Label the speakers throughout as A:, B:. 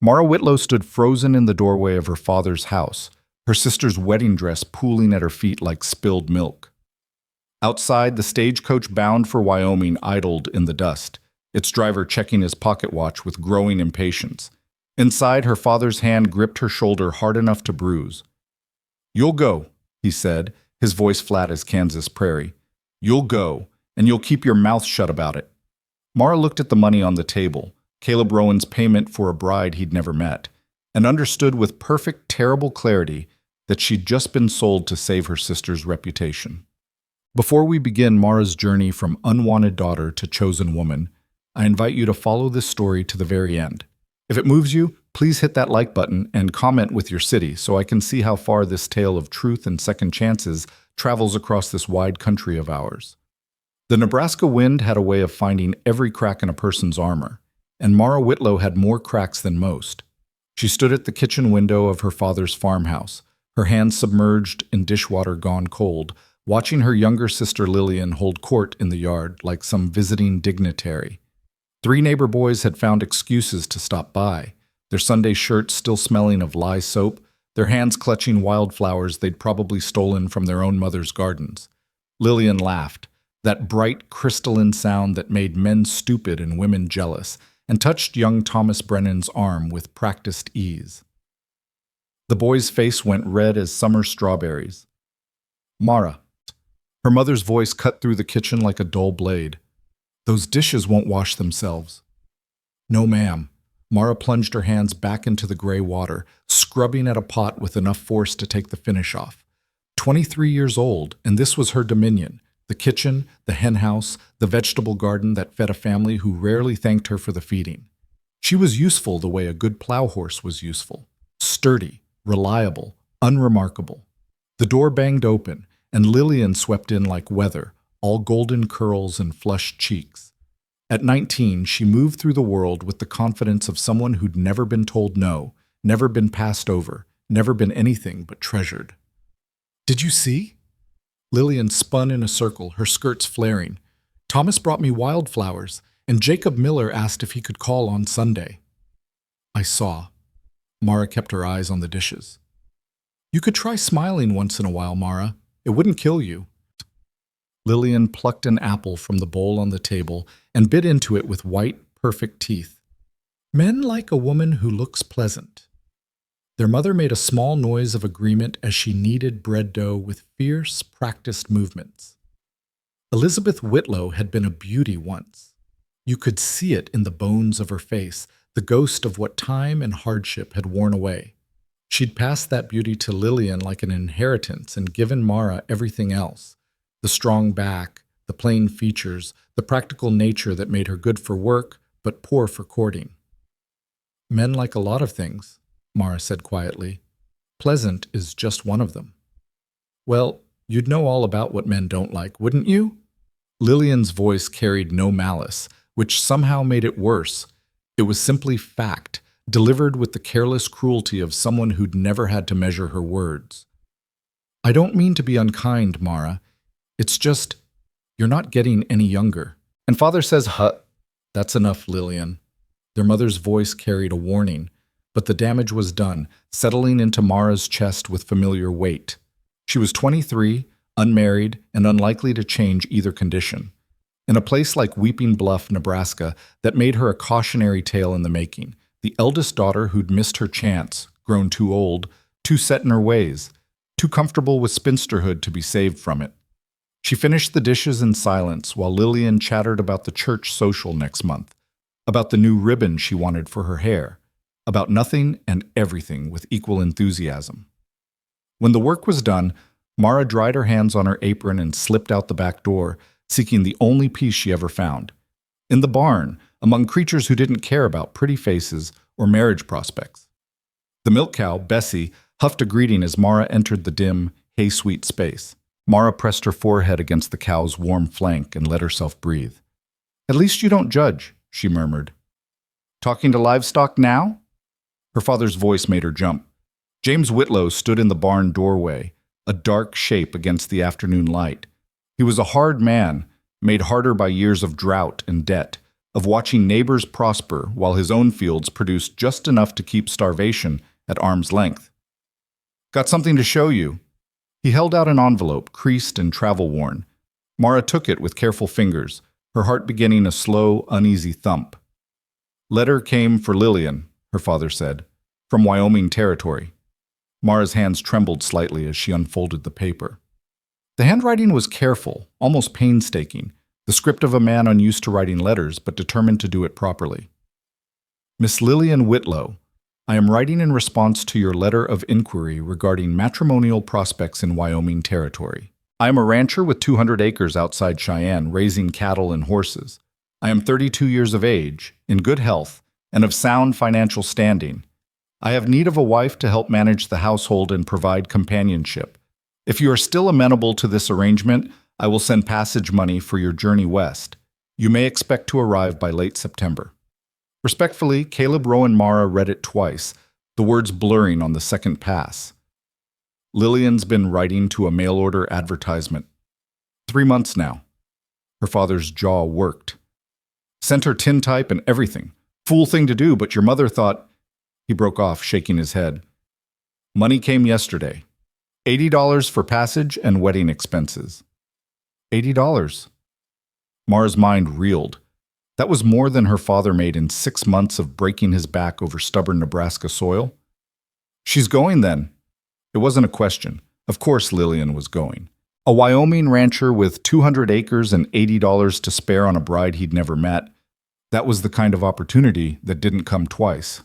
A: Mara Whitlow stood frozen in the doorway of her father's house, her sister's wedding dress pooling at her feet like spilled milk. Outside, the stagecoach bound for Wyoming idled in the dust, its driver checking his pocket watch with growing impatience. Inside, her father's hand gripped her shoulder hard enough to bruise. "You'll go," he said, his voice flat as Kansas prairie. "You'll go, and you'll keep your mouth shut about it." Mara looked at the money on the table, Caleb Rowan's payment for a bride he'd never met, and understood with perfect, terrible clarity that she'd just been sold to save her sister's reputation. Before we begin Mara's journey from unwanted daughter to chosen woman, I invite you to follow this story to the very end. If it moves you, please hit that like button and comment with your city so I can see how far this tale of truth and second chances travels across this wide country of ours. The Nebraska wind had a way of finding every crack in a person's armor, and Mara Whitlow had more cracks than most. She stood at the kitchen window of her father's farmhouse, her hands submerged in dishwater gone cold, watching her younger sister Lillian hold court in the yard like some visiting dignitary. 3 neighbor boys had found excuses to stop by, their Sunday shirts still smelling of lye soap, their hands clutching wildflowers they'd probably stolen from their own mother's gardens. Lillian laughed, that bright, crystalline sound that made men stupid and women jealous, and touched young Thomas Brennan's arm with practiced ease. The boy's face went red as summer strawberries. "Mara." Her mother's voice cut through the kitchen like a dull blade. "Those dishes won't wash themselves." "No, ma'am." Mara plunged her hands back into the gray water, scrubbing at a pot with enough force to take the finish off. 23 years old, and this was her dominion. The kitchen, the henhouse, the vegetable garden that fed a family who rarely thanked her for the feeding. She was useful the way a good plow horse was useful. Sturdy, reliable, unremarkable. The door banged open, and Lillian swept in like weather, all golden curls and flushed cheeks. At 19, she moved through the world with the confidence of someone who'd never been told no, never been passed over, never been anything but treasured. "Did you see?" Lillian spun in a circle, her skirts flaring. "Thomas brought me wildflowers, and Jacob Miller asked if he could call on Sunday." "I saw." Mara kept her eyes on the dishes. "You could try smiling once in a while, Mara. It wouldn't kill you." Lillian plucked an apple from the bowl on the table and bit into it with white, perfect teeth. "Men like a woman who looks pleasant." Their mother made a small noise of agreement as she kneaded bread dough with fierce, practiced movements. Elizabeth Whitlow had been a beauty once. You could see it in the bones of her face, the ghost of what time and hardship had worn away. She'd passed that beauty to Lillian like an inheritance and given Mara everything else. The strong back, the plain features, the practical nature that made her good for work, but poor for courting. "Men like a lot of things," Mara said quietly. "Pleasant is just one of them." "Well, you'd know all about what men don't like, wouldn't you?" Lillian's voice carried no malice, which somehow made it worse. It was simply fact, delivered with the careless cruelty of someone who'd never had to measure her words. "I don't mean to be unkind, Mara. It's just, you're not getting any younger. And Father says, That's enough, Lillian." Their mother's voice carried a warning, but the damage was done, settling into Mara's chest with familiar weight. She was 23, unmarried, and unlikely to change either condition. In a place like Weeping Bluff, Nebraska, that made her a cautionary tale in the making, the eldest daughter who'd missed her chance, grown too old, too set in her ways, too comfortable with spinsterhood to be saved from it. She finished the dishes in silence while Lillian chattered about the church social next month, about the new ribbon she wanted for her hair, about nothing and everything with equal enthusiasm. When the work was done, Mara dried her hands on her apron and slipped out the back door, seeking the only peace she ever found. In the barn, among creatures who didn't care about pretty faces or marriage prospects. The milk cow, Bessie, huffed a greeting as Mara entered the dim, hay-sweet space. Mara pressed her forehead against the cow's warm flank and let herself breathe. "At least you don't judge," she murmured. "Talking to livestock now?" Her father's voice made her jump. James Whitlow stood in the barn doorway, a dark shape against the afternoon light. He was a hard man, made harder by years of drought and debt, of watching neighbors prosper while his own fields produced just enough to keep starvation at arm's length. Got something to show you. He held out an envelope, creased and travel-worn. Mara took it with careful fingers, her heart beginning a slow, uneasy thump. Letter came for Lillian, her father said, from Wyoming Territory. Mara's hands trembled slightly as she unfolded the paper. The handwriting was careful, almost painstaking, the script of a man unused to writing letters but determined to do it properly. Miss Lillian Whitlow, I am writing in response to your letter of inquiry regarding matrimonial prospects in Wyoming Territory. I am a rancher with 200 acres outside Cheyenne, raising cattle and horses. I am 32 years of age, in good health, and of sound financial standing. I have need of a wife to help manage the household and provide companionship. If you are still amenable to this arrangement, I will send passage money for your journey west. You may expect to arrive by late September. Respectfully, Caleb Rowan Mara read it twice, the words blurring on the second pass. Lillian's been writing to a mail-order advertisement. 3 months now. Her father's jaw worked. Sent her tintype and everything. Fool thing to do, but your mother thought... He broke off, shaking his head. Money came yesterday. $80 for passage and wedding expenses. $80. Mara's mind reeled. That was more than her father made in 6 months of breaking his back over stubborn Nebraska soil. She's going then. It wasn't a question. Of course Lillian was going. A Wyoming rancher with 200 acres and $80 to spare on a bride he'd never met. That was the kind of opportunity that didn't come twice.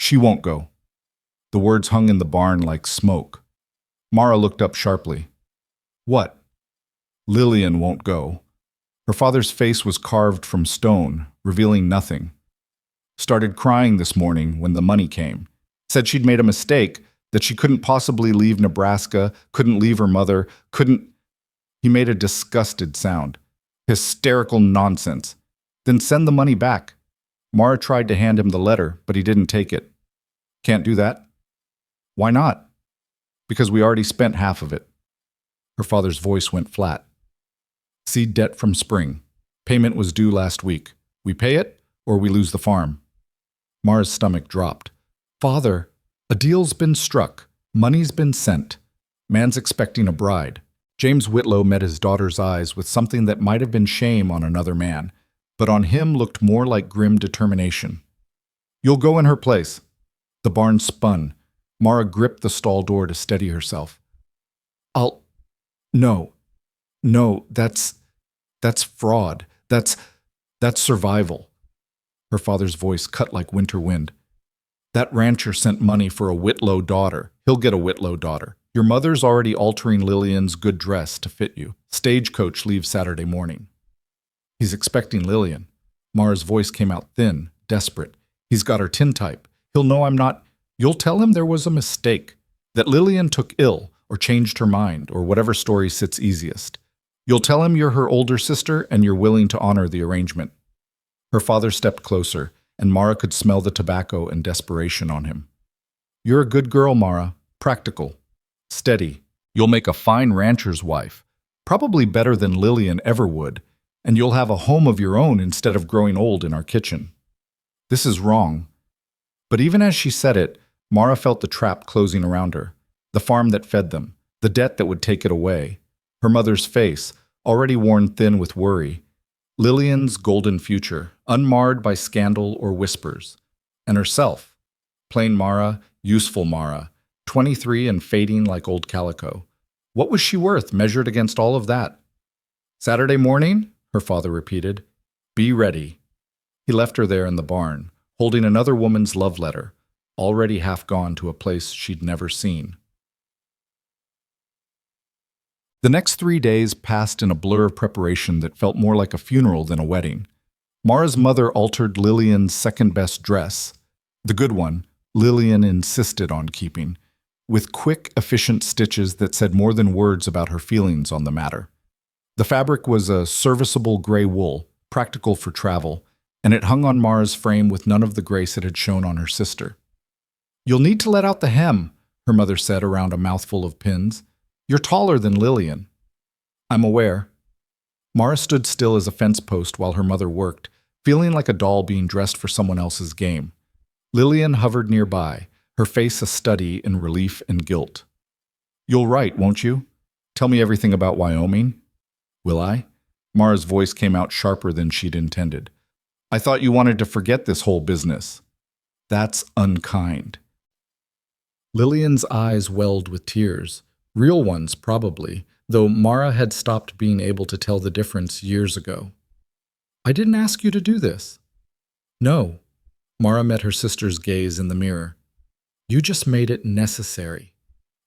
A: She won't go. The words hung in the barn like smoke. Mara looked up sharply. What? Lillian won't go. Her father's face was carved from stone, revealing nothing. Started crying this morning when the money came. Said she'd made a mistake, that she couldn't possibly leave Nebraska, couldn't leave her mother, couldn't... He made a disgusted sound. Hysterical nonsense. Then send the money back. Mara tried to hand him the letter, but he didn't take it. Can't do that? Why not? Because we already spent half of it. Her father's voice went flat. Seed debt from spring. Payment was due last week. We pay it, or we lose the farm. Mara's stomach dropped. Father, a deal's been struck. Money's been sent. Man's expecting a bride. James Whitlow met his daughter's eyes with something that might have been shame on another man, but on him looked more like grim determination. You'll go in her place. The barn spun. Mara gripped the stall door to steady herself. No, that's fraud. That's survival. Her father's voice cut like winter wind. That rancher sent money for a Whitlow daughter. He'll get a Whitlow daughter. Your mother's already altering Lillian's good dress to fit you. Stagecoach leaves Saturday morning. He's expecting Lillian. Mara's voice came out thin, desperate. He's got her tintype. He'll know I'm not... You'll tell him there was a mistake, that Lillian took ill or changed her mind or whatever story sits easiest. You'll tell him you're her older sister and you're willing to honor the arrangement. Her father stepped closer, and Mara could smell the tobacco and desperation on him. You're a good girl, Mara. Practical. Steady. You'll make a fine rancher's wife. Probably better than Lillian ever would. And you'll have a home of your own instead of growing old in our kitchen. This is wrong. But even as she said it, Mara felt the trap closing around her, the farm that fed them, the debt that would take it away, her mother's face, already worn thin with worry, Lillian's golden future, unmarred by scandal or whispers, and herself, plain Mara, useful Mara, 23 and fading like old calico. What was she worth measured against all of that? Saturday morning? Her father repeated. Be ready. He left her there in the barn, holding another woman's love letter, already half gone to a place she'd never seen. The next 3 days passed in a blur of preparation that felt more like a funeral than a wedding. Mara's mother altered Lillian's second-best dress, the good one Lillian insisted on keeping, with quick, efficient stitches that said more than words about her feelings on the matter. The fabric was a serviceable gray wool, practical for travel, and it hung on Mara's frame with none of the grace it had shown on her sister. You'll need to let out the hem, her mother said around a mouthful of pins. You're taller than Lillian. I'm aware. Mara stood still as a fence post while her mother worked, feeling like a doll being dressed for someone else's game. Lillian hovered nearby, her face a study in relief and guilt. "You'll write, won't you? Tell me everything about Wyoming." "Will I?" Mara's voice came out sharper than she'd intended. "I thought you wanted to forget this whole business." "That's unkind." Lillian's eyes welled with tears. Real ones, probably, though Mara had stopped being able to tell the difference years ago. "I didn't ask you to do this." "No." Mara met her sister's gaze in the mirror. "You just made it necessary."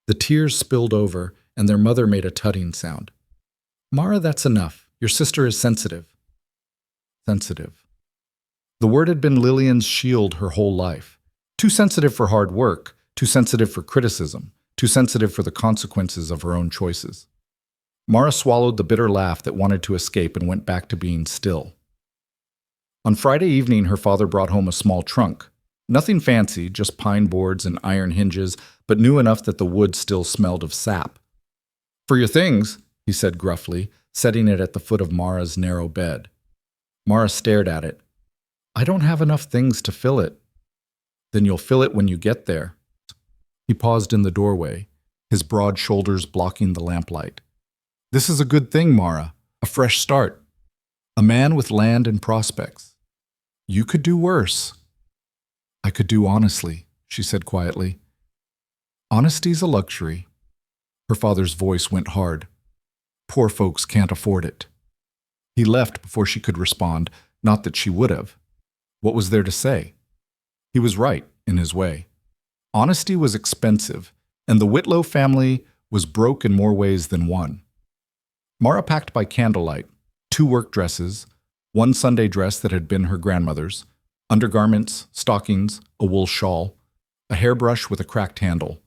A: The tears spilled over, and their mother made a tutting sound. "Mara, that's enough. Your sister is sensitive." Sensitive. The word had been Lillian's shield her whole life. Too sensitive for hard work, too sensitive for criticism, too sensitive for the consequences of her own choices. Mara swallowed the bitter laugh that wanted to escape and went back to being still. On Friday evening, her father brought home a small trunk. Nothing fancy, just pine boards and iron hinges, but new enough that the wood still smelled of sap. "For your things," he said gruffly, setting it at the foot of Mara's narrow bed. Mara stared at it. "I don't have enough things to fill it." "Then you'll fill it when you get there." He paused in the doorway, his broad shoulders blocking the lamplight. "This is a good thing, Mara. A fresh start. A man with land and prospects. You could do worse." "I could do honestly," she said quietly. "Honesty's a luxury." Her father's voice went hard. "Poor folks can't afford it." He left before she could respond, not that she would have. What was there to say? He was right, in his way. Honesty was expensive, and the Whitlow family was broke in more ways than one. Mara packed by candlelight, 2 work dresses, 1 Sunday dress that had been her grandmother's, undergarments, stockings, a wool shawl, a hairbrush with a cracked handle,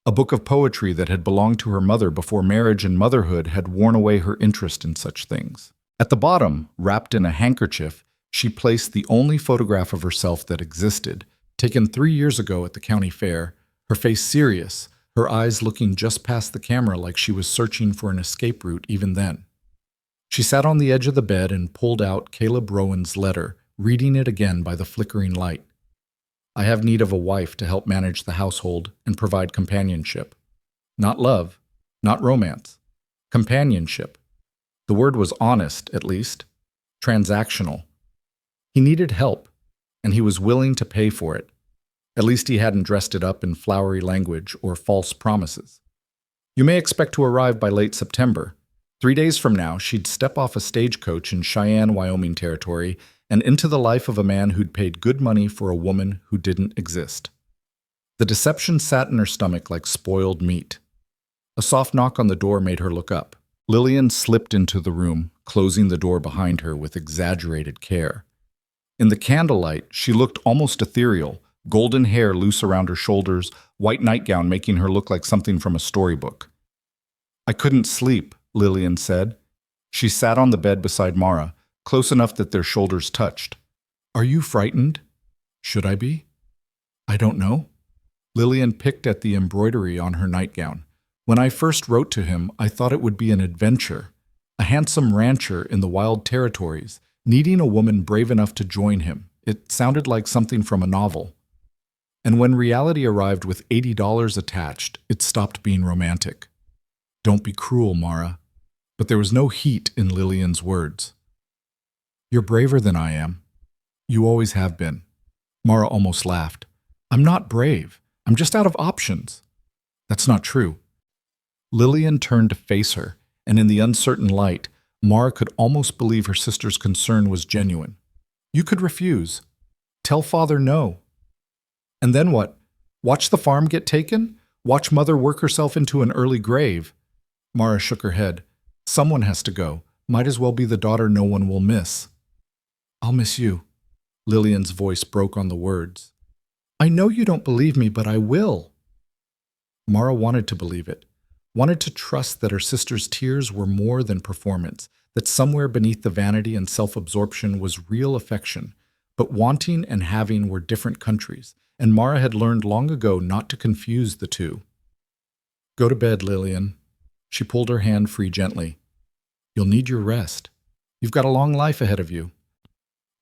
A: a book of poetry that had belonged to her mother before marriage and motherhood had worn away her interest in such things. At the bottom, wrapped in a handkerchief, she placed the only photograph of herself that existed, taken 3 years ago at the county fair, her face serious, her eyes looking just past the camera like she was searching for an escape route even then. She sat on the edge of the bed and pulled out Caleb Rowan's letter, reading it again by the flickering light. "I have need of a wife to help manage the household and provide companionship. Not love, not romance. Companionship." The word was honest, at least. Transactional. He needed help, and he was willing to pay for it. At least he hadn't dressed it up in flowery language or false promises. "You may expect to arrive by late September." 3 days from now, she'd step off a stagecoach in Cheyenne, Wyoming territory and into the life of a man who'd paid good money for a woman who didn't exist. The deception sat in her stomach like spoiled meat. A soft knock on the door made her look up. Lillian slipped into the room, closing the door behind her with exaggerated care. In the candlelight, she looked almost ethereal, golden hair loose around her shoulders, white nightgown making her look like something from a storybook. "I couldn't sleep," Lillian said. She sat on the bed beside Mara, close enough that their shoulders touched. "Are you frightened?" "Should I be?" "I don't know." Lillian picked at the embroidery on her nightgown. "When I first wrote to him, I thought it would be an adventure. A handsome rancher in the wild territories, needing a woman brave enough to join him. It sounded like something from a novel. And when reality arrived with $80 attached, it stopped being romantic." "Don't be cruel, Mara." But there was no heat in Lillian's words. "You're braver than I am. You always have been." Mara almost laughed. "I'm not brave. I'm just out of options." "That's not true." Lillian turned to face her, and in the uncertain light, Mara could almost believe her sister's concern was genuine. "You could refuse. Tell father no." "And then what? Watch the farm get taken? Watch mother work herself into an early grave?" Mara shook her head. "Someone has to go. Might as well be the daughter no one will miss." "I'll miss you." Lillian's voice broke on the words. "I know you don't believe me, but I will." Mara wanted to believe it, wanted to trust that her sister's tears were more than performance, that somewhere beneath the vanity and self-absorption was real affection. But wanting and having were different countries, and Mara had learned long ago not to confuse the two. "Go to bed, Lillian." She pulled her hand free gently. "You'll need your rest. You've got a long life ahead of you."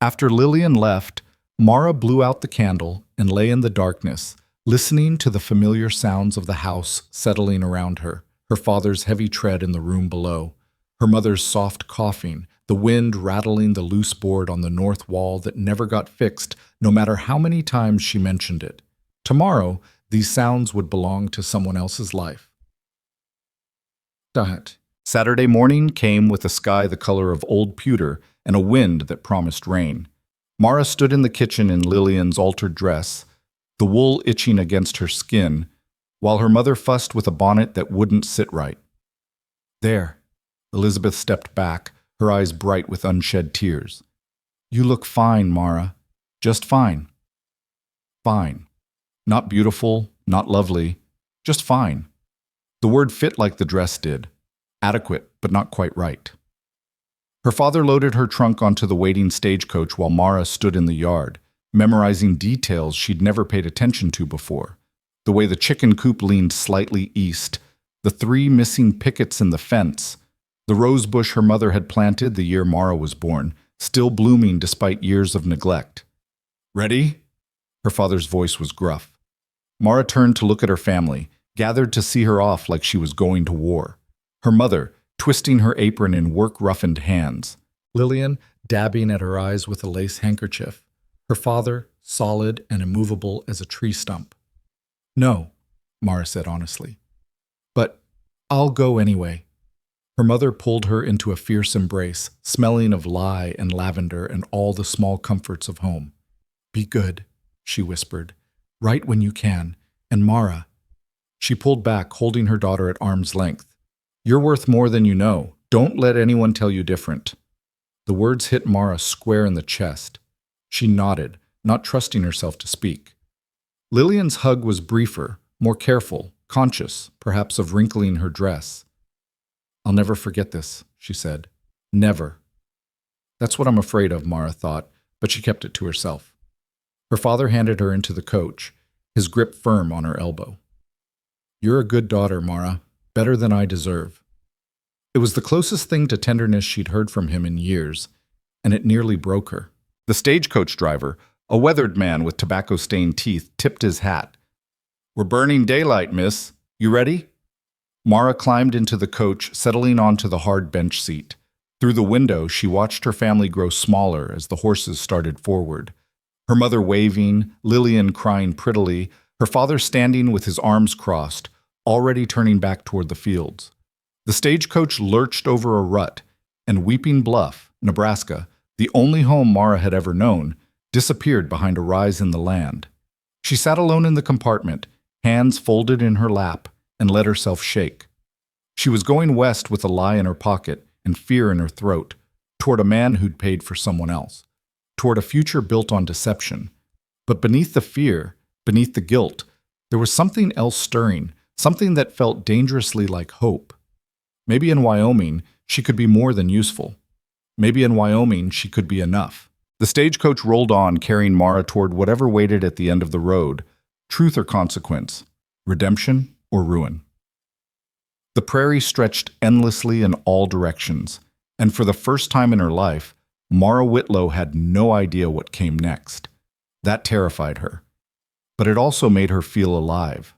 A: After Lillian left, Mara blew out the candle and lay in the darkness, listening to the familiar sounds of the house settling around her, her father's heavy tread in the room below, her mother's soft coughing, the wind rattling the loose board on the north wall that never got fixed no matter how many times she mentioned it. Tomorrow, these sounds would belong to someone else's life. Saturday morning came with a sky the color of old pewter and a wind that promised rain. Mara stood in the kitchen in Lillian's altered dress, the wool itching against her skin, while her mother fussed with a bonnet that wouldn't sit right. There. Elizabeth stepped back, her eyes bright with unshed tears. You look fine, Mara. Just fine. Fine. Not beautiful, not lovely, just fine. The word fit like the dress did. Adequate, but not quite right. Her father loaded her trunk onto the waiting stagecoach while Mara stood in the yard, memorizing details she'd never paid attention to before. The way the chicken coop leaned slightly east, the 3 missing pickets in the fence, the rose bush her mother had planted the year Mara was born, still blooming despite years of neglect. Ready? Her father's voice was gruff. Mara turned to look at her family, gathered to see her off like she was going to war. Her mother, twisting her apron in work-roughened hands. Lillian, dabbing at her eyes with a lace handkerchief. Her father, solid and immovable as a tree stump. No, Mara said honestly. But I'll go anyway. Her mother pulled her into a fierce embrace, smelling of lye and lavender and all the small comforts of home. Be good, she whispered. Right when you can. And Mara. She pulled back, holding her daughter at arm's length. You're worth more than you know. Don't let anyone tell you different. The words hit Mara square in the chest. She nodded, not trusting herself to speak. Lillian's hug was briefer, more careful, conscious, perhaps of wrinkling her dress. I'll never forget this, she said. Never. That's what I'm afraid of, Mara thought, but she kept it to herself. Her father handed her into the coach, his grip firm on her elbow. You're a good daughter, Mara, better than I deserve. It was the closest thing to tenderness she'd heard from him in years, and it nearly broke her. The stagecoach driver, a weathered man with tobacco-stained teeth, tipped his hat. We're burning daylight, miss. You ready? Mara climbed into the coach, settling onto the hard bench seat. Through the window, she watched her family grow smaller as the horses started forward. Her mother waving, Lillian crying prettily, her father standing with his arms crossed, already turning back toward the fields. The stagecoach lurched over a rut, and Weeping Bluff, Nebraska, the only home Mara had ever known, disappeared behind a rise in the land. She sat alone in the compartment, hands folded in her lap, and let herself shake. She was going west with a lie in her pocket and fear in her throat, toward a man who'd paid for someone else, toward a future built on deception. But beneath the fear, beneath the guilt, there was something else stirring, something that felt dangerously like hope. Maybe in Wyoming, she could be more than useful. Maybe in Wyoming, she could be enough. The stagecoach rolled on, carrying Mara toward whatever waited at the end of the road, truth or consequence, redemption or ruin. The prairie stretched endlessly in all directions, and for the first time in her life, Mara Whitlow had no idea what came next. That terrified her. But it also made her feel alive.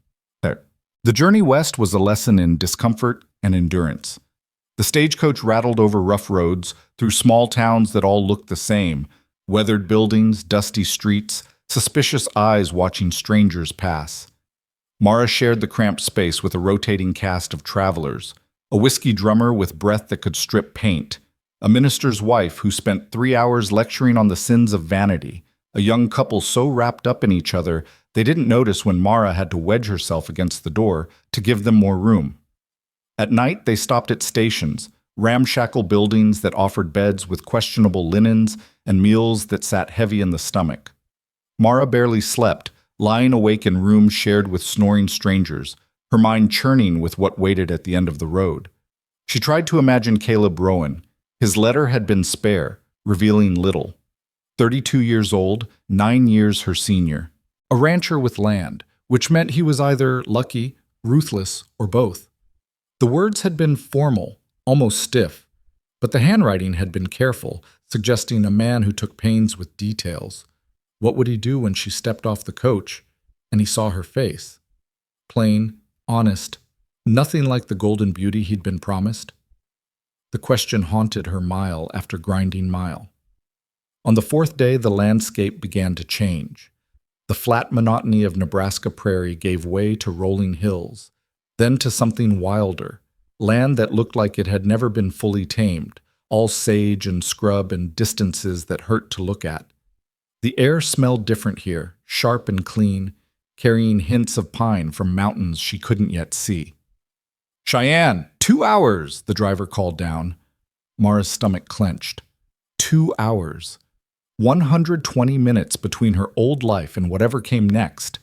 A: The journey west was a lesson in discomfort and endurance. The stagecoach rattled over rough roads, through small towns that all looked the same, weathered buildings, dusty streets, suspicious eyes watching strangers pass. Mara shared the cramped space with a rotating cast of travelers, a whiskey drummer with breath that could strip paint, a minister's wife who spent 3 hours lecturing on the sins of vanity, a young couple so wrapped up in each other they didn't notice when Mara had to wedge herself against the door to give them more room. At night, they stopped at stations, ramshackle buildings that offered beds with questionable linens and meals that sat heavy in the stomach. Mara barely slept, lying awake in rooms shared with snoring strangers, her mind churning with what waited at the end of the road. She tried to imagine Caleb Rowan. His letter had been spare, revealing little. 32 years old, 9 years her senior. A rancher with land, which meant he was either lucky, ruthless, or both. The words had been formal, almost stiff. But the handwriting had been careful, suggesting a man who took pains with details. What would he do when she stepped off the coach and he saw her face? Plain, honest, nothing like the golden beauty he'd been promised. The question haunted her mile after grinding mile. On the fourth day, the landscape began to change. The flat monotony of Nebraska prairie gave way to rolling hills, then to something wilder, land that looked like it had never been fully tamed, all sage and scrub and distances that hurt to look at. The air smelled different here, sharp and clean, carrying hints of pine from mountains she couldn't yet see. "Cheyenne, 2 hours," the driver called down. Mara's stomach clenched. 2 hours. 120 minutes between her old life and whatever came next.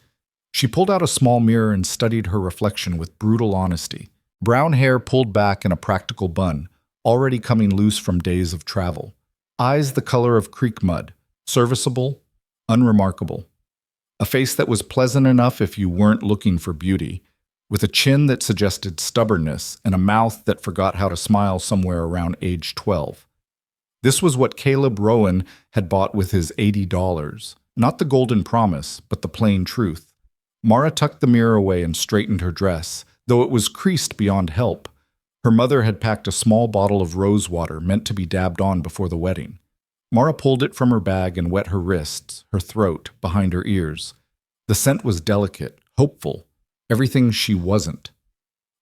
A: She pulled out a small mirror and studied her reflection with brutal honesty. Brown hair pulled back in a practical bun, already coming loose from days of travel. Eyes the color of creek mud, serviceable, unremarkable. A face that was pleasant enough if you weren't looking for beauty, with a chin that suggested stubbornness and a mouth that forgot how to smile somewhere around age 12. This was what Caleb Rowan had bought with his $80. Not the golden promise, but the plain truth. Mara tucked the mirror away and straightened her dress, though it was creased beyond help. Her mother had packed a small bottle of rose water meant to be dabbed on before the wedding. Mara pulled it from her bag and wet her wrists, her throat, behind her ears. The scent was delicate, hopeful, everything she wasn't.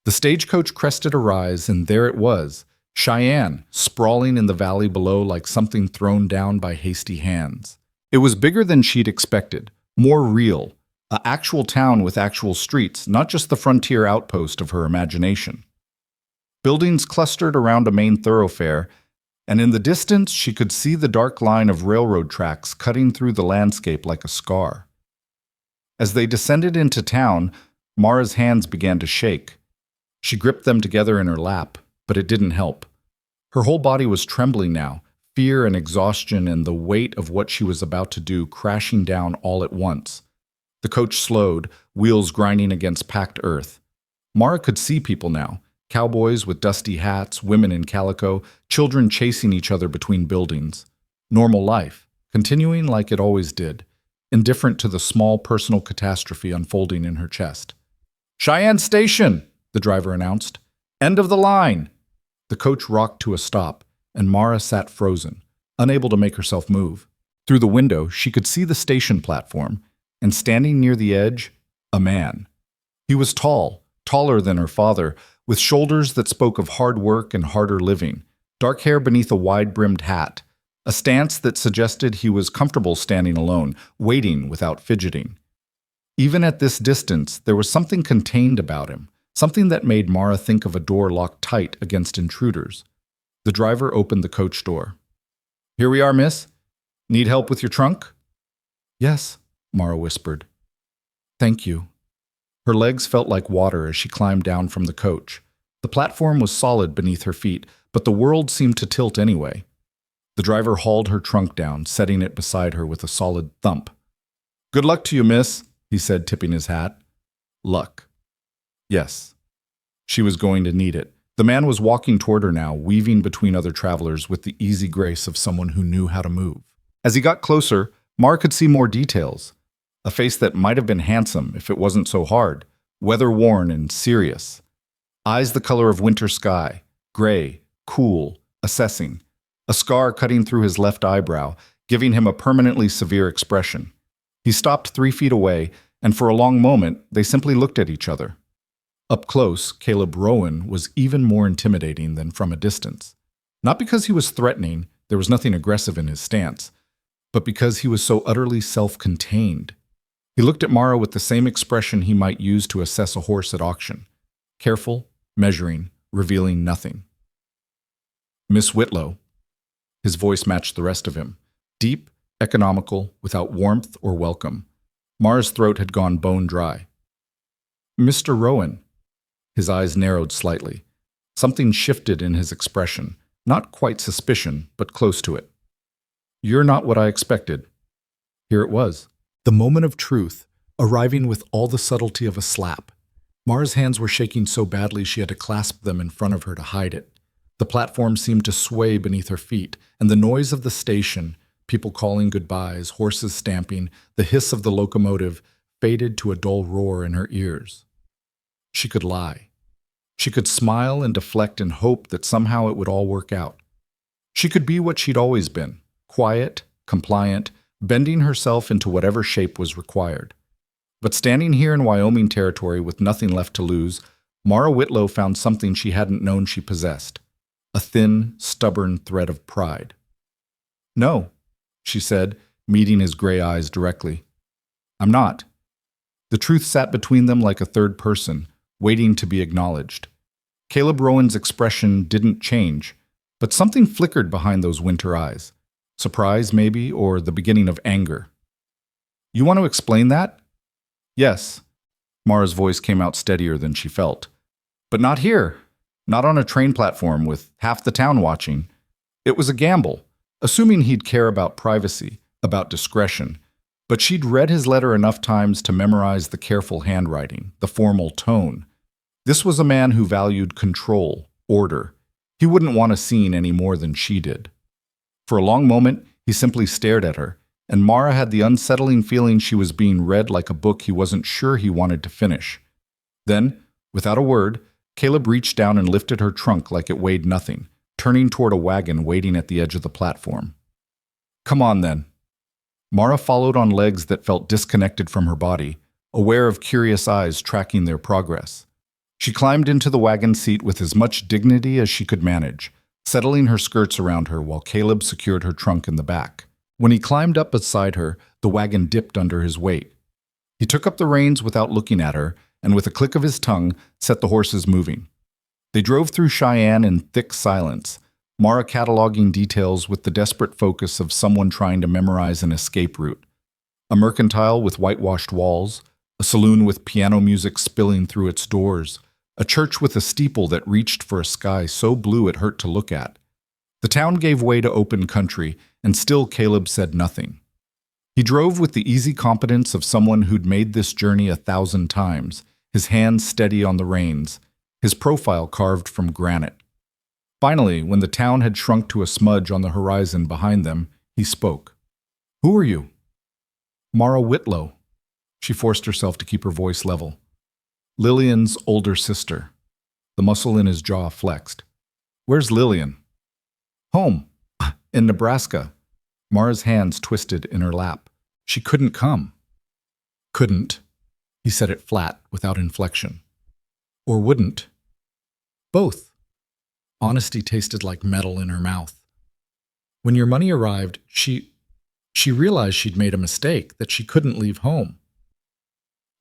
A: The stagecoach crested a rise, and there it was, Cheyenne, sprawling in the valley below like something thrown down by hasty hands. It was bigger than she'd expected, more real, an actual town with actual streets, not just the frontier outpost of her imagination. Buildings clustered around a main thoroughfare, and in the distance she could see the dark line of railroad tracks cutting through the landscape like a scar. As they descended into town, Mara's hands began to shake. She gripped them together in her lap, but it didn't help. Her whole body was trembling now, fear and exhaustion and the weight of what she was about to do crashing down all at once. The coach slowed, wheels grinding against packed earth. Mara could see people now, cowboys with dusty hats, women in calico, children chasing each other between buildings. Normal life, continuing like it always did, indifferent to the small personal catastrophe unfolding in her chest. "Cheyenne Station," the driver announced. "End of the line." The coach rocked to a stop, and Mara sat frozen, unable to make herself move. Through the window, she could see the station platform, and standing near the edge, a man. He was tall, taller than her father, with shoulders that spoke of hard work and harder living, dark hair beneath a wide-brimmed hat, a stance that suggested he was comfortable standing alone, waiting without fidgeting. Even at this distance, there was something contained about him, something that made Mara think of a door locked tight against intruders. The driver opened the coach door. "Here we are, miss. Need help with your trunk?" "Yes," Mara whispered. "Thank you." Her legs felt like water as she climbed down from the coach. The platform was solid beneath her feet, but the world seemed to tilt anyway. The driver hauled her trunk down, setting it beside her with a solid thump. "Good luck to you, miss," he said, tipping his hat. Luck. Yes. She was going to need it. The man was walking toward her now, weaving between other travelers with the easy grace of someone who knew how to move. As he got closer, Mara could see more details. A face that might have been handsome if it wasn't so hard, weather-worn and serious. Eyes the color of winter sky, gray, cool, assessing. A scar cutting through his left eyebrow, giving him a permanently severe expression. He stopped 3 feet away, and for a long moment, they simply looked at each other. Up close, Caleb Rowan was even more intimidating than from a distance. Not because he was threatening, there was nothing aggressive in his stance, but because he was so utterly self-contained. He looked at Mara with the same expression he might use to assess a horse at auction. Careful, measuring, revealing nothing. "Miss Whitlow." His voice matched the rest of him. Deep, economical, without warmth or welcome. Mara's throat had gone bone dry. "Mr. Rowan." His eyes narrowed slightly. Something shifted in his expression, not quite suspicion, but close to it. "You're not what I expected." Here it was. The moment of truth, arriving with all the subtlety of a slap. Mara's hands were shaking so badly she had to clasp them in front of her to hide it. The platform seemed to sway beneath her feet, and the noise of the station, people calling goodbyes, horses stamping, the hiss of the locomotive, faded to a dull roar in her ears. She could lie. She could smile and deflect and hope that somehow it would all work out. She could be what she'd always been, quiet, compliant, bending herself into whatever shape was required. But standing here in Wyoming territory with nothing left to lose, Mara Whitlow found something she hadn't known she possessed, a thin, stubborn thread of pride. "No," she said, meeting his gray eyes directly. "I'm not." The truth sat between them like a third person, waiting to be acknowledged. Caleb Rowan's expression didn't change, but something flickered behind those winter eyes. Surprise, maybe, or the beginning of anger. "You want to explain that?" "Yes." Mara's voice came out steadier than she felt. "But not here. Not on a train platform with half the town watching. It was a gamble, assuming he'd care about privacy, about discretion. But she'd read his letter enough times to memorize the careful handwriting, the formal tone. This was a man who valued control, order. He wouldn't want a scene any more than she did. For a long moment, he simply stared at her, and Mara had the unsettling feeling she was being read like a book he wasn't sure he wanted to finish. Then, without a word, Caleb reached down and lifted her trunk like it weighed nothing, turning toward a wagon waiting at the edge of the platform. "Come on, then." Mara followed on legs that felt disconnected from her body, aware of curious eyes tracking their progress. She climbed into the wagon seat with as much dignity as she could manage, settling her skirts around her while Caleb secured her trunk in the back. When he climbed up beside her, the wagon dipped under his weight. He took up the reins without looking at her, and with a click of his tongue, set the horses moving. They drove through Cheyenne in thick silence, Mara cataloging details with the desperate focus of someone trying to memorize an escape route. A mercantile with whitewashed walls, a saloon with piano music spilling through its doors, a church with a steeple that reached for a sky so blue it hurt to look at. The town gave way to open country, and still Caleb said nothing. He drove with the easy competence of someone who'd made this journey 1,000 times, his hands steady on the reins, his profile carved from granite. Finally, when the town had shrunk to a smudge on the horizon behind them, he spoke. "Who are you?" "Mara Whitlow." She forced herself to keep her voice level. "Lillian's older sister." The muscle in his jaw flexed. "Where's Lillian?" "Home. In Nebraska." Mara's hands twisted in her lap. "She couldn't come." "Couldn't." He said it flat, without inflection. "Or wouldn't." "Both." Honesty tasted like metal in her mouth. "When your money arrived, she realized she'd made a mistake, that she couldn't leave home.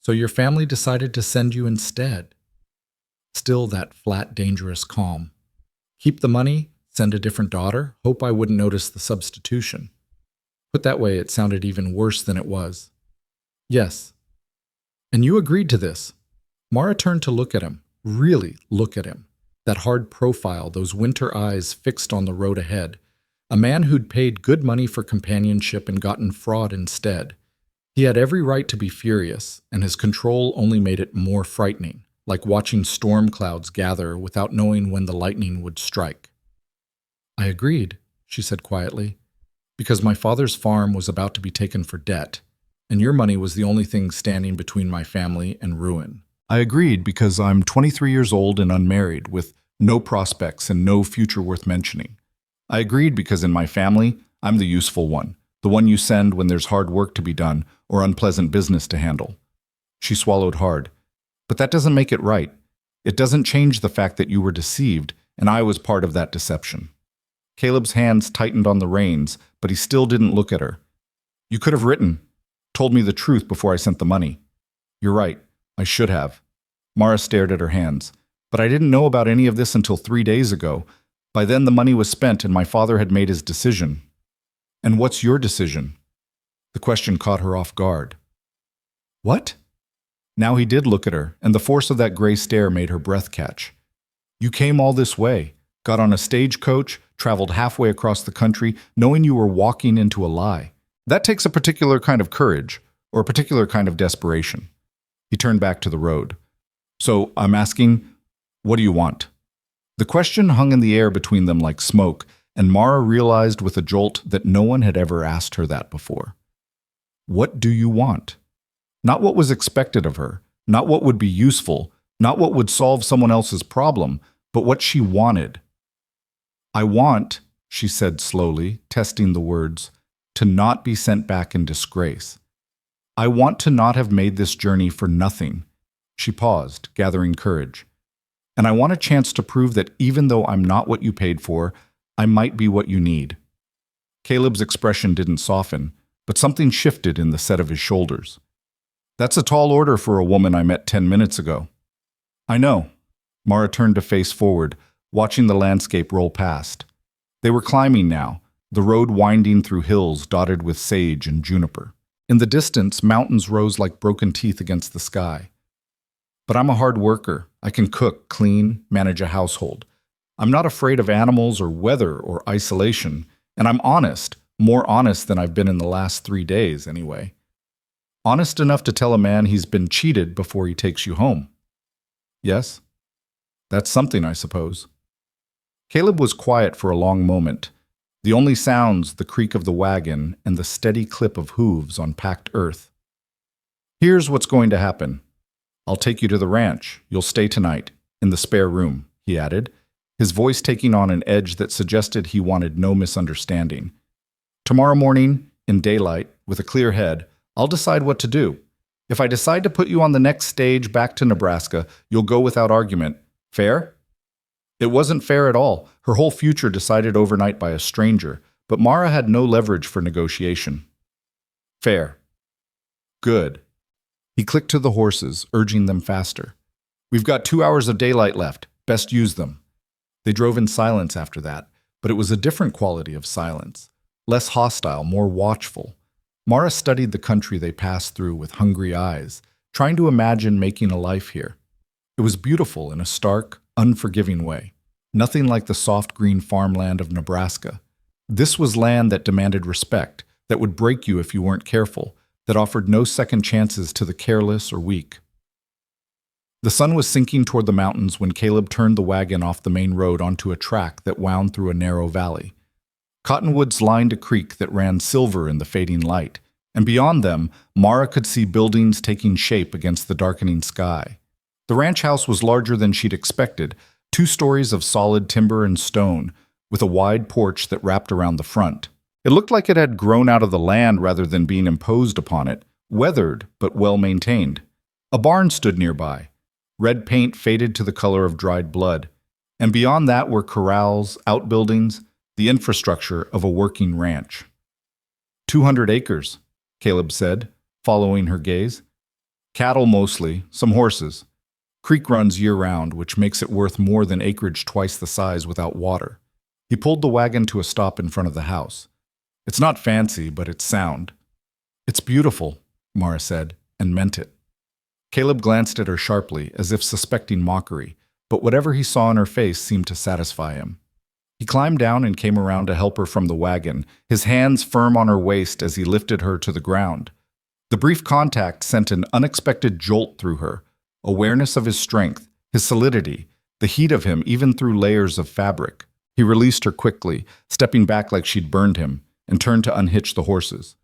A: So your family decided to send you instead." Still that flat, dangerous calm. "Keep the money, send a different daughter, hope I wouldn't notice the substitution." Put that way, it sounded even worse than it was. "Yes." "And you agreed to this?" Mara turned to look at him, really look at him. That hard profile, those winter eyes fixed on the road ahead. A man who'd paid good money for companionship and gotten fraud instead. He had every right to be furious, and his control only made it more frightening, like watching storm clouds gather without knowing when the lightning would strike. "I agreed," she said quietly, "because my father's farm was about to be taken for debt, and your money was the only thing standing between my family and ruin. I agreed because I'm 23 years old and unmarried, with no prospects and no future worth mentioning. I agreed because in my family, I'm the useful one, the one you send when there's hard work to be done or unpleasant business to handle." She swallowed hard. "But that doesn't make it right. It doesn't change the fact that you were deceived, and I was part of that deception." Caleb's hands tightened on the reins, but he still didn't look at her. "You could have told me the truth before I sent the money." "You're right. I should have." Mara stared at her hands. "But I didn't know about any of this until 3 days ago. By then the money was spent and my father had made his decision." "And what's your decision?" The question caught her off guard. "What?" Now he did look at her, and the force of that gray stare made her breath catch. "You came all this way, got on a stagecoach, traveled halfway across the country, knowing you were walking into a lie. That takes a particular kind of courage, or a particular kind of desperation." He turned back to the road. "So I'm asking, what do you want?" The question hung in the air between them like smoke, and Mara realized with a jolt that no one had ever asked her that before. What do you want? Not what was expected of her, not what would be useful, not what would solve someone else's problem, but what she wanted. I want, she said slowly, testing the words, to not be sent back in disgrace. I want to not have made this journey for nothing. She paused, gathering courage. And I want a chance to prove that even though I'm not what you paid for, I might be what you need. Caleb's expression didn't soften, but something shifted in the set of his shoulders. That's a tall order for a woman I met 10 minutes ago. I know. Mara turned to face forward, watching the landscape roll past. They were climbing now, the road winding through hills dotted with sage and juniper. In the distance, mountains rose like broken teeth against the sky. But I'm a hard worker. I can cook, clean, manage a household. I'm not afraid of animals or weather or isolation, and I'm honest, more honest than I've been in the last 3 days anyway. Honest enough to tell a man he's been cheated before he takes you home. Yes? That's something, I suppose. Caleb was quiet for a long moment. The only sounds, the creak of the wagon and the steady clip of hooves on packed earth. Here's what's going to happen. I'll take you to the ranch. You'll stay tonight, in the spare room, he added, his voice taking on an edge that suggested he wanted no misunderstanding. Tomorrow morning, in daylight, with a clear head, I'll decide what to do. If I decide to put you on the next stage back to Nebraska, you'll go without argument. Fair? It wasn't fair at all. Her whole future decided overnight by a stranger, but Mara had no leverage for negotiation. Fair. Good. He clicked to the horses, urging them faster. We've got 2 hours of daylight left. Best use them. They drove in silence after that, but it was a different quality of silence. Less hostile, more watchful. Mara studied the country they passed through with hungry eyes, trying to imagine making a life here. It was beautiful in a stark, unforgiving way. Nothing like the soft green farmland of Nebraska. This was land that demanded respect, that would break you if you weren't careful, that offered no second chances to the careless or weak. The sun was sinking toward the mountains when Caleb turned the wagon off the main road onto a track that wound through a narrow valley. Cottonwoods lined a creek that ran silver in the fading light, and beyond them, Mara could see buildings taking shape against the darkening sky. The ranch house was larger than she'd expected, 2 stories of solid timber and stone, with a wide porch that wrapped around the front. It looked like it had grown out of the land rather than being imposed upon it, weathered but well-maintained. A barn stood nearby. Red paint faded to the color of dried blood, and beyond that were corrals, outbuildings, the infrastructure of a working ranch. 200 acres, Caleb said, following her gaze. Cattle mostly, some horses. Creek runs year-round, which makes it worth more than acreage twice the size without water. He pulled the wagon to a stop in front of the house. It's not fancy, but it's sound. It's beautiful, Mara said, and meant it. Caleb glanced at her sharply, as if suspecting mockery, but whatever he saw in her face seemed to satisfy him. He climbed down and came around to help her from the wagon, his hands firm on her waist as he lifted her to the ground. The brief contact sent an unexpected jolt through her, awareness of his strength, his solidity, the heat of him even through layers of fabric. He released her quickly, stepping back like she'd burned him, and turned to unhitch the horses.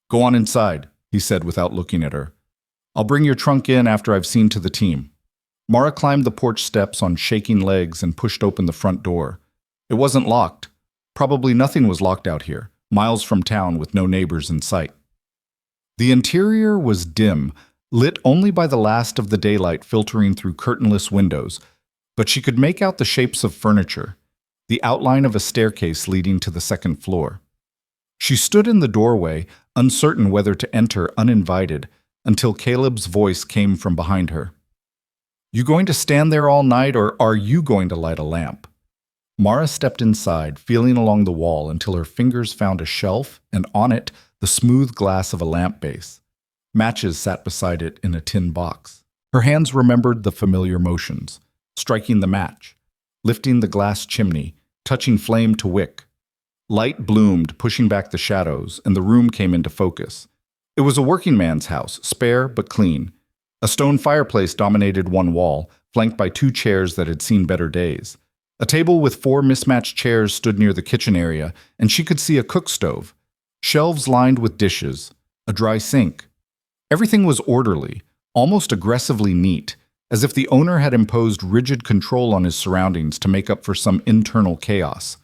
A: Go on inside, he said without looking at her. I'll bring your trunk in after I've seen to the team. Mara climbed the porch steps on shaking legs and pushed open the front door. It wasn't locked. Probably nothing was locked out here, miles from town with no neighbors in sight. The interior was dim, lit only by the last of the daylight filtering through curtainless windows, but she could make out the shapes of furniture, the outline of a staircase leading to the second floor. She stood in the doorway, uncertain whether to enter uninvited, until Caleb's voice came from behind her. You going to stand there all night, or are you going to light a lamp? Mara stepped inside, feeling along the wall until her fingers found a shelf, and on it, the smooth glass of a lamp base. Matches sat beside it in a tin box. Her hands remembered the familiar motions, striking the match, lifting the glass chimney, touching flame to wick. Light bloomed, pushing back the shadows, and the room came into focus. It was a working man's house, spare but clean. A stone fireplace dominated one wall, flanked by 2 chairs that had seen better days. A table with 4 mismatched chairs stood near the kitchen area, and she could see a cook stove, shelves lined with dishes, a dry sink. Everything was orderly, almost aggressively neat, as if the owner had imposed rigid control on his surroundings to make up for some internal chaos.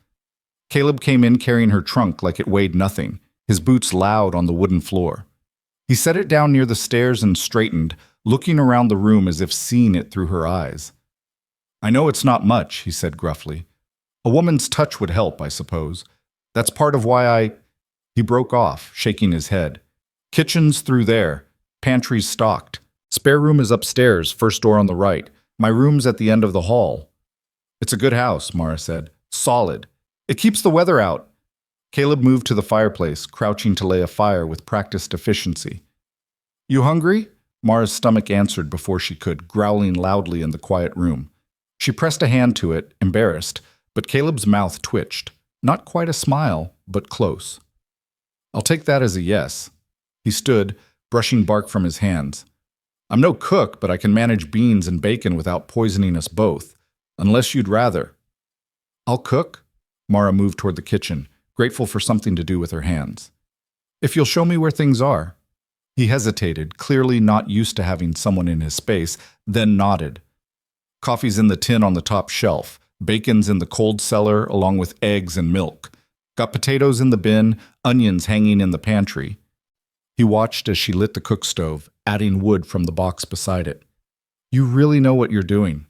A: Caleb came in carrying her trunk like it weighed nothing, his boots loud on the wooden floor. He set it down near the stairs and straightened, looking around the room as if seeing it through her eyes. "I know it's not much," he said gruffly. "A woman's touch would help, I suppose. That's part of why I—" He broke off, shaking his head. "Kitchen's through there. Pantry's stocked. Spare room is upstairs, first door on the right. My room's at the end of the hall." "It's a good house," Mara said. "Solid. It keeps the weather out." Caleb moved to the fireplace, crouching to lay a fire with practiced efficiency. "You hungry?" Mara's stomach answered before she could, growling loudly in the quiet room. She pressed a hand to it, embarrassed, but Caleb's mouth twitched. Not quite a smile, but close. "I'll take that as a yes." He stood, brushing bark from his hands. "I'm no cook, but I can manage beans and bacon without poisoning us both. Unless you'd rather." "I'll cook." Mara moved toward the kitchen, grateful for something to do with her hands. "If you'll show me where things are." He hesitated, clearly not used to having someone in his space, then nodded. "Coffee's in the tin on the top shelf. Bacon's in the cold cellar, along with eggs and milk. Got potatoes in the bin, onions hanging in the pantry." He watched as she lit the cook stove, adding wood from the box beside it. "You really know what you're doing."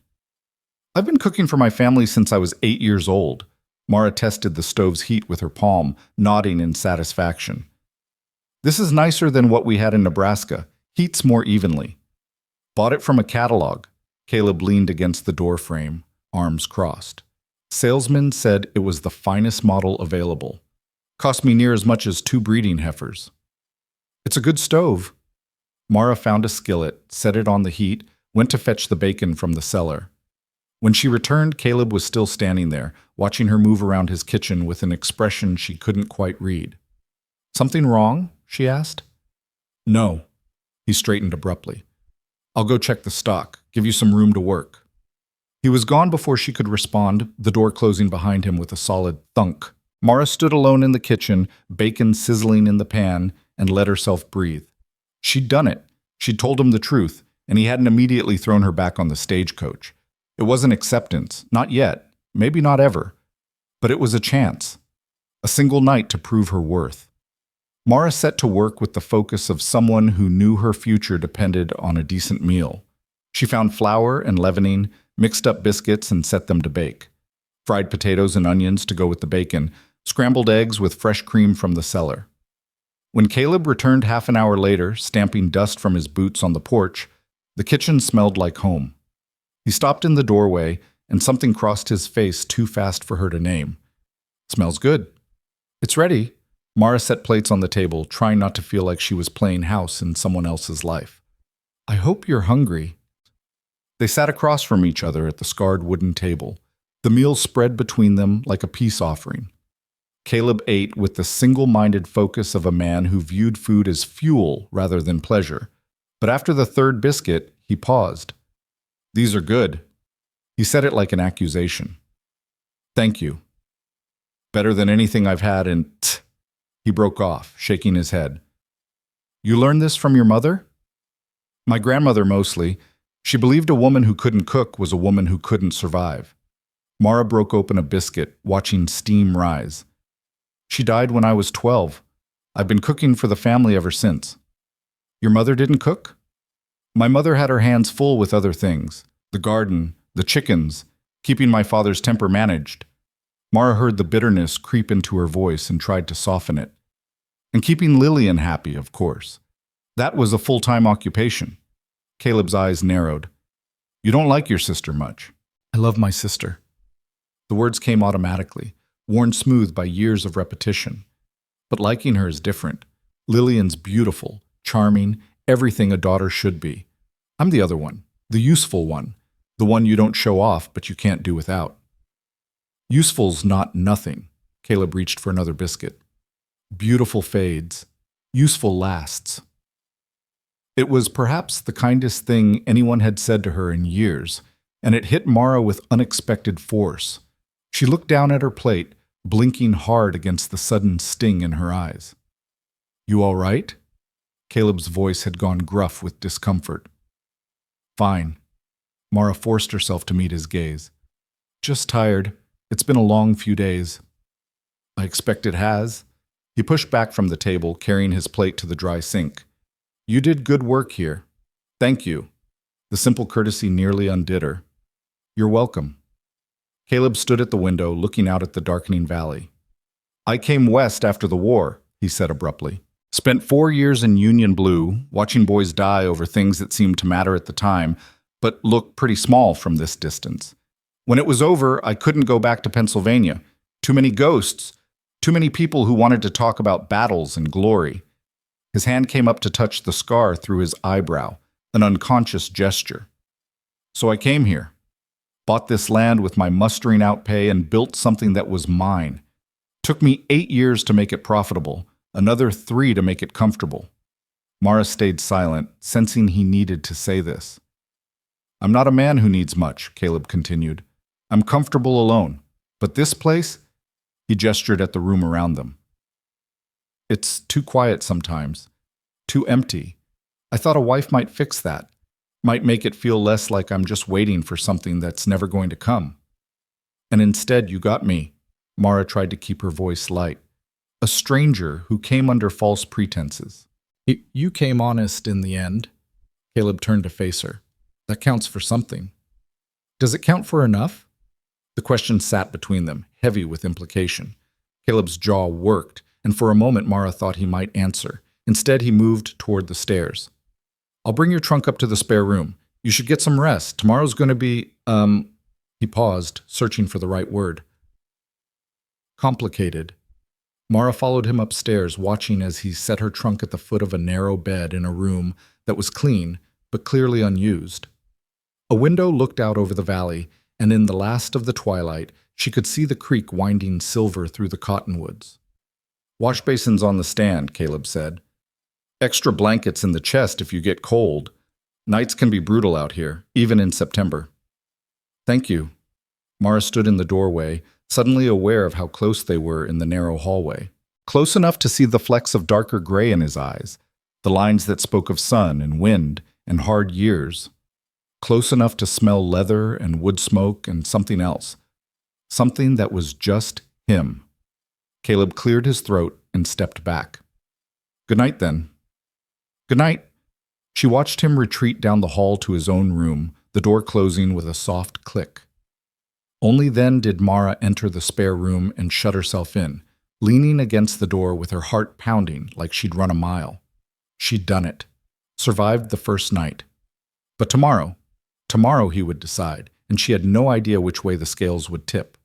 A: "I've been cooking for my family since I was 8 years old." Mara tested the stove's heat with her palm, nodding in satisfaction. "This is nicer than what we had in Nebraska. Heats more evenly." "Bought it from a catalog." Caleb leaned against the door frame, arms crossed. "Salesman said it was the finest model available. Cost me near as much as 2 breeding heifers." "It's a good stove." Mara found a skillet, set it on the heat, went to fetch the bacon from the cellar. When she returned, Caleb was still standing there, watching her move around his kitchen with an expression she couldn't quite read. "Something wrong?" she asked. "No." He straightened abruptly. "I'll go check the stock, give you some room to work." He was gone before she could respond, the door closing behind him with a solid thunk. Mara stood alone in the kitchen, bacon sizzling in the pan, and let herself breathe. She'd done it. She'd told him the truth, and he hadn't immediately thrown her back on the stagecoach. It wasn't acceptance, not yet, maybe not ever. But it was a chance. A single night to prove her worth. Mara set to work with the focus of someone who knew her future depended on a decent meal. She found flour and leavening, mixed up biscuits and set them to bake. Fried potatoes and onions to go with the bacon, scrambled eggs with fresh cream from the cellar. When Caleb returned half an hour later, stamping dust from his boots on the porch, the kitchen smelled like home. He stopped in the doorway, and something crossed his face too fast for her to name. "Smells good." "It's ready." Mara set plates on the table, trying not to feel like she was playing house in someone else's life. "I hope you're hungry." They sat across from each other at the scarred wooden table, the meal spread between them like a peace offering. Caleb ate with the single-minded focus of a man who viewed food as fuel rather than pleasure. But after the third biscuit, he paused. "These are good." He said it like an accusation. "Thank you. Better than anything I've had in—" He broke off, shaking his head. "You learned this from your mother?" "My grandmother mostly. She believed a woman who couldn't cook was a woman who couldn't survive." Mara broke open a biscuit, watching steam rise. "She died when I was 12. I've been cooking for the family ever since." "Your mother didn't cook?" "My mother had her hands full with other things. The garden, the chickens, keeping my father's temper managed." Mara heard the bitterness creep into her voice and tried to soften it. "And keeping Lillian happy, of course. That was a full-time occupation." Caleb's eyes narrowed. "You don't like your sister much." "I love my sister." The words came automatically, worn smooth by years of repetition. But liking her is different. Lillian's beautiful, charming, everything a daughter should be. I'm the other one, the useful one, the one you don't show off but you can't do without. Useful's not nothing. Caleb reached for another biscuit. Beautiful fades. Useful lasts. It was perhaps the kindest thing anyone had said to her in years, and it hit Mara with unexpected force. She looked down at her plate, blinking hard against the sudden sting in her eyes. "You all right?" Caleb's voice had gone gruff with discomfort. "Fine." Mara forced herself to meet his gaze. "Just tired. It's been a long few days." "I expect it has." He pushed back from the table, carrying his plate to the dry sink. "You did good work here. Thank you." The simple courtesy nearly undid her. "You're welcome." Caleb stood at the window, looking out at the darkening valley. "I came west after the war," he said abruptly. "Spent 4 years in Union Blue, watching boys die over things that seemed to matter at the time, but look pretty small from this distance. When it was over, I couldn't go back to Pennsylvania. Too many ghosts. Too many people who wanted to talk about battles and glory." His hand came up to touch the scar through his eyebrow, an unconscious gesture. "So I came here. Bought this land with my mustering out pay and built something that was mine. Took me 8 years to make it profitable, another 3 to make it comfortable." Mara stayed silent, sensing he needed to say this. "I'm not a man who needs much," Caleb continued. "I'm comfortable alone. But this place," he gestured at the room around them, "it's too quiet sometimes, too empty. I thought a wife might fix that, might make it feel less like I'm just waiting for something that's never going to come. And instead you got me." Mara tried to keep her voice light. "A stranger who came under false pretenses." "You came honest in the end." Caleb turned to face her. "That counts for something." "Does it count for enough?" The question sat between them, heavy with implication. Caleb's jaw worked, and for a moment Mara thought he might answer. Instead, he moved toward the stairs. "I'll bring your trunk up to the spare room. You should get some rest. Tomorrow's going to be, He paused, searching for the right word. "Complicated." Mara followed him upstairs, watching as he set her trunk at the foot of a narrow bed in a room that was clean, but clearly unused. A window looked out over the valley, and in the last of the twilight, she could see the creek winding silver through the cottonwoods. "Wash basin's on the stand," Caleb said. "Extra blankets in the chest if you get cold. Nights can be brutal out here, even in September." "Thank you." Mara stood in the doorway, suddenly aware of how close they were in the narrow hallway. Close enough to see the flecks of darker gray in his eyes, the lines that spoke of sun and wind and hard years. Close enough to smell leather and wood smoke and something else. Something that was just him. Caleb cleared his throat and stepped back. "Good night, then." "Good night." She watched him retreat down the hall to his own room, the door closing with a soft click. Only then did Mara enter the spare room and shut herself in, leaning against the door with her heart pounding like she'd run a mile. She'd done it. Survived the first night. But tomorrow he would decide, and she had no idea which way the scales would tip.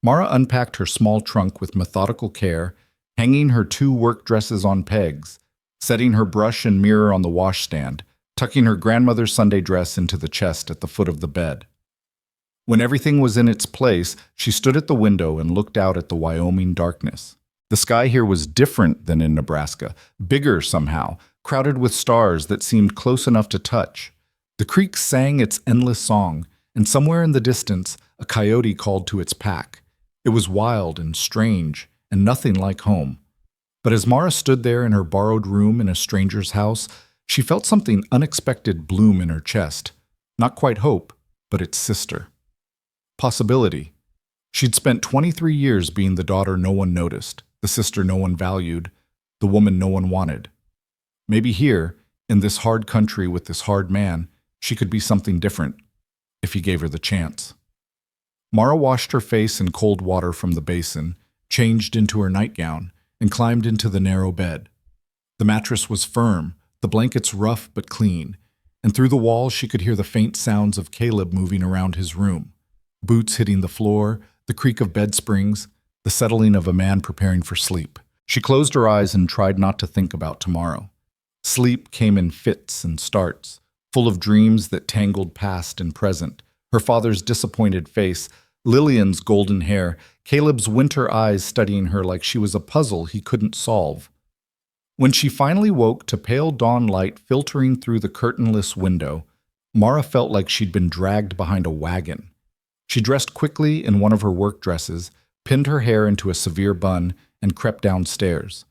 A: Mara unpacked her small trunk with methodical care, hanging her 2 work dresses on pegs, setting her brush and mirror on the washstand, tucking her grandmother's Sunday dress into the chest at the foot of the bed. When everything was in its place, she stood at the window and looked out at the Wyoming darkness. The sky here was different than in Nebraska, bigger somehow, crowded with stars that seemed close enough to touch. The creek sang its endless song, and somewhere in the distance, a coyote called to its pack. It was wild and strange, and nothing like home. But as Mara stood there in her borrowed room in a stranger's house, she felt something unexpected bloom in her chest. Not quite hope, but its sister. Possibility. She'd spent 23 years being the daughter no one noticed, the sister no one valued, the woman no one wanted. Maybe here, in this hard country with this hard man, she could be something different, if he gave her the chance. Mara washed her face in cold water from the basin, changed into her nightgown, and climbed into the narrow bed. The mattress was firm, the blankets rough but clean, and through the walls she could hear the faint sounds of Caleb moving around his room. Boots hitting the floor, the creak of bed springs, the settling of a man preparing for sleep. She closed her eyes and tried not to think about tomorrow. Sleep came in fits and starts, full of dreams that tangled past and present. Her father's disappointed face, Lillian's golden hair, Caleb's winter eyes studying her like she was a puzzle he couldn't solve. When she finally woke to pale dawn light filtering through the curtainless window, Mara felt like she'd been dragged behind a wagon. She dressed quickly in one of her work dresses, pinned her hair into a severe bun, and crept downstairs.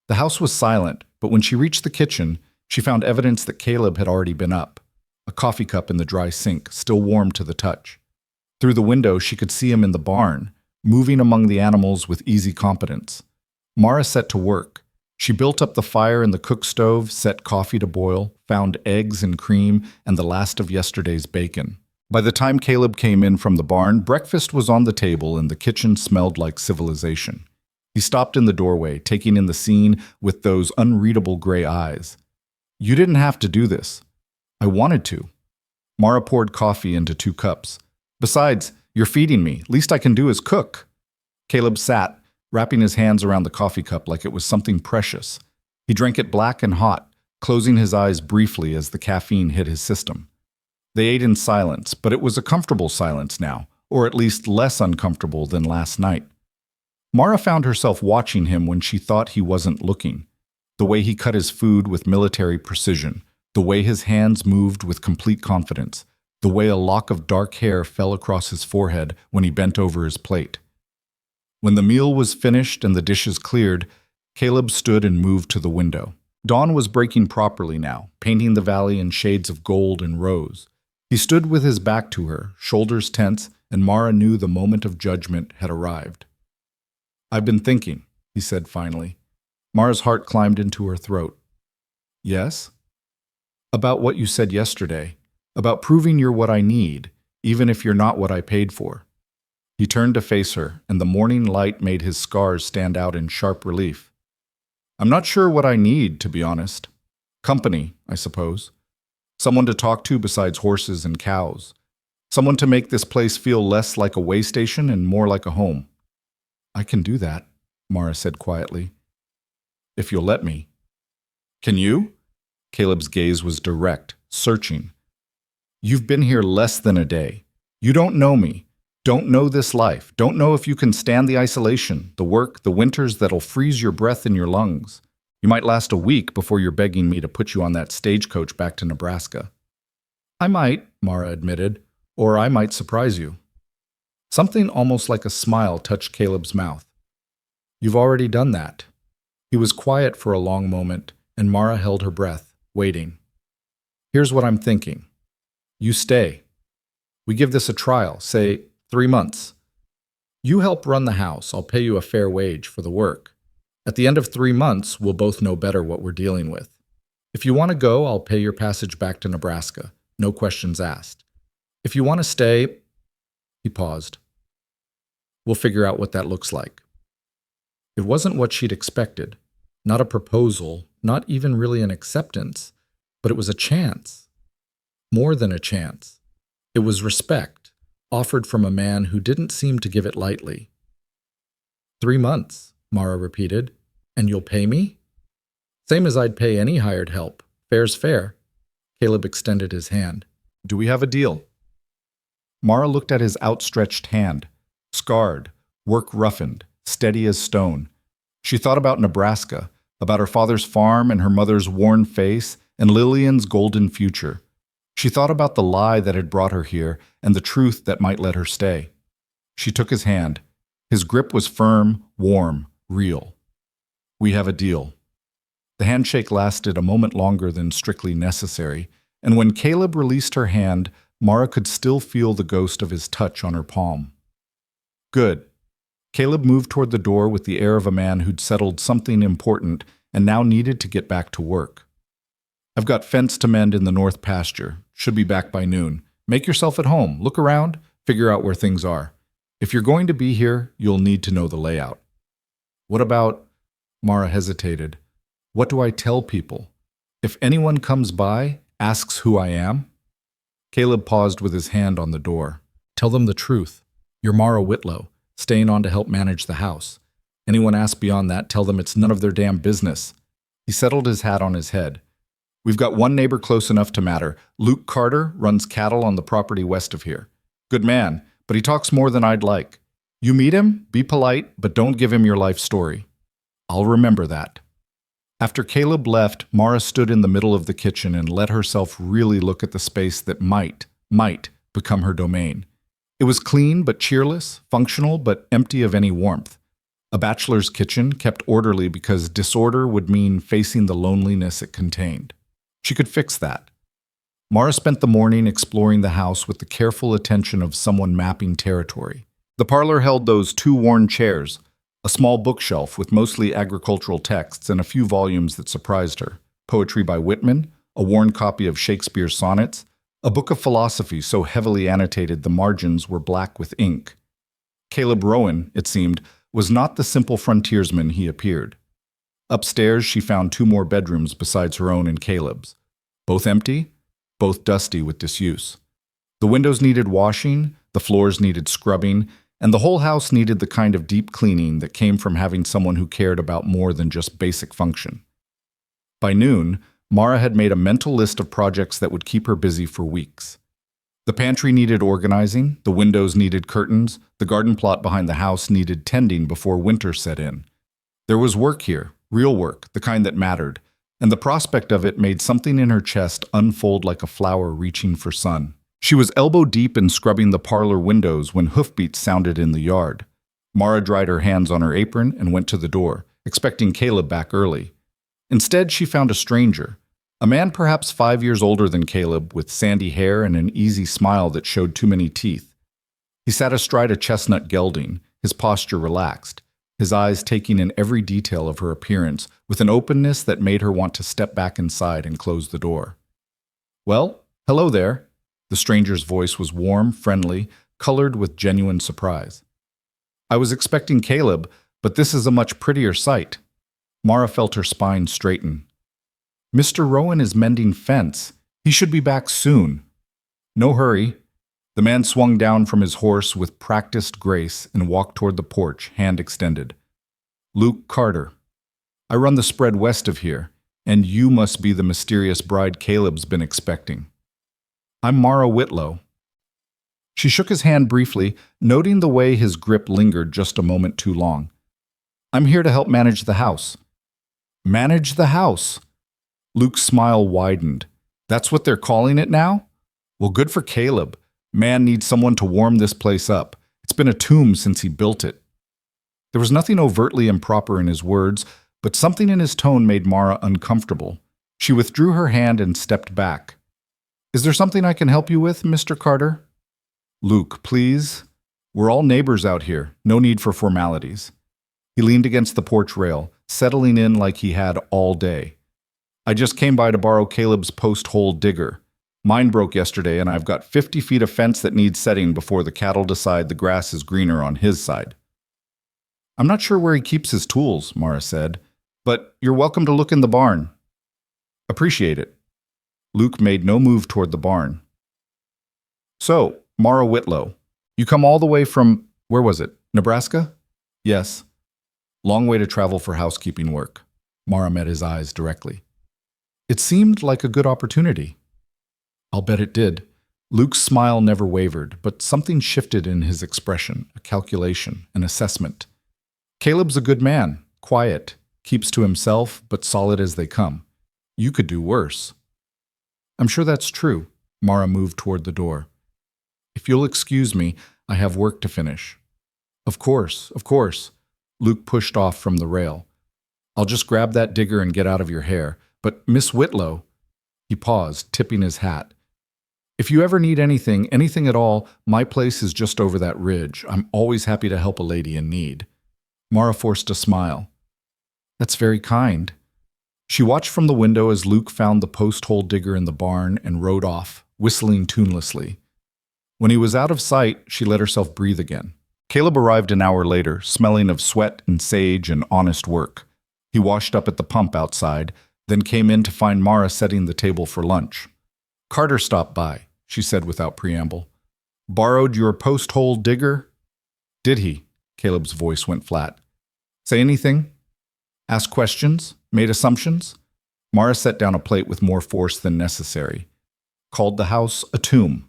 A: The house was silent, but when she reached the kitchen, she found evidence that Caleb had already been up. A coffee cup in the dry sink, still warm to the touch. Through the window, she could see him in the barn, moving among the animals with easy competence. Mara set to work. She built up the fire in the cook stove, set coffee to boil, found eggs and cream, and the last of yesterday's bacon. By the time Caleb came in from the barn, breakfast was on the table and the kitchen smelled like civilization. He stopped in the doorway, taking in the scene with those unreadable gray eyes. "You didn't have to do this." "I wanted to." Mara poured coffee into 2 cups. "Besides, you're feeding me. Least I can do is cook." Caleb sat, wrapping his hands around the coffee cup like it was something precious. He drank it black and hot, closing his eyes briefly as the caffeine hit his system. They ate in silence, but it was a comfortable silence now, or at least less uncomfortable than last night. Mara found herself watching him when she thought he wasn't looking. The way he cut his food with military precision, the way his hands moved with complete confidence, the way a lock of dark hair fell across his forehead when he bent over his plate. When the meal was finished and the dishes cleared, Caleb stood and moved to the window. Dawn was breaking properly now, painting the valley in shades of gold and rose. He stood with his back to her, shoulders tense, and Mara knew the moment of judgment had arrived. "I've been thinking," he said finally. Mara's heart climbed into her throat. "Yes?" "About what you said yesterday, about proving you're what I need, even if you're not what I paid for." He turned to face her, and the morning light made his scars stand out in sharp relief. "I'm not sure what I need, to be honest. Company, I suppose. Someone to talk to besides horses and cows. Someone to make this place feel less like a way station and more like a home." "I can do that," Mara said quietly. "If you'll let me." "Can you?" Caleb's gaze was direct, searching. "You've been here less than a day. You don't know me. Don't know this life. Don't know if you can stand the isolation, the work, the winters that'll freeze your breath in your lungs. You might last a week before you're begging me to put you on that stagecoach back to Nebraska." "I might," Mara admitted, "or I might surprise you." Something almost like a smile touched Caleb's mouth. "You've already done that." He was quiet for a long moment, and Mara held her breath, waiting. "Here's what I'm thinking. You stay. We give this a trial, say 3 months. You help run the house. I'll pay you a fair wage for the work. At the end of 3 months, we'll both know better what we're dealing with. If you want to go, I'll pay your passage back to Nebraska. No questions asked. If you want to stay—" He paused. "We'll figure out what that looks like." It wasn't what she'd expected. Not a proposal, not even really an acceptance, but it was a chance. More than a chance. It was respect, offered from a man who didn't seem to give it lightly. 3 months, Mara repeated. "And you'll pay me?" "Same as I'd pay any hired help. Fair's fair." Caleb extended his hand. "Do we have a deal?" Mara looked at his outstretched hand, scarred, work roughened, steady as stone. She thought about Nebraska, about her father's farm and her mother's worn face and Lillian's golden future. She thought about the lie that had brought her here and the truth that might let her stay. She took his hand. His grip was firm, warm, real. "We have a deal." The handshake lasted a moment longer than strictly necessary, and when Caleb released her hand, Mara could still feel the ghost of his touch on her palm. "Good." Caleb moved toward the door with the air of a man who'd settled something important and now needed to get back to work. "I've got fence to mend in the north pasture. Should be back by noon. Make yourself at home. Look around. Figure out where things are. If you're going to be here, you'll need to know the layout." "What about—" Mara hesitated. "What do I tell people? If anyone comes by, asks who I am?" Caleb paused with his hand on the door. "Tell them the truth. You're Mara Whitlow, staying on to help manage the house. Anyone asks beyond that, tell them it's none of their damn business." He settled his hat on his head. "We've got one neighbor close enough to matter. Luke Carter runs cattle on the property west of here. Good man, but he talks more than I'd like. You meet him, be polite, but don't give him your life story." "I'll remember that." After Caleb left, Mara stood in the middle of the kitchen and let herself really look at the space that might become her domain. It was clean but cheerless, functional but empty of any warmth. A bachelor's kitchen kept orderly because disorder would mean facing the loneliness it contained. She could fix that. Mara spent the morning exploring the house with the careful attention of someone mapping territory. The parlor held those two worn chairs, a small bookshelf with mostly agricultural texts and a few volumes that surprised her. Poetry by Whitman, a worn copy of Shakespeare's sonnets, a book of philosophy so heavily annotated the margins were black with ink. Caleb Rowan, it seemed, was not the simple frontiersman he appeared. Upstairs, she found two more bedrooms besides her own and Caleb's. Both empty, both dusty with disuse. The windows needed washing, the floors needed scrubbing, and the whole house needed the kind of deep cleaning that came from having someone who cared about more than just basic function. By noon, Mara had made a mental list of projects that would keep her busy for weeks. The pantry needed organizing, the windows needed curtains, the garden plot behind the house needed tending before winter set in. There was work here, real work, the kind that mattered, and the prospect of it made something in her chest unfold like a flower reaching for sun. She was elbow-deep in scrubbing the parlor windows when hoofbeats sounded in the yard. Mara dried her hands on her apron and went to the door, expecting Caleb back early. Instead, she found a stranger, a man perhaps 5 years older than Caleb, with sandy hair and an easy smile that showed too many teeth. He sat astride a chestnut gelding, his posture relaxed, his eyes taking in every detail of her appearance with an openness that made her want to step back inside and close the door. "Well, hello there." The stranger's voice was warm, friendly, colored with genuine surprise. "I was expecting Caleb, but this is a much prettier sight." Mara felt her spine straighten. "Mr. Rowan is mending fence. He should be back soon." "No hurry." The man swung down from his horse with practiced grace and walked toward the porch, hand extended. "Luke Carter. I run the spread west of here, and you must be the mysterious bride Caleb's been expecting." "I'm Mara Whitlow." She shook his hand briefly, noting the way his grip lingered just a moment too long. "I'm here to help manage the house." "Manage the house?" Luke's smile widened. "That's what they're calling it now? Well, good for Caleb. Man needs someone to warm this place up. It's been a tomb since he built it." There was nothing overtly improper in his words, but something in his tone made Mara uncomfortable. She withdrew her hand and stepped back. "Is there something I can help you with, Mr. Carter?" "Luke, please. We're all neighbors out here. No need for formalities." He leaned against the porch rail, settling in like he had all day. "I just came by to borrow Caleb's post-hole digger. Mine broke yesterday, and I've got 50 feet of fence that needs setting before the cattle decide the grass is greener on his side." "I'm not sure where he keeps his tools," Mara said, "but you're welcome to look in the barn." "Appreciate it." Luke made no move toward the barn. "So, Mara Whitlow, you come all the way from, where was it, Nebraska?" "Yes." "Long way to travel for housekeeping work." Mara met his eyes directly. "It seemed like a good opportunity." "I'll bet it did." Luke's smile never wavered, but something shifted in his expression, a calculation, an assessment. "Caleb's a good man, quiet, keeps to himself, but solid as they come. You could do worse." "I'm sure that's true." Mara moved toward the door. "If you'll excuse me, I have work to finish." Of course, of course." Luke pushed off from the rail. "I'll just grab that digger and get out of your hair. But Miss Whitlow—" He paused, tipping his hat. "If you ever need anything, anything at all, my place is just over that ridge. I'm always happy to help a lady in need." Mara forced a smile. "That's very kind." She watched from the window as Luke found the post-hole digger in the barn and rode off, whistling tunelessly. When he was out of sight, she let herself breathe again. Caleb arrived an hour later, smelling of sweat and sage and honest work. He washed up at the pump outside, then came in to find Mara setting the table for lunch. "Carter stopped by," she said without preamble. "Borrowed your post-hole digger?" "Did he?" Caleb's voice went flat. "Say anything? Ask questions? Made assumptions?" Mara set down a plate with more force than necessary. "Called the house a tomb."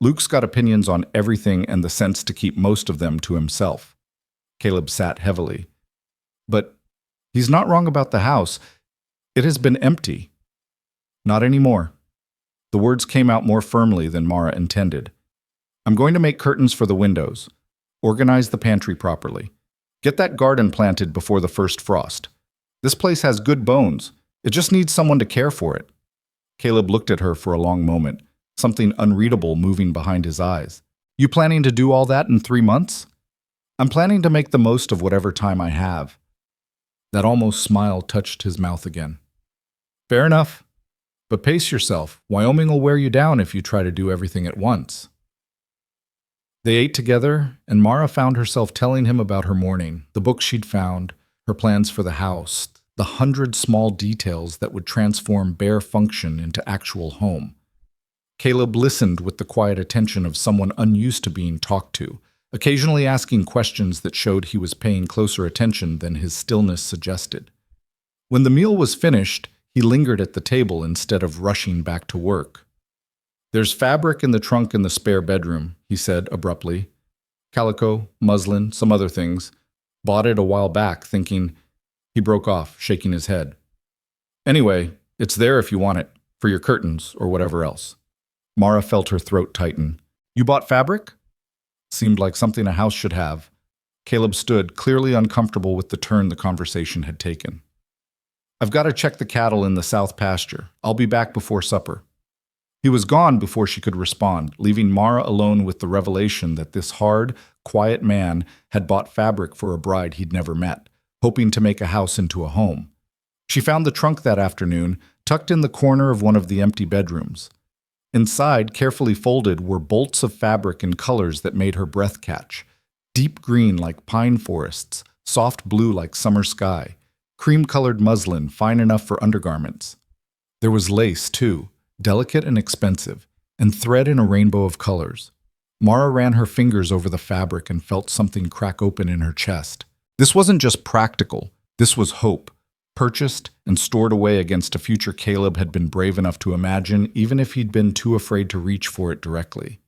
A: Luke's got opinions on everything and the sense to keep most of them to himself. Caleb sat heavily. "But he's not wrong about the house. It has been empty." "Not anymore." The words came out more firmly than Mara intended. I'm going to make curtains for the windows. Organize the pantry properly. Get that garden planted before the first frost. This place has good bones. It just needs someone to care for it. Caleb looked at her for a long moment, something unreadable moving behind his eyes. You planning to do all that in 3 months? I'm planning to make the most of whatever time I have. That almost smile touched his mouth again. Fair enough. But pace yourself. Wyoming will wear you down if you try to do everything at once. They ate together, and Mara found herself telling him about her morning, the book she'd found, her plans for the house, the 100 small details that would transform bare function into actual home. Caleb listened with the quiet attention of someone unused to being talked to, occasionally asking questions that showed he was paying closer attention than his stillness suggested. When the meal was finished, he lingered at the table instead of rushing back to work. There's fabric in the trunk in the spare bedroom, he said abruptly. Calico, muslin, some other things. Bought it a while back, thinking. He broke off, shaking his head. Anyway, it's there if you want it, for your curtains or whatever else. Mara felt her throat tighten. You bought fabric? Seemed like something a house should have. Caleb stood, clearly uncomfortable with the turn the conversation had taken. I've got to check the cattle in the south pasture. I'll be back before supper. He was gone before she could respond, leaving Mara alone with the revelation that this hard, quiet man had bought fabric for a bride he'd never met, hoping to make a house into a home. She found the trunk that afternoon, tucked in the corner of one of the empty bedrooms. Inside, carefully folded, were bolts of fabric in colors that made her breath catch. Deep green like pine forests, soft blue like summer sky, cream-colored muslin fine enough for undergarments. There was lace, too, delicate and expensive, and thread in a rainbow of colors. Mara ran her fingers over the fabric and felt something crack open in her chest. This wasn't just practical, this was hope, purchased and stored away against a future Caleb had been brave enough to imagine, even if he'd been too afraid to reach for it directly.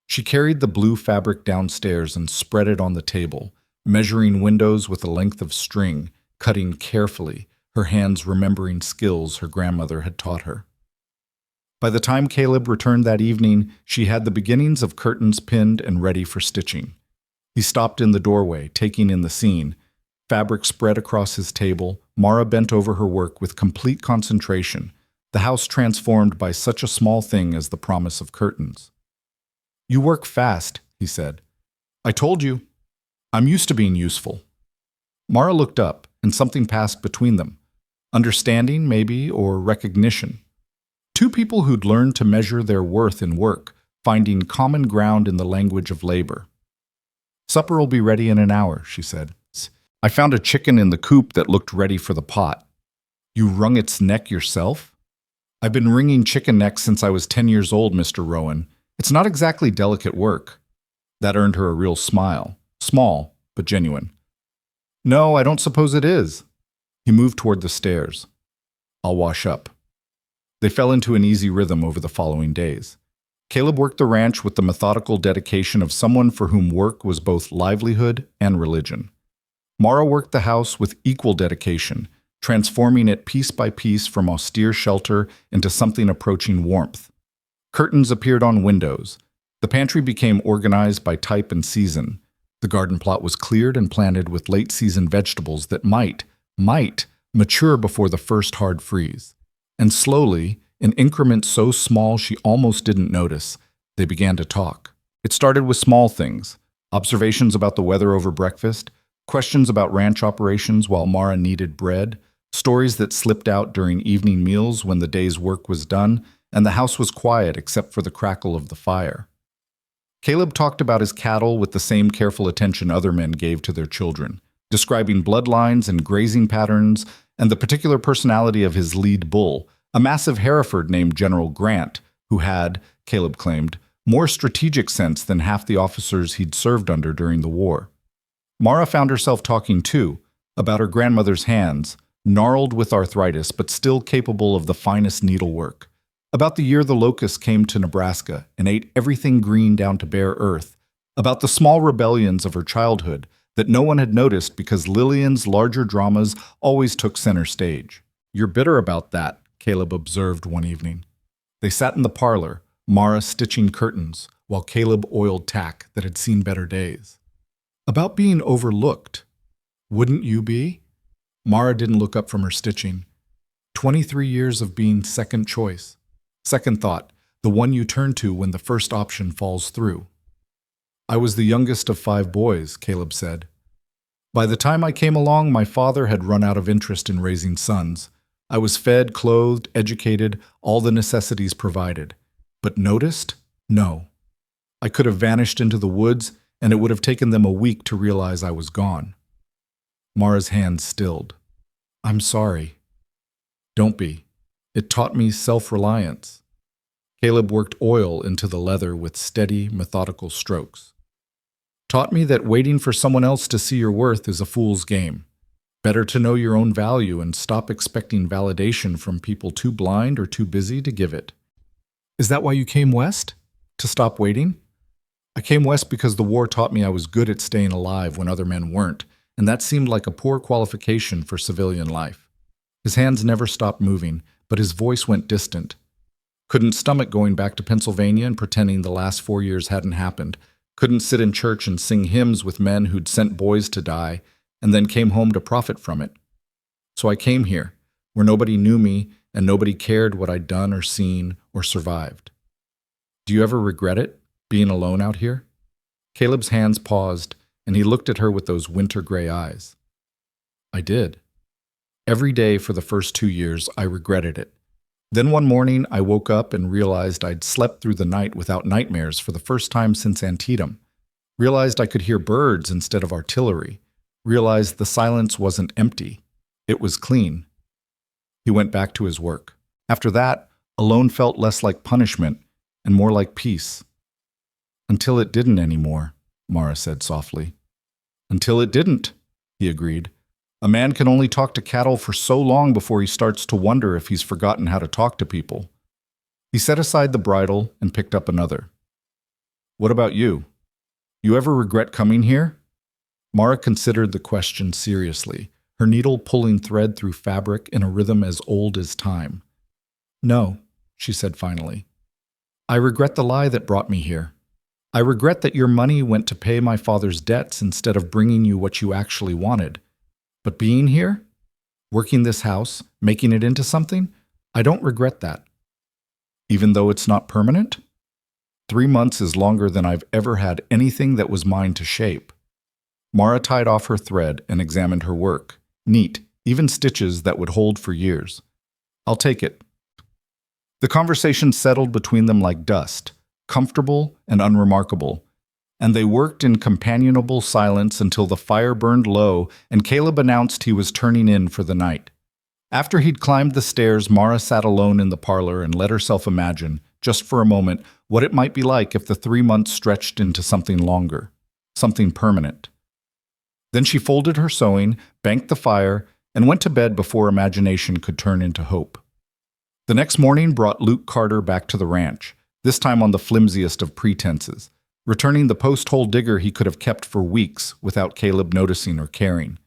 A: She carried the blue fabric downstairs and spread it on the table, measuring windows with a length of string, cutting carefully, her hands remembering skills her grandmother had taught her. By the time Caleb returned that evening, she had the beginnings of curtains pinned and ready for stitching. He stopped in the doorway, taking in the scene. Fabric spread across his table, Mara bent over her work with complete concentration, the house transformed by such a small thing as the promise of curtains. You work fast, he said. I told you. I'm used to being useful. Mara looked up, and something passed between them. Understanding, maybe, or recognition. Two people who'd learned to measure their worth in work, finding common ground in the language of labor. Supper will be ready in an hour, she said. I found a chicken in the coop that looked ready for the pot. You wrung its neck yourself? I've been wringing chicken necks since I was 10 years old, Mr. Rowan. It's not exactly delicate work. That earned her a real smile. Small, but genuine. No, I don't suppose it is. He moved toward the stairs. I'll wash up. They fell into an easy rhythm over the following days. Caleb worked the ranch with the methodical dedication of someone for whom work was both livelihood and religion. Mara worked the house with equal dedication, transforming it piece by piece from austere shelter into something approaching warmth. Curtains appeared on windows. The pantry became organized by type and season. The garden plot was cleared and planted with late-season vegetables that might mature before the first hard freeze. And slowly, in increments so small she almost didn't notice, they began to talk. It started with small things, observations about the weather over breakfast, questions about ranch operations while Mara kneaded bread, stories that slipped out during evening meals when the day's work was done and the house was quiet except for the crackle of the fire. Caleb talked about his cattle with the same careful attention other men gave to their children, describing bloodlines and grazing patterns and the particular personality of his lead bull, a massive Hereford named General Grant, who had, Caleb claimed, more strategic sense than half the officers he'd served under during the war. Mara found herself talking, too, about her grandmother's hands, gnarled with arthritis but still capable of the finest needlework, about the year the locusts came to Nebraska and ate everything green down to bare earth, about the small rebellions of her childhood that no one had noticed because Lillian's larger dramas always took center stage. You're bitter about that, Caleb observed one evening. They sat in the parlor, Mara stitching curtains while Caleb oiled tack that had seen better days. About being overlooked. Wouldn't you be? Mara didn't look up from her stitching. 23 years of being second choice. Second thought, the one you turn to when the first option falls through. I was the youngest of 5 boys, Caleb said. By the time I came along, my father had run out of interest in raising sons. I was fed, clothed, educated, all the necessities provided. But noticed? No. I could have vanished into the woods, and it would have taken them a week to realize I was gone. Mara's hands stilled. I'm sorry. Don't be. It taught me self-reliance. Caleb worked oil into the leather with steady, methodical strokes. Taught me that waiting for someone else to see your worth is a fool's game. Better to know your own value and stop expecting validation from people too blind or too busy to give it. Is that why you came west? To stop waiting? I came west because the war taught me I was good at staying alive when other men weren't, and that seemed like a poor qualification for civilian life. His hands never stopped moving, but his voice went distant. Couldn't stomach going back to Pennsylvania and pretending the last 4 years hadn't happened. Couldn't sit in church and sing hymns with men who'd sent boys to die and then came home to profit from it. So I came here, where nobody knew me and nobody cared what I'd done or seen or survived. Do you ever regret it, being alone out here? Caleb's hands paused, and he looked at her with those winter gray eyes. I did. Every day for the first 2 years, I regretted it. Then one morning, I woke up and realized I'd slept through the night without nightmares for the first time since Antietam. Realized I could hear birds instead of artillery. Realized the silence wasn't empty. It was clean. He went back to his work. After that, alone felt less like punishment and more like peace. Until it didn't anymore, Mara said softly. Until it didn't, he agreed. A man can only talk to cattle for so long before he starts to wonder if he's forgotten how to talk to people. He set aside the bridle and picked up another. What about you? You ever regret coming here? Mara considered the question seriously, her needle pulling thread through fabric in a rhythm as old as time. No, she said finally. I regret the lie that brought me here. I regret that your money went to pay my father's debts instead of bringing you what you actually wanted. But being here, working this house, making it into something, I don't regret that. Even though it's not permanent? 3 months is longer than I've ever had anything that was mine to shape. Mara tied off her thread and examined her work. Neat, even stitches that would hold for years. I'll take it. The conversation settled between them like dust, comfortable and unremarkable, and they worked in companionable silence until the fire burned low and Caleb announced he was turning in for the night. After he'd climbed the stairs, Mara sat alone in the parlor and let herself imagine, just for a moment, what it might be like if the 3 months stretched into something longer, something permanent. Then she folded her sewing, banked the fire, and went to bed before imagination could turn into hope. The next morning brought Luke Carter back to the ranch, this time on the flimsiest of pretenses, returning the post-hole digger he could have kept for weeks without Caleb noticing or caring.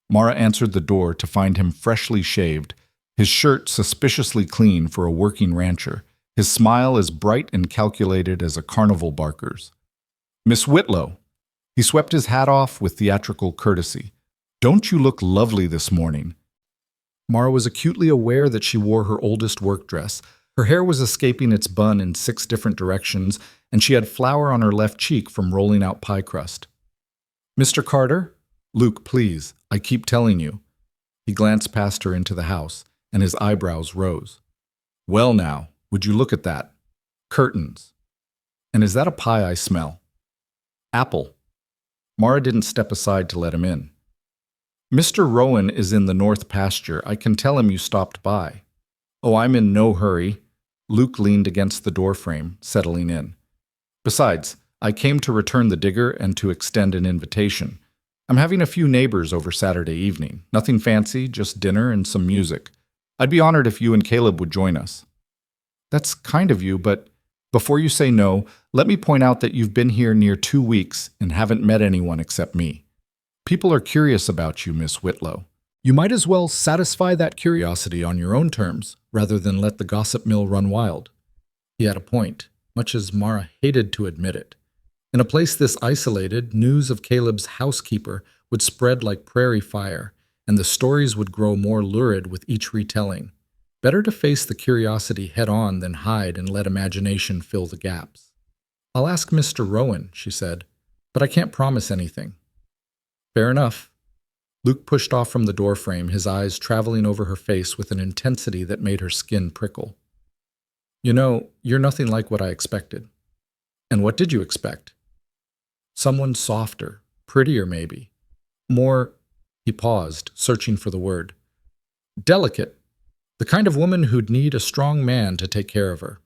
A: Mara answered the door to find him freshly shaved, his shirt suspiciously clean for a working rancher, his smile as bright and calculated as a carnival barker's. Miss Whitlow. He swept his hat off with theatrical courtesy. Don't you look lovely this morning? Mara was acutely aware that she wore her oldest work dress. Her hair was escaping its bun in 6 different directions, and she had flour on her left cheek from rolling out pie crust. Mr. Carter? Luke, please, I keep telling you. He glanced past her into the house, and his eyebrows rose. Well now, would you look at that? Curtains. And is that a pie I smell? Apple. Mara didn't step aside to let him in. Mr. Rowan is in the north pasture. I can tell him you stopped by. Oh, I'm in no hurry. Luke leaned against the doorframe, settling in. Besides, I came to return the digger and to extend an invitation. I'm having a few neighbors over Saturday evening. Nothing fancy, just dinner and some music. I'd be honored if you and Caleb would join us. That's kind of you, but before you say no, let me point out that you've been here near 2 weeks and haven't met anyone except me. People are curious about you, Miss Whitlow. You might as well satisfy that curiosity on your own terms, rather than let the gossip mill run wild.
B: He had a point, much as Mara hated to admit it. In a place this isolated, news of Caleb's housekeeper would spread like prairie fire, and the stories would grow more lurid with each retelling. Better to face the curiosity head on than hide and let imagination fill the gaps. "I'll ask Mr. Rowan," she said, "but I can't promise anything." "Fair enough." Luke pushed off from the doorframe, his eyes traveling over her face with an intensity that made her skin prickle. "You know, you're nothing like what I expected." "And what did you expect?" "Someone softer, prettier maybe. More—" He paused, searching for the word. "Delicate. The kind of woman who'd need a strong man to take care of her."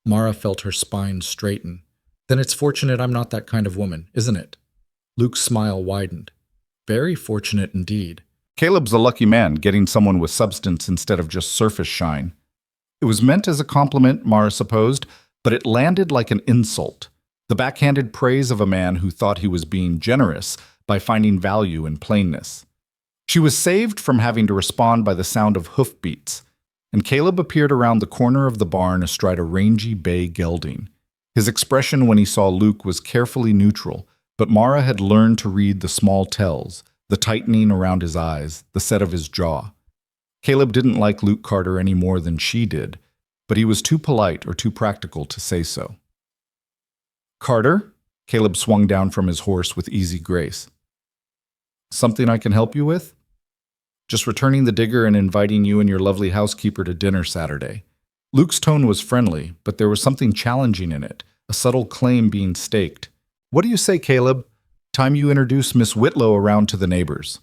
B: Mara felt her spine straighten. "Then it's fortunate I'm not that kind of woman, isn't it?" Luke's smile widened. "Very fortunate indeed."
A: Caleb's a lucky man, getting someone with substance instead of just surface shine. It was meant as a compliment, Mara supposed, but it landed like an insult. The backhanded praise of a man who thought he was being generous by finding value in plainness. She was saved from having to respond by the sound of hoofbeats, and Caleb appeared around the corner of the barn astride a rangy bay gelding. His expression when he saw Luke was carefully neutral, but Mara had learned to read the small tells, the tightening around his eyes, the set of his jaw. Caleb didn't like Luke Carter any more than she did, but he was too polite or too practical to say so. "Carter?" Caleb swung down from his horse with easy grace. "Something I can help you with?" "Just returning the digger and inviting you and your lovely housekeeper to dinner Saturday." Luke's tone was friendly, but there was something challenging in it, a subtle claim being staked. "What do you say, Caleb? Time you introduce Miss Whitlow around to the neighbors."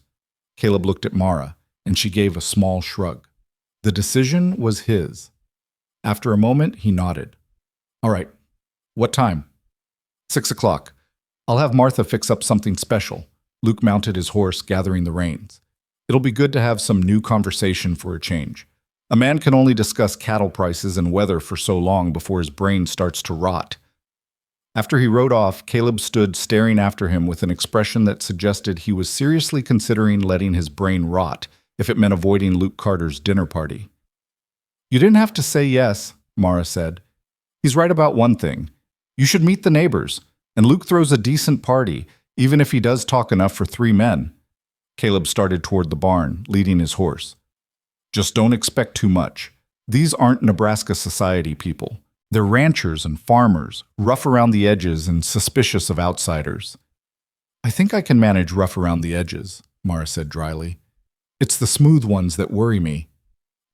A: Caleb looked at Mara, and she gave a small shrug. The decision was his. After a moment, he nodded. "All right. What time?" 6 o'clock. I'll have Martha fix up something special." Luke mounted his horse, gathering the reins. "It'll be good to have some new conversation for a change. A man can only discuss cattle prices and weather for so long before his brain starts to rot." After he rode off, Caleb stood staring after him with an expression that suggested he was seriously considering letting his brain rot if it meant avoiding Luke Carter's dinner party. "You didn't have to say yes," Mara said. "He's right about one thing. You should meet the neighbors, and Luke throws a decent party, even if he does talk enough for 3 men. Caleb started toward the barn, leading his horse. "Just don't expect too much. These aren't Nebraska society people. They're ranchers and farmers, rough around the edges and suspicious of outsiders." "I think I can manage rough around the edges," Mara said dryly. "It's the smooth ones that worry me."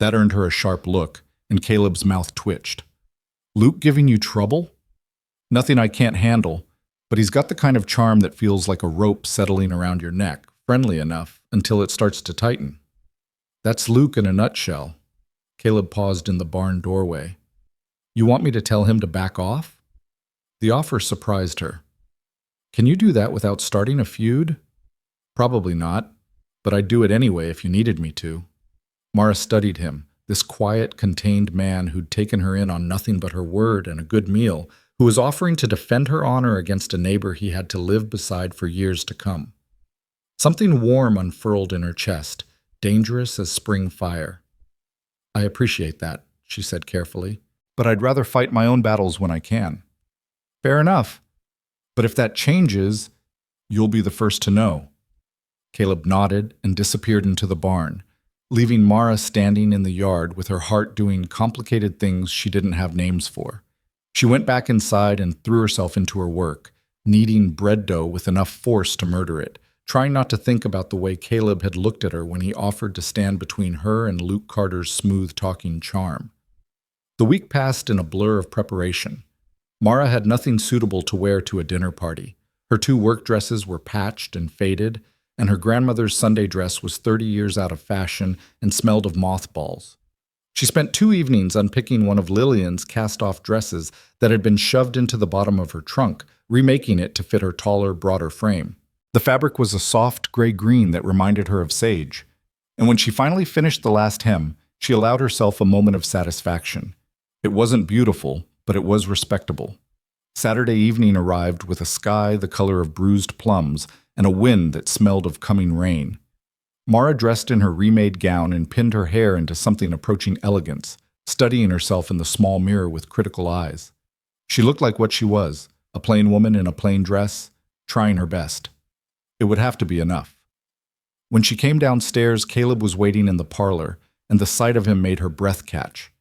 A: That earned her a sharp look, and Caleb's mouth twitched. "Luke giving you trouble?" "Nothing I can't handle, but he's got the kind of charm that feels like a rope settling around your neck, friendly enough until it starts to tighten." "That's Luke in a nutshell." Caleb paused in the barn doorway. "You want me to tell him to back off?" The offer surprised her. "Can you do that without starting a feud?" "Probably not, but I'd do it anyway if you needed me to." Mara studied him, this quiet, contained man who'd taken her in on nothing but her word and a good meal, who was offering to defend her honor against a neighbor he had to live beside for years to come. Something warm unfurled in her chest, dangerous as spring fire. "I appreciate that," she said carefully, "but I'd rather fight my own battles when I can." "Fair enough. But if that changes, you'll be the first to know." Caleb nodded and disappeared into the barn, leaving Mara standing in the yard with her heart doing complicated things she didn't have names for. She went back inside and threw herself into her work, kneading bread dough with enough force to murder it, trying not to think about the way Caleb had looked at her when he offered to stand between her and Luke Carter's smooth-talking charm. The week passed in a blur of preparation. Mara had nothing suitable to wear to a dinner party. Her 2 work dresses were patched and faded, and her grandmother's Sunday dress was 30 years out of fashion and smelled of mothballs. She spent 2 evenings unpicking one of Lillian's cast-off dresses that had been shoved into the bottom of her trunk, remaking it to fit her taller, broader frame. The fabric was a soft gray-green that reminded her of sage, and when she finally finished the last hem, she allowed herself a moment of satisfaction. It wasn't beautiful, but it was respectable. Saturday evening arrived with a sky the color of bruised plums and a wind that smelled of coming rain. Mara dressed in her remade gown and pinned her hair into something approaching elegance, studying herself in the small mirror with critical eyes. She looked like what she was, a plain woman in a plain dress, trying her best. It would have to be enough. When she came downstairs, Caleb was waiting in the parlor, and the sight of him made her breath catch.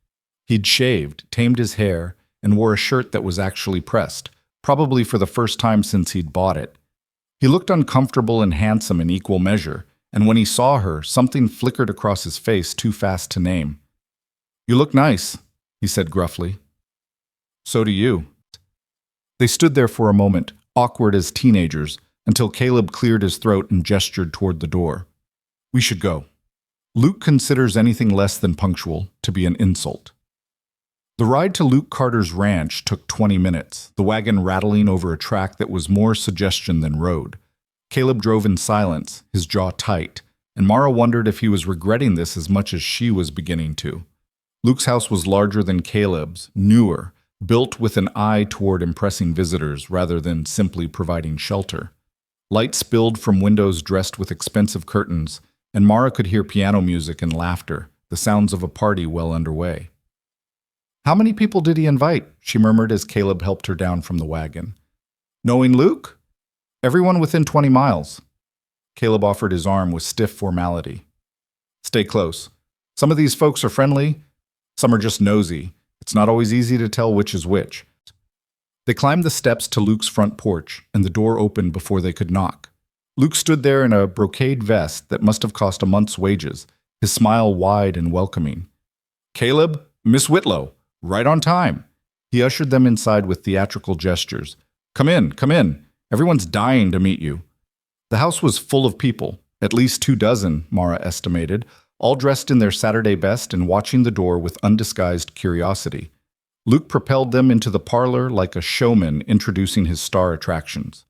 A: He'd shaved, tamed his hair, and wore a shirt that was actually pressed, probably for the first time since he'd bought it. He looked uncomfortable and handsome in equal measure, and when he saw her, something flickered across his face too fast to name. "You look nice," he said gruffly. "So do you." They stood there for a moment, awkward as teenagers, until Caleb cleared his throat and gestured toward the door. "We should go." Luke considers anything less than punctual to be an insult. The ride to Luke Carter's ranch took 20 minutes, the wagon rattling over a track that was more suggestion than road. Caleb drove in silence, his jaw tight, and Mara wondered if he was regretting this as much as she was beginning to. Luke's house was larger than Caleb's, newer, built with an eye toward impressing visitors rather than simply providing shelter. Light spilled from windows dressed with expensive curtains, and Mara could hear piano music and laughter, the sounds of a party well underway. "How many people did he invite?" she murmured as Caleb helped her down from the wagon. "Knowing Luke? Everyone within 20 miles. Caleb offered his arm with stiff formality. "Stay close. Some of these folks are friendly, some are just nosy. It's not always easy to tell which is which." They climbed the steps to Luke's front porch, and the door opened before they could knock. Luke stood there in a brocade vest that must have cost a month's wages, his smile wide and welcoming. "Caleb, Miss Whitlow, right on time." He ushered them inside with theatrical gestures. Come in, come in. Everyone's dying to meet you." The house was full of people, at least 24, Mara estimated, all dressed in their Saturday best and watching the door with undisguised curiosity. Luke propelled them into the parlor like a showman introducing his star attractions.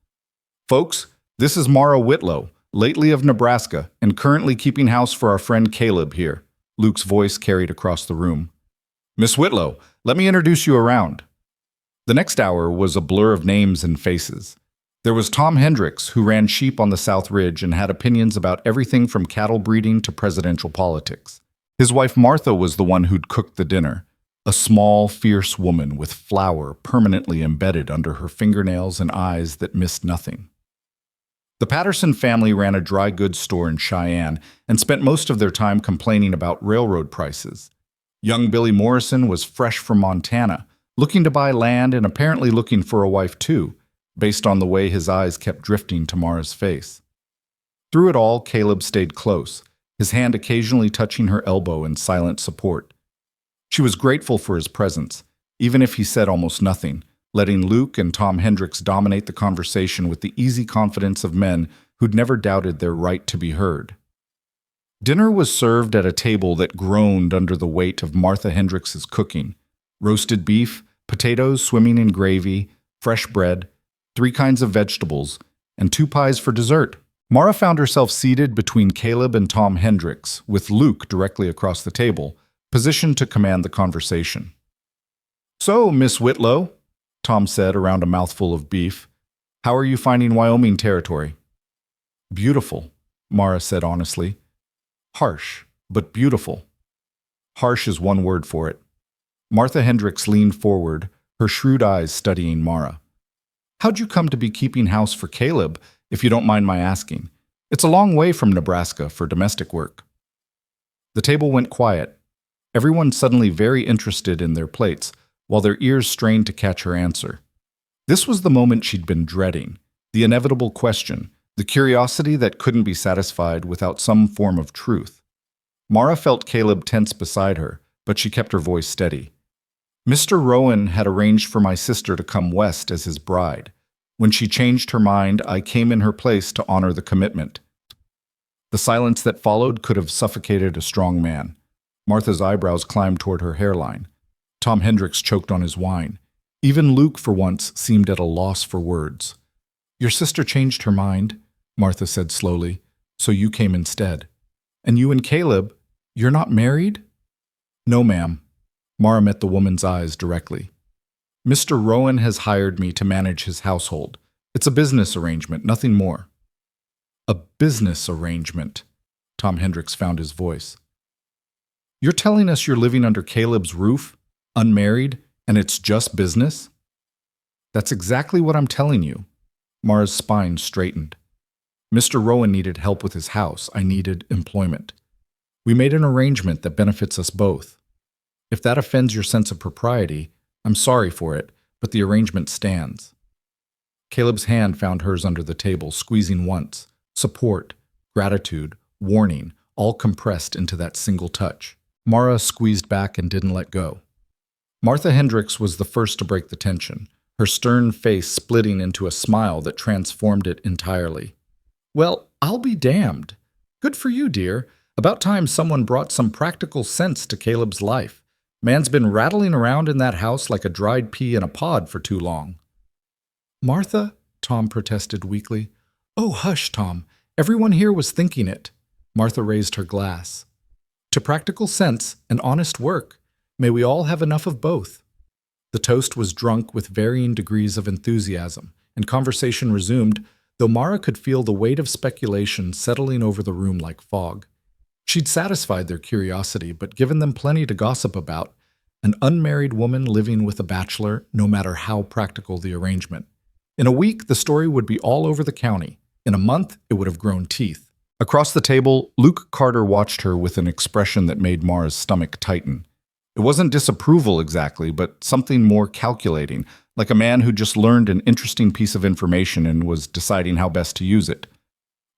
A: "Folks, this is Mara Whitlow, lately of Nebraska, and currently keeping house for our friend Caleb here." Luke's voice carried across the room. "Miss Whitlow, let me introduce you around." The next hour was a blur of names and faces. There was Tom Hendricks, who ran sheep on the South Ridge and had opinions about everything from cattle breeding to presidential politics. His wife Martha was the one who'd cooked the dinner, a small, fierce woman with flour permanently embedded under her fingernails and eyes that missed nothing. The Patterson family ran a dry goods store in Cheyenne and spent most of their time complaining about railroad prices. Young Billy Morrison was fresh from Montana, looking to buy land and apparently looking for a wife too, based on the way his eyes kept drifting to Mara's face. Through it all, Caleb stayed close, his hand occasionally touching her elbow in silent support. She was grateful for his presence, even if he said almost nothing, letting Luke and Tom Hendricks dominate the conversation with the easy confidence of men who'd never doubted their right to be heard. Dinner was served at a table that groaned under the weight of Martha Hendricks's cooking: roasted beef, potatoes swimming in gravy, fresh bread, 3 kinds of vegetables, and 2 pies for dessert. Mara found herself seated between Caleb and Tom Hendricks, with Luke directly across the table, positioned to command the conversation. "So, Miss Whitlow," Tom said around a mouthful of beef, "how are you finding Wyoming territory?" "Beautiful," Mara said honestly. "Harsh, but beautiful." Harsh is one word for it. Martha Hendricks leaned forward, her shrewd eyes studying Mara. "How'd you come to be keeping house for Caleb, if you don't mind my asking? It's a long way from Nebraska for domestic work." The table went quiet, everyone suddenly very interested in their plates, while their ears strained to catch her answer. This was the moment she'd been dreading, the inevitable question, the curiosity that couldn't be satisfied without some form of truth. Mara felt Caleb tense beside her, but she kept her voice steady. "Mr. Rowan had arranged for my sister to come west as his bride. When she changed her mind, I came in her place to honor the commitment." The silence that followed could have suffocated a strong man. Martha's eyebrows climbed toward her hairline. Tom Hendricks choked on his wine. Even Luke, for once, seemed at a loss for words. "Your sister changed her mind," Martha said slowly, "so you came instead. And you and Caleb, you're not married?" "No, ma'am." Mara met the woman's eyes directly. "Mr. Rowan has hired me to manage his household. It's a business arrangement, nothing more." "A business arrangement," Tom Hendricks found his voice. You're telling us you're living under Caleb's roof, unmarried, and it's just business? That's exactly what I'm telling you. Mara's spine straightened. Mr. Rowan needed help with his house. I needed employment. We made an arrangement that benefits us both. If that offends your sense of propriety, I'm sorry for it, but the arrangement stands. Caleb's hand found hers under the table, squeezing once. Support, gratitude, warning, all compressed into that single touch. Mara squeezed back and didn't let go. Martha Hendricks was the first to break the tension, her stern face splitting into a smile that transformed it entirely. Well, I'll be damned. Good for you, dear. About time someone brought some practical sense to Caleb's life. Man's been rattling around in that house like a dried pea in a pod for too long. Martha, Tom protested weakly. Oh, hush, Tom. Everyone here was thinking it. Martha raised her glass. To practical sense and honest work, may we all have enough of both. The toast was drunk with varying degrees of enthusiasm, and conversation resumed, though Mara could feel the weight of speculation settling over the room like fog. She'd satisfied their curiosity, but given them plenty to gossip about, an unmarried woman living with a bachelor, no matter how practical the arrangement. In a week, the story would be all over the county. In a month, it would have grown teeth. Across the table, Luke Carter watched her with an expression that made Mara's stomach tighten. It wasn't disapproval exactly, but something more calculating, like a man who just learned an interesting piece of information and was deciding how best to use it.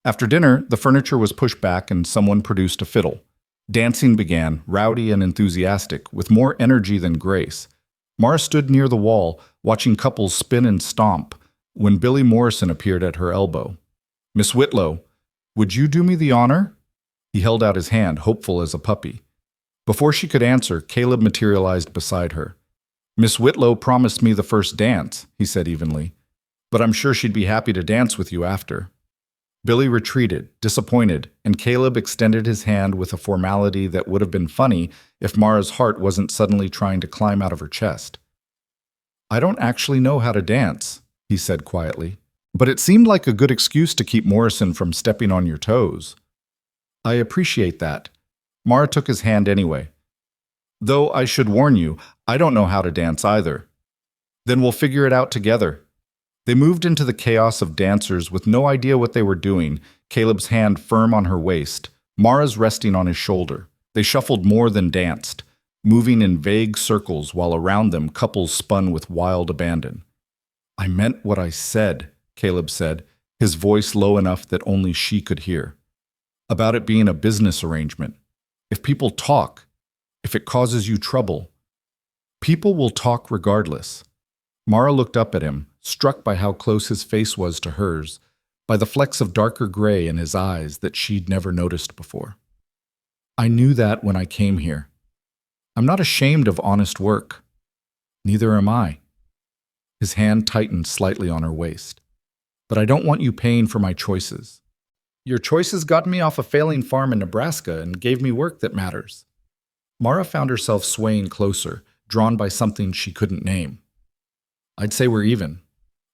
A: After dinner, the furniture was pushed back and someone produced a fiddle. Dancing began, rowdy and enthusiastic, with more energy than grace. Mara stood near the wall, watching couples spin and stomp, when Billy Morrison appeared at her elbow. Miss Whitlow, would you do me the honor? He held out his hand, hopeful as a puppy. Before she could answer, Caleb materialized beside her. Miss Whitlow promised me the first dance, he said evenly, but I'm sure she'd be happy to dance with you after. Billy retreated, disappointed, and Caleb extended his hand with a formality that would have been funny if Mara's heart wasn't suddenly trying to climb out of her chest. I don't actually know how to dance, he said quietly, but it seemed like a good excuse to keep Morrison from stepping on your toes. I appreciate that. Mara took his hand anyway. Though I should warn you, I don't know how to dance either. Then we'll figure it out together. They moved into the chaos of dancers with no idea what they were doing, Caleb's hand firm on her waist, Mara's resting on his shoulder. They shuffled more than danced, moving in vague circles while around them couples spun with wild abandon. I meant what I said, Caleb said, his voice low enough that only she could hear. About it being a business arrangement. If people talk, if it causes you trouble, people will talk regardless. Mara looked up at him, struck by how close his face was to hers, by the flecks of darker gray in his eyes that she'd never noticed before. I knew that when I came here. I'm not ashamed of honest work. Neither am I. His hand tightened slightly on her waist. But I don't want you paying for my choices. Your choices got me off a failing farm in Nebraska and gave me work that matters. Mara found herself swaying closer, drawn by something she couldn't name. I'd say we're even.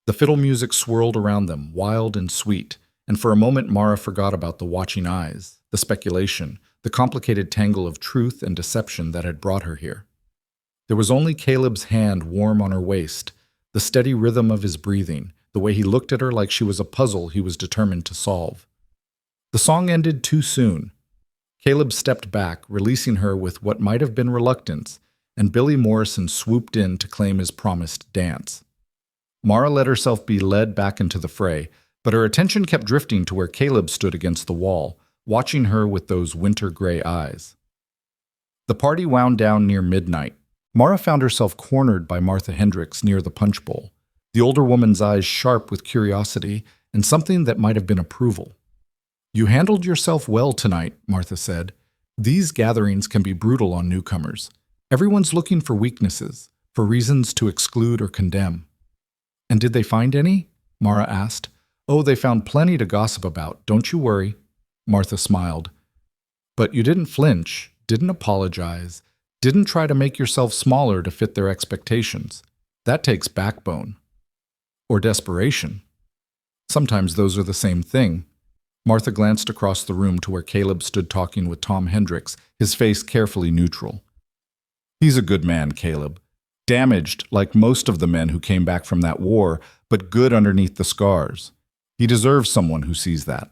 A: The fiddle music swirled around them, wild and sweet, and for a moment Mara forgot about the watching eyes, the speculation, the complicated tangle of truth and deception that had brought her here. There was only Caleb's hand warm on her waist, the steady rhythm of his breathing, the way he looked at her like she was a puzzle he was determined to solve. The song ended too soon. Caleb stepped back, releasing her with what might have been reluctance, and Billy Morrison swooped in to claim his promised dance. Mara let herself be led back into the fray, but her attention kept drifting to where Caleb stood against the wall, watching her with those winter-gray eyes. The party wound down near midnight. Mara found herself cornered by Martha Hendricks near the punch bowl, the older woman's eyes sharp with curiosity and something that might have been approval. You handled yourself well tonight, Martha said. These gatherings can be brutal on newcomers. Everyone's looking for weaknesses, for reasons to exclude or condemn. And did they find any? Mara asked. Oh, they found plenty to gossip about, don't you worry. Martha smiled. But you didn't flinch, didn't apologize, didn't try to make yourself smaller to fit their expectations. That takes backbone. Or desperation. Sometimes those are the same thing. Martha glanced across the room to where Caleb stood talking with Tom Hendricks, his face carefully neutral. He's a good man, Caleb. Damaged, like most of the men who came back from that war, but good underneath the scars. He deserves someone who sees that.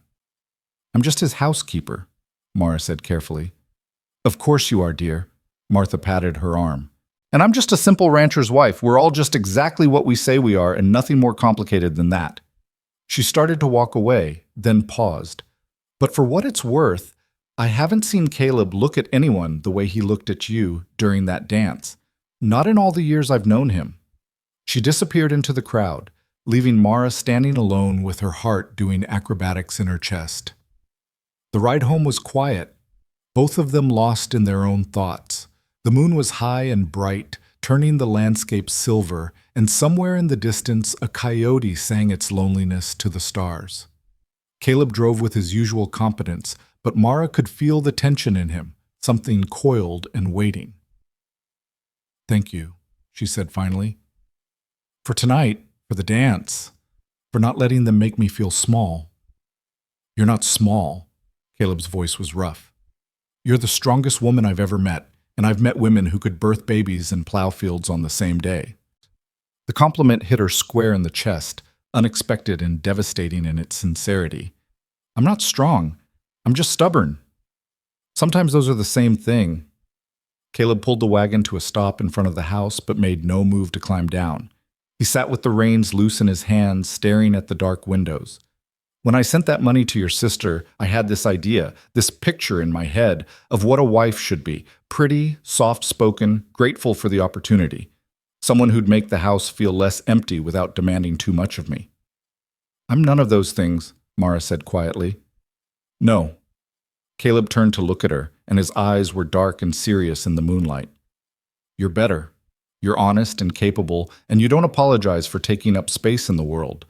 A: I'm just his housekeeper, Mara said carefully. Of course you are, dear. Martha patted her arm. And I'm just a simple rancher's wife. We're all just exactly what we say we are and nothing more complicated than that. She started to walk away, then paused. But for what it's worth, I haven't seen Caleb look at anyone the way he looked at you during that dance. Not in all the years I've known him. She disappeared into the crowd, leaving Mara standing alone with her heart doing acrobatics in her chest. The ride home was quiet, both of them lost in their own thoughts. The moon was high and bright, turning the landscape silver, and somewhere in the distance a coyote sang its loneliness to the stars. Caleb drove with his usual competence, but Mara could feel the tension in him, something coiled and waiting. Thank you, she said finally. For tonight, for the dance, for not letting them make me feel small. You're not small, Caleb's voice was rough. You're the strongest woman I've ever met, and I've met women who could birth babies in plow fields on the same day. The compliment hit her square in the chest, unexpected and devastating in its sincerity. I'm not strong. I'm just stubborn. Sometimes those are the same thing. Caleb pulled the wagon to a stop in front of the house, but made no move to climb down. He sat with the reins loose in his hands, staring at the dark windows. When I sent that money to your sister, I had this idea, this picture in my head of what a wife should be. Pretty, soft-spoken, grateful for the opportunity. Someone who'd make the house feel less empty without demanding too much of me. I'm none of those things, Mara said quietly. No. Caleb turned to look at her, and his eyes were dark and serious in the moonlight. You're better. You're honest and capable, and you don't apologize for taking up space in the world.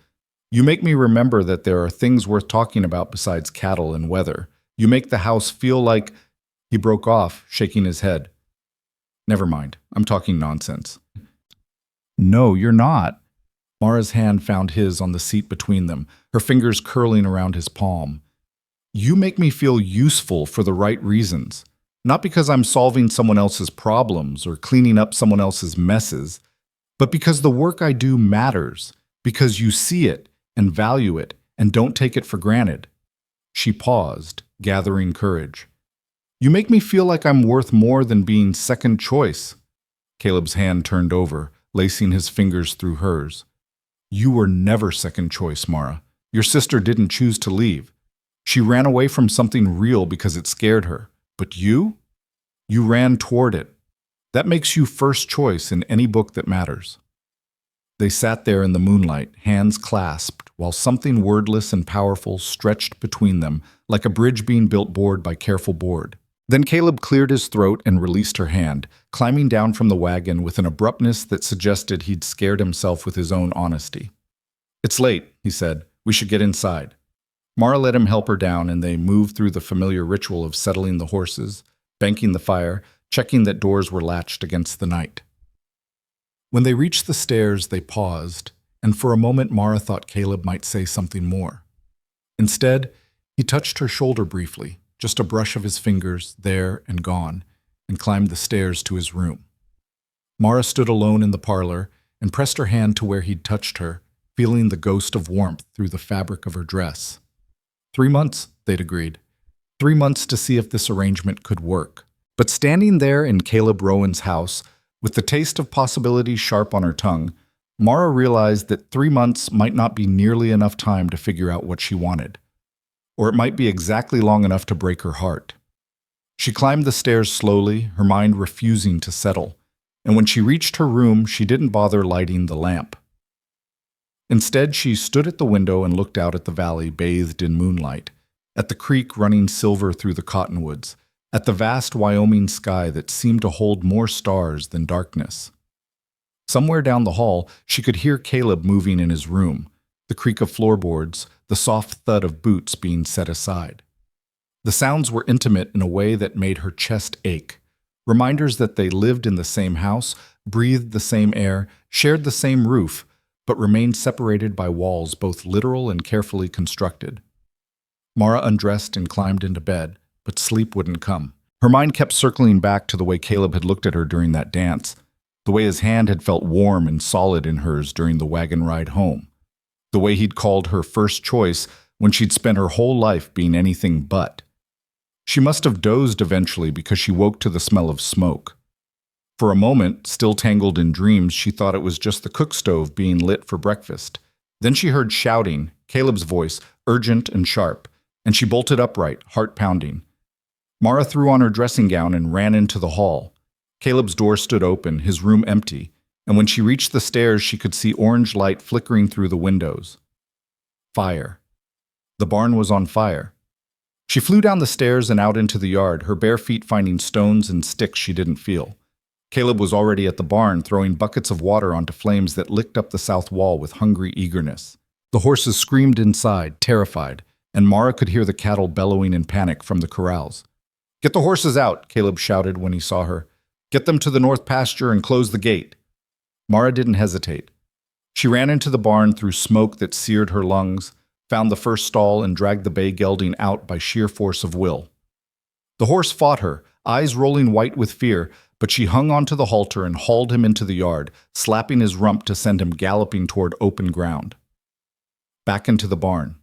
A: You make me remember that there are things worth talking about besides cattle and weather. You make the house feel like... He broke off, shaking his head. Never mind, I'm talking nonsense. No, you're not. Mara's hand found his on the seat between them, her fingers curling around his palm. You make me feel useful for the right reasons. Not because I'm solving someone else's problems or cleaning up someone else's messes, but because the work I do matters, because you see it and value it and don't take it for granted. She paused, gathering courage. You make me feel like I'm worth more than being second choice. Caleb's hand turned over, lacing his fingers through hers. You were never second choice, Mara. Your sister didn't choose to leave. She ran away from something real because it scared her. But you? You ran toward it. That makes you first choice in any book that matters. They sat there in the moonlight, hands clasped, while something wordless and powerful stretched between them, like a bridge being built board by careful board. Then Caleb cleared his throat and released her hand, climbing down from the wagon with an abruptness that suggested he'd scared himself with his own honesty. It's late, he said. We should get inside. Mara let him help her down, and they moved through the familiar ritual of settling the horses, banking the fire, checking that doors were latched against the night. When they reached the stairs, they paused, and for a moment Mara thought Caleb might say something more. Instead, he touched her shoulder briefly, just a brush of his fingers, there and gone, and climbed the stairs to his room. Mara stood alone in the parlor and pressed her hand to where he'd touched her, feeling the ghost of warmth through the fabric of her dress. 3 months, they'd agreed. 3 months to see if this arrangement could work. But standing there in Caleb Rowan's house, with the taste of possibility sharp on her tongue, Mara realized that 3 months might not be nearly enough time to figure out what she wanted. Or it might be exactly long enough to break her heart. She climbed the stairs slowly, her mind refusing to settle, and when she reached her room, she didn't bother lighting the lamp. Instead, she stood at the window and looked out at the valley bathed in moonlight, at the creek running silver through the cottonwoods, at the vast Wyoming sky that seemed to hold more stars than darkness. Somewhere down the hall, she could hear Caleb moving in his room, the creak of floorboards, the soft thud of boots being set aside. The sounds were intimate in a way that made her chest ache, reminders that they lived in the same house, breathed the same air, shared the same roof, but remained separated by walls both literal and carefully constructed. Mara undressed and climbed into bed, but sleep wouldn't come. Her mind kept circling back to the way Caleb had looked at her during that dance, the way his hand had felt warm and solid in hers during the wagon ride home, the way he'd called her first choice when she'd spent her whole life being anything but. She must have dozed eventually because she woke to the smell of smoke. For a moment, still tangled in dreams, she thought it was just the cook stove being lit for breakfast. Then she heard shouting, Caleb's voice, urgent and sharp, and she bolted upright, heart pounding. Mara threw on her dressing gown and ran into the hall. Caleb's door stood open, his room empty, and when she reached the stairs, she could see orange light flickering through the windows. Fire. The barn was on fire. She flew down the stairs and out into the yard, her bare feet finding stones and sticks she didn't feel. Caleb was already at the barn, throwing buckets of water onto flames that licked up the south wall with hungry eagerness. The horses screamed inside, terrified, and Mara could hear the cattle bellowing in panic from the corrals. "Get the horses out," Caleb shouted when he saw her. "Get them to the north pasture and close the gate." Mara didn't hesitate. She ran into the barn through smoke that seared her lungs, found the first stall, and dragged the bay gelding out by sheer force of will. The horse fought her, eyes rolling white with fear, but she hung onto the halter and hauled him into the yard, slapping his rump to send him galloping toward open ground. Back into the barn.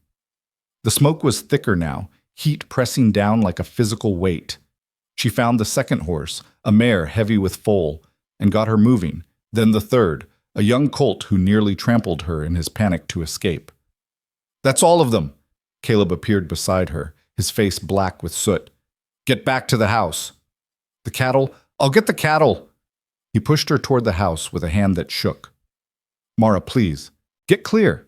A: The smoke was thicker now, heat pressing down like a physical weight. She found the second horse, a mare heavy with foal, and got her moving, then the third, a young colt who nearly trampled her in his panic to escape. "That's all of them." Caleb appeared beside her, his face black with soot. "Get back to the house." "The cattle? I'll get the cattle." He pushed her toward the house with a hand that shook. "Mara, please, get clear."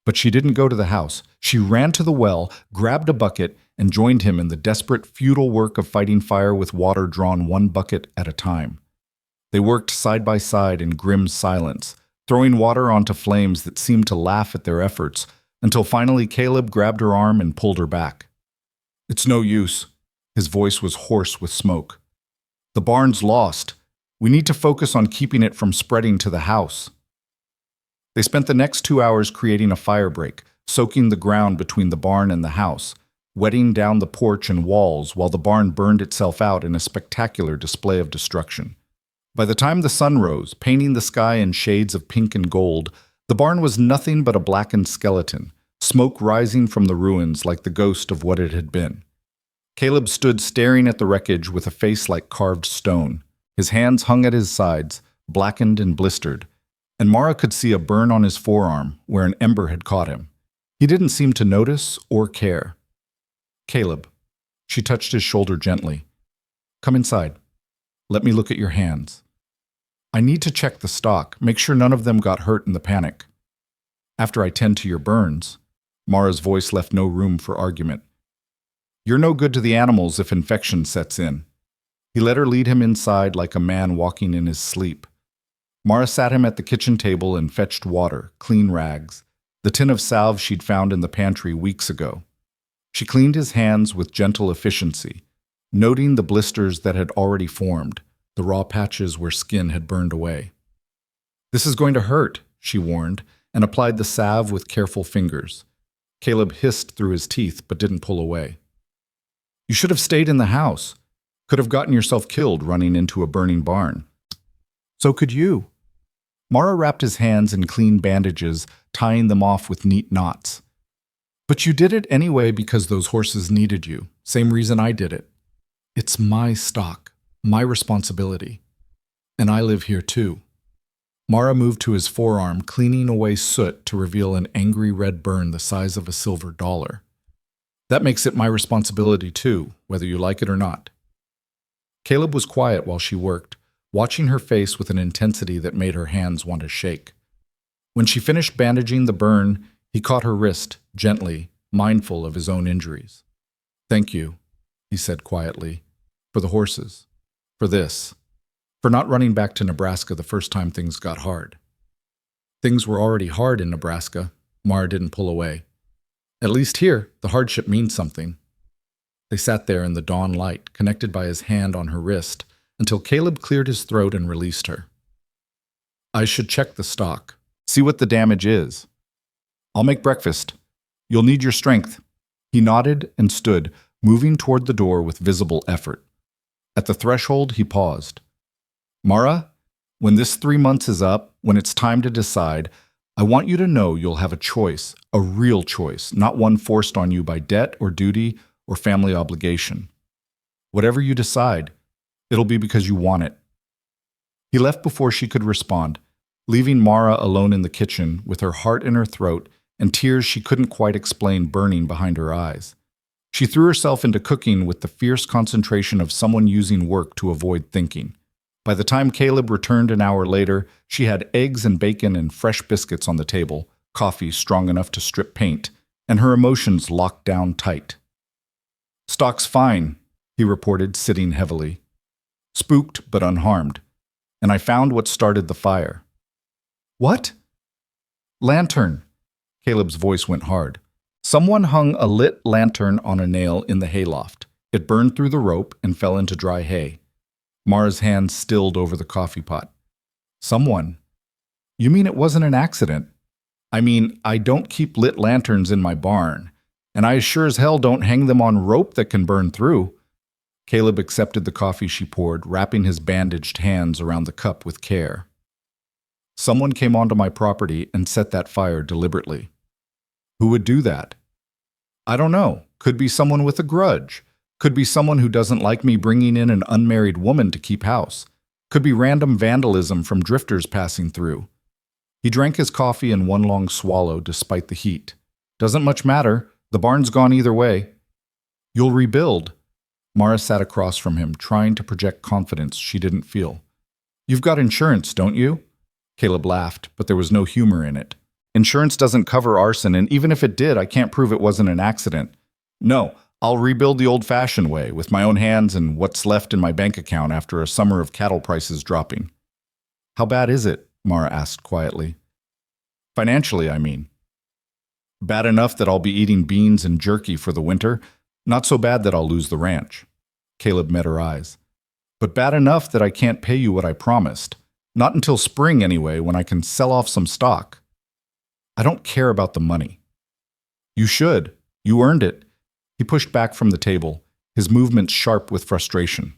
A: But she didn't go to the house. She ran to the well, grabbed a bucket, and joined him in the desperate, futile work of fighting fire with water drawn one bucket at a time. They worked side by side in grim silence, throwing water onto flames that seemed to laugh at their efforts, until finally Caleb grabbed her arm and pulled her back. "It's no use." His voice was hoarse with smoke. "The barn's lost. We need to focus on keeping it from spreading to the house." They spent the next 2 hours creating a fire break, soaking the ground between the barn and the house, wetting down the porch and walls while the barn burned itself out in a spectacular display of destruction. By the time the sun rose, painting the sky in shades of pink and gold, the barn was nothing but a blackened skeleton, smoke rising from the ruins like the ghost of what it had been. Caleb stood staring at the wreckage with a face like carved stone. His hands hung at his sides, blackened and blistered, and Mara could see a burn on his forearm where an ember had caught him. He didn't seem to notice or care. "Caleb," she touched his shoulder gently. "Come inside. Let me look at your hands. I need to check the stock, make sure none of them got hurt in the panic. After I tend to your burns." Mara's voice left no room for argument. "You're no good to the animals if infection sets in." He let her lead him inside like a man walking in his sleep. Mara sat him at the kitchen table and fetched water, clean rags, the tin of salve she'd found in the pantry weeks ago. She cleaned his hands with gentle efficiency, noting the blisters that had already formed, the raw patches where skin had burned away. "This is going to hurt," she warned, and applied the salve with careful fingers. Caleb hissed through his teeth but didn't pull away. "You should have stayed in the house. Could have gotten yourself killed running into a burning barn." "So could you." Mara wrapped his hands in clean bandages, tying them off with neat knots. "But you did it anyway because those horses needed you. Same reason I did it. It's my stock, my responsibility. And I live here too." Mara moved to his forearm, cleaning away soot to reveal an angry red burn the size of a silver dollar. "That makes it my responsibility too, whether you like it or not." Caleb was quiet while she worked, watching her face with an intensity that made her hands want to shake. When she finished bandaging the burn, he caught her wrist, gently, mindful of his own injuries. "Thank you," he said quietly, "for the horses, for this, for not running back to Nebraska the first time things got hard." Things were already hard in Nebraska. Mara didn't pull away. "At least here, the hardship means something." They sat there in the dawn light, connected by his hand on her wrist, until Caleb cleared his throat and released her. "I should check the stock, see what the damage is. I'll make breakfast. You'll need your strength." He nodded and stood, moving toward the door with visible effort. At the threshold, he paused. Mara, when this 3 months is up, when it's time to decide, I want you to know you'll have a choice, a real choice, not one forced on you by debt or duty or family obligation. Whatever you decide, it'll be because you want it. He left before she could respond, leaving Mara alone in the kitchen with her heart in her throat and tears she couldn't quite explain burning behind her eyes. She threw herself into cooking with the fierce concentration of someone using work to avoid thinking. By the time Caleb returned an hour later, she had eggs and bacon and fresh biscuits on the table, coffee strong enough to strip paint, and her emotions locked down tight. "Stock's fine," he reported, sitting heavily. "Spooked but unharmed. And I found what started the fire." "What?" "Lantern." Caleb's voice went hard. Someone hung a lit lantern on a nail in the hayloft. It burned through the rope and fell into dry hay. Mara's hand stilled over the coffee pot. "Someone? You mean it wasn't an accident?" "I mean, I don't keep lit lanterns in my barn, and I sure as hell don't hang them on rope that can burn through." Caleb accepted the coffee she poured, wrapping his bandaged hands around the cup with care. "Someone came onto my property and set that fire deliberately." "Who would do that?" "I don't know. Could be someone with a grudge. Could be someone who doesn't like me bringing in an unmarried woman to keep house. Could be random vandalism from drifters passing through." He drank his coffee in one long swallow despite the heat. "Doesn't much matter. The barn's gone either way." "You'll rebuild." Mara sat across from him, trying to project confidence she didn't feel. "You've got insurance, don't you?" Caleb laughed, but there was no humor in it. "Insurance doesn't cover arson, and even if it did, I can't prove it wasn't an accident. No, I'll rebuild the old-fashioned way, with my own hands and what's left in my bank account after a summer of cattle prices dropping." "How bad is it?" Mara asked quietly. "Financially, I mean." "Bad enough that I'll be eating beans and jerky for the winter. Not so bad that I'll lose the ranch." Caleb met her eyes. "But bad enough that I can't pay you what I promised. Not until spring, anyway, when I can sell off some stock." "I don't care about the money." "You should. You earned it." He pushed back from the table, his movements sharp with frustration.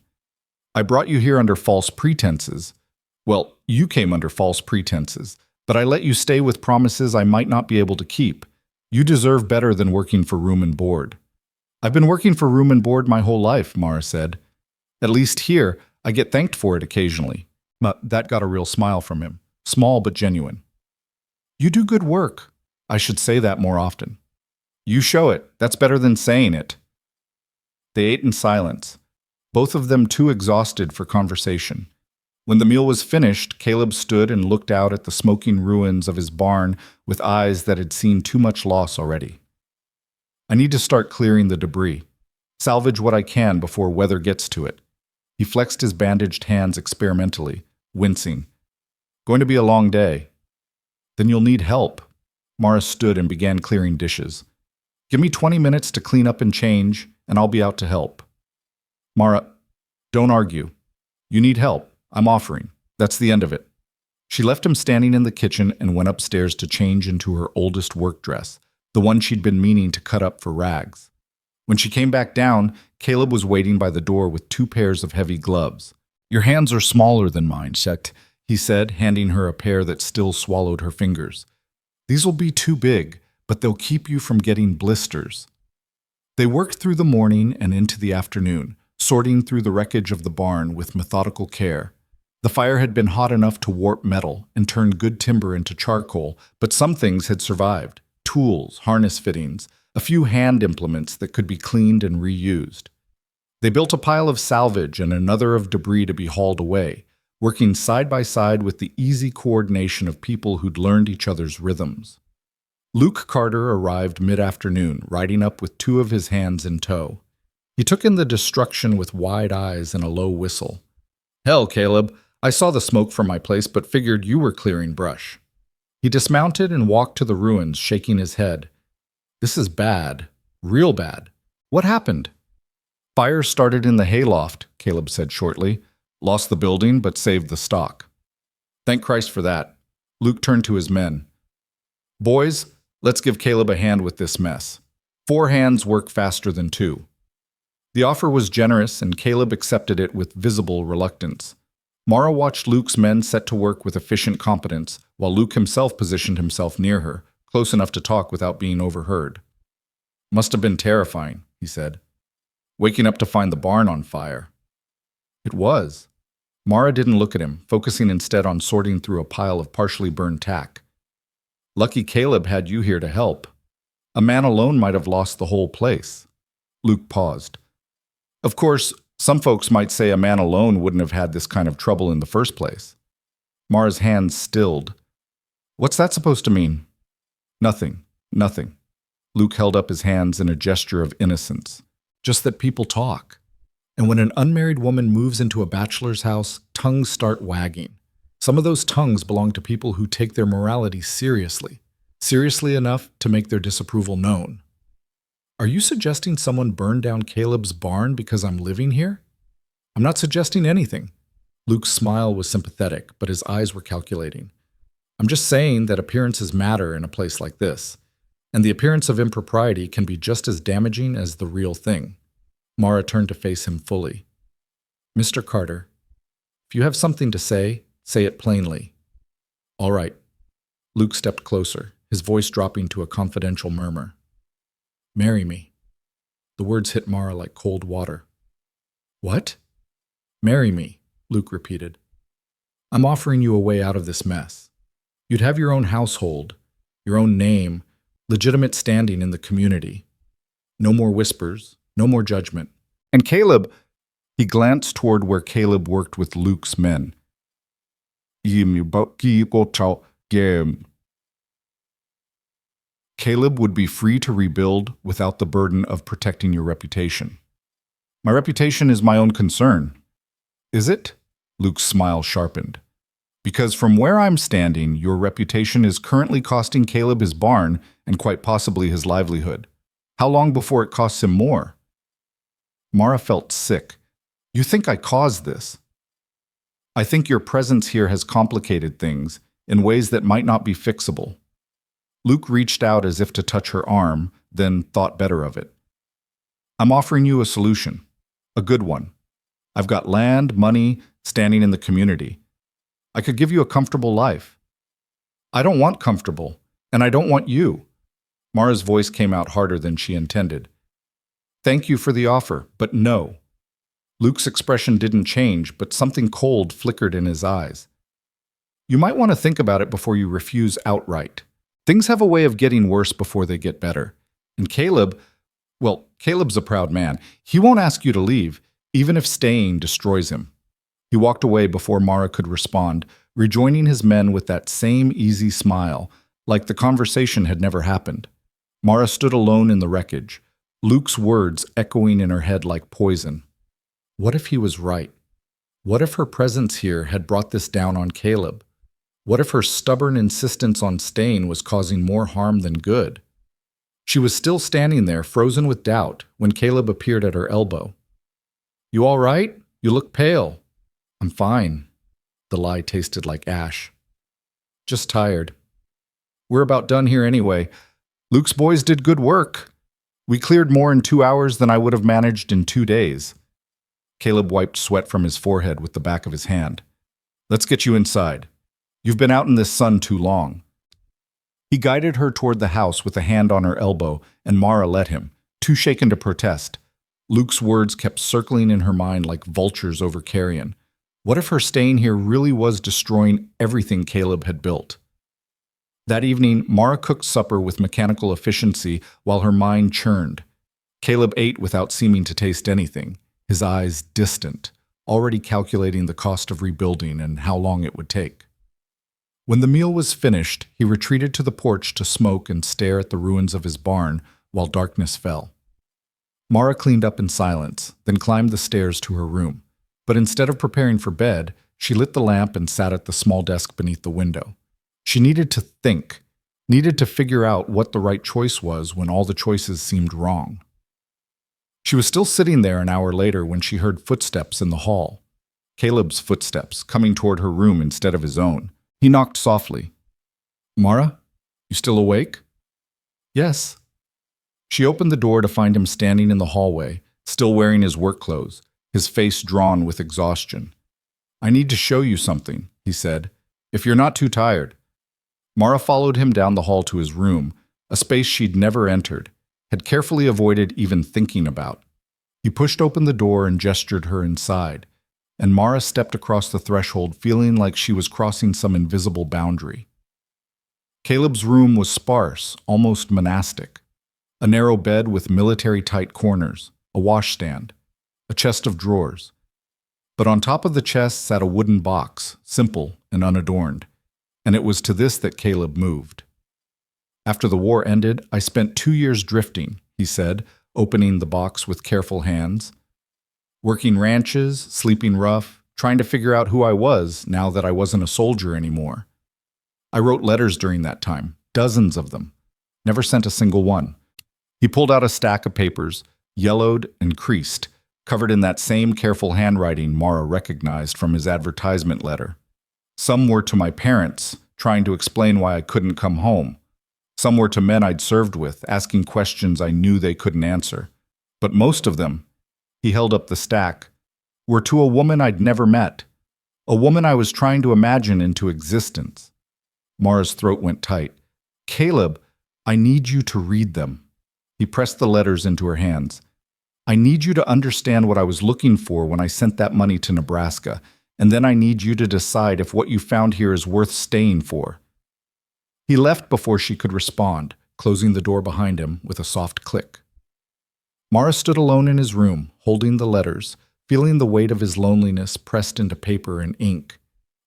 A: "I brought you here under false pretenses. Well, you came under false pretenses, but I let you stay with promises I might not be able to keep. You deserve better than working for room and board." "I've been working for room and board my whole life," Mara said. "At least here, I get thanked for it occasionally." But that got a real smile from him, small but genuine. "You do good work. I should say that more often." "You show it. That's better than saying it." They ate in silence, both of them too exhausted for conversation. When the meal was finished, Caleb stood and looked out at the smoking ruins of his barn with eyes that had seen too much loss already. "I need to start clearing the debris. Salvage what I can before weather gets to it." He flexed his bandaged hands experimentally, wincing. "Going to be a long day." "Then you'll need help." Mara stood and began clearing dishes. "Give me 20 minutes to clean up and change, and I'll be out to help." "Mara, don't argue. You need help. I'm offering. That's the end of it." She left him standing in the kitchen and went upstairs to change into her oldest work dress, the one she'd been meaning to cut up for rags. When she came back down, Caleb was waiting by the door with 2 pairs of heavy gloves. "Your hands are smaller than mine, Shekt," he said, handing her a pair that still swallowed her fingers. "These will be too big, but they'll keep you from getting blisters." They worked through the morning and into the afternoon, sorting through the wreckage of the barn with methodical care. The fire had been hot enough to warp metal and turn good timber into charcoal, but some things had survived: tools, harness fittings, a few hand implements that could be cleaned and reused. They built a pile of salvage and another of debris to be hauled away, working side by side with the easy coordination of people who'd learned each other's rhythms. Luke Carter arrived mid-afternoon, riding up with 2 of his hands in tow. He took in the destruction with wide eyes and a low whistle. "Hell, Caleb, I saw the smoke from my place but figured you were clearing brush." He dismounted and walked to the ruins, shaking his head. "This is bad. Real bad. What happened?" "Fire started in the hayloft," Caleb said shortly. "Lost the building, but saved the stock." "Thank Christ for that." Luke turned to his men. "Boys, let's give Caleb a hand with this mess." 4 hands work faster than 2. The offer was generous, and Caleb accepted it with visible reluctance. Mara watched Luke's men set to work with efficient competence, while Luke himself positioned himself near her, close enough to talk without being overheard. "Must have been terrifying," he said. "Waking up to find the barn on fire." It was. Mara didn't look at him, focusing instead on sorting through a pile of partially burned tack. "Lucky Caleb had you here to help. A man alone might have lost the whole place." Luke paused. "Of course, some folks might say a man alone wouldn't have had this kind of trouble in the first place." Mara's hands stilled. "What's that supposed to mean?" "Nothing. Nothing." Luke held up his hands in a gesture of innocence. "Just that people talk. And when an unmarried woman moves into a bachelor's house, tongues start wagging. Some of those tongues belong to people who take their morality seriously, seriously enough to make their disapproval known." "Are you suggesting someone burned down Caleb's barn because I'm living here?" "I'm not suggesting anything." Luke's smile was sympathetic, but his eyes were calculating. "I'm just saying that appearances matter in a place like this, and the appearance of impropriety can be just as damaging as the real thing." Mara turned to face him fully. "Mr. Carter, if you have something to say it plainly." "All right." Luke stepped closer, his voice dropping to a confidential murmur. "Marry me." The words hit Mara like cold water. "What?" "Marry me," Luke repeated. "I'm offering you a way out of this mess. You'd have your own household, your own name, legitimate standing in the community. No more whispers, no more judgment." And Caleb, he glanced toward where Caleb worked with Luke's men. Caleb would be free to rebuild without the burden of protecting your reputation. "My reputation is my own concern." "Is it?" Luke's smile sharpened. "Because from where I'm standing, your reputation is currently costing Caleb his barn and quite possibly his livelihood. How long before it costs him more?" Mara felt sick. "You think I caused this?" "I think your presence here has complicated things in ways that might not be fixable." Luke reached out as if to touch her arm, then thought better of it. "I'm offering you a solution. A good one. I've got land, money, standing in the community. I could give you a comfortable life." "I don't want comfortable, and I don't want you." Mara's voice came out harder than she intended. "Thank you for the offer, but no." Luke's expression didn't change, but something cold flickered in his eyes. "You might want to think about it before you refuse outright. Things have a way of getting worse before they get better. And Caleb's a proud man. He won't ask you to leave, even if staying destroys him." He walked away before Mara could respond, rejoining his men with that same easy smile, like the conversation had never happened. Mara stood alone in the wreckage, Luke's words echoing in her head like poison. What if he was right? What if her presence here had brought this down on Caleb? What if her stubborn insistence on staying was causing more harm than good? She was still standing there, frozen with doubt, when Caleb appeared at her elbow. "You all right? You look pale." "I'm fine." The lie tasted like ash. "Just tired." "We're about done here anyway. Luke's boys did good work. We cleared more in 2 hours than I would have managed in 2 days. Caleb wiped sweat from his forehead with the back of his hand. "Let's get you inside. You've been out in this sun too long." He guided her toward the house with a hand on her elbow, and Mara let him, too shaken to protest. Luke's words kept circling in her mind like vultures over carrion. What if her staying here really was destroying everything Caleb had built? That evening, Mara cooked supper with mechanical efficiency while her mind churned. Caleb ate without seeming to taste anything, his eyes distant, already calculating the cost of rebuilding and how long it would take. When the meal was finished, he retreated to the porch to smoke and stare at the ruins of his barn while darkness fell. Mara cleaned up in silence, then climbed the stairs to her room. But instead of preparing for bed, she lit the lamp and sat at the small desk beneath the window. She needed to think, needed to figure out what the right choice was when all the choices seemed wrong. She was still sitting there an hour later when she heard footsteps in the hall. Caleb's footsteps, coming toward her room instead of his own. He knocked softly. "Mara, you still awake?" "Yes." She opened the door to find him standing in the hallway, still wearing his work clothes, his face drawn with exhaustion. "I need to show you something," he said, "if you're not too tired." Mara followed him down the hall to his room, a space she'd never entered, had carefully avoided even thinking about. He pushed open the door and gestured her inside, and Mara stepped across the threshold feeling like she was crossing some invisible boundary. Caleb's room was sparse, almost monastic. A narrow bed with military-tight corners, a washstand, a chest of drawers. But on top of the chest sat a wooden box, simple and unadorned, and it was to this that Caleb moved. "After the war ended, I spent 2 years drifting," he said, opening the box with careful hands. "Working ranches, sleeping rough, trying to figure out who I was now that I wasn't a soldier anymore. I wrote letters during that time, dozens of them. Never sent a single one." He pulled out a stack of papers, yellowed and creased, covered in that same careful handwriting Mara recognized from his advertisement letter. Some were to my parents, trying to explain why I couldn't come home. Some were to men I'd served with, asking questions I knew they couldn't answer. But most of them, he held up the stack, were to a woman I'd never met, a woman I was trying to imagine into existence. Mara's throat went tight. "Caleb, I need you to read them." He pressed the letters into her hands. "I need you to understand what I was looking for when I sent that money to Nebraska, and then I need you to decide if what you found here is worth staying for." He left before she could respond, closing the door behind him with a soft click. Mara stood alone in his room, holding the letters, feeling the weight of his loneliness pressed into paper and ink.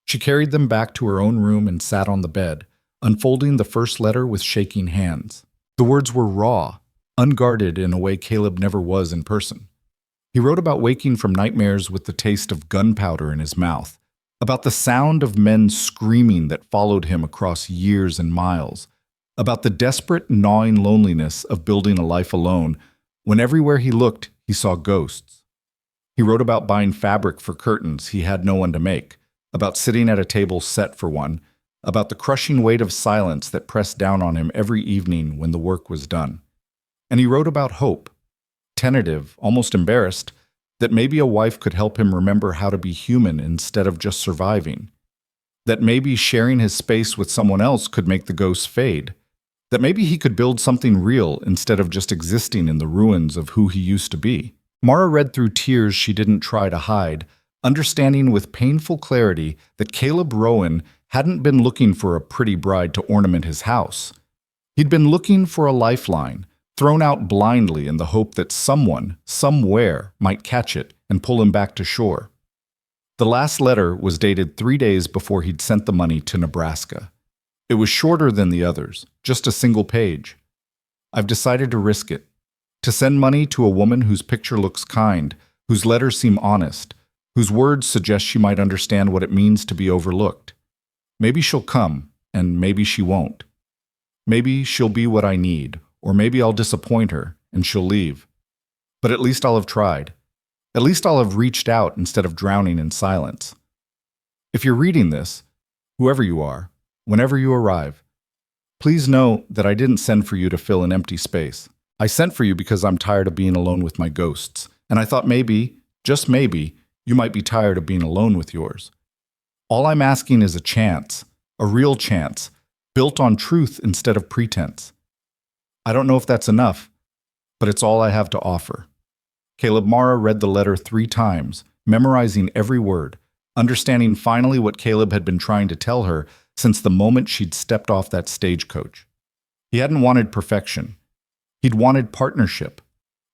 A: She carried them back to her own room and sat on the bed, unfolding the first letter with shaking hands. The words were raw, unguarded in a way Caleb never was in person. He wrote about waking from nightmares with the taste of gunpowder in his mouth, about the sound of men screaming that followed him across years and miles, about the desperate, gnawing loneliness of building a life alone when everywhere he looked he saw ghosts. He wrote about buying fabric for curtains he had no one to make, about sitting at a table set for one, about the crushing weight of silence that pressed down on him every evening when the work was done. And he wrote about hope, tentative, almost embarrassed, that maybe a wife could help him remember how to be human instead of just surviving, that maybe sharing his space with someone else could make the ghosts fade, that maybe he could build something real instead of just existing in the ruins of who he used to be. Mara read through tears she didn't try to hide, understanding with painful clarity that Caleb Rowan hadn't been looking for a pretty bride to ornament his house. He'd been looking for a lifeline, thrown out blindly in the hope that someone, somewhere, might catch it and pull him back to shore. The last letter was dated 3 days before he'd sent the money to Nebraska. It was shorter than the others, just a single page. "I've decided to risk it. To send money to a woman whose picture looks kind, whose letters seem honest, whose words suggest she might understand what it means to be overlooked. Maybe she'll come, and maybe she won't. Maybe she'll be what I need, or maybe I'll disappoint her, and she'll leave. But at least I'll have tried. At least I'll have reached out instead of drowning in silence. If you're reading this, whoever you are, whenever you arrive, please know that I didn't send for you to fill an empty space. I sent for you because I'm tired of being alone with my ghosts, and I thought maybe, just maybe, you might be tired of being alone with yours. All I'm asking is a chance, a real chance, built on truth instead of pretense. I don't know if that's enough, but it's all I have to offer." Caleb Mara read the letter 3 times, memorizing every word, understanding finally what Caleb had been trying to tell her since the moment she'd stepped off that stagecoach. He hadn't wanted perfection. He'd wanted partnership.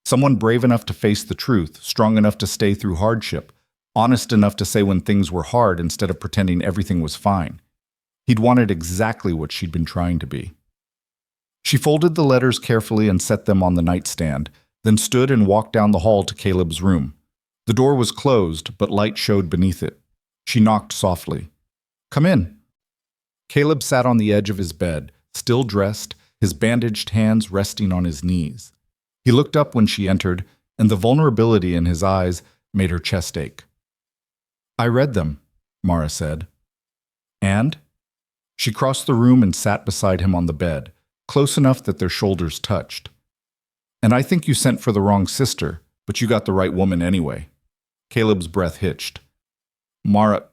A: Someone brave enough to face the truth, strong enough to stay through hardship, honest enough to say when things were hard instead of pretending everything was fine. He'd wanted exactly what she'd been trying to be. She folded the letters carefully and set them on the nightstand, then stood and walked down the hall to Caleb's room. The door was closed, but light showed beneath it. She knocked softly. "Come in." Caleb sat on the edge of his bed, still dressed, his bandaged hands resting on his knees. He looked up when she entered, and the vulnerability in his eyes made her chest ache. "I read them," Mara said. "And?" She crossed the room and sat beside him on the bed, close enough that their shoulders touched. And I think you sent for the wrong sister, but you got the right woman anyway. Caleb's breath hitched. Mara,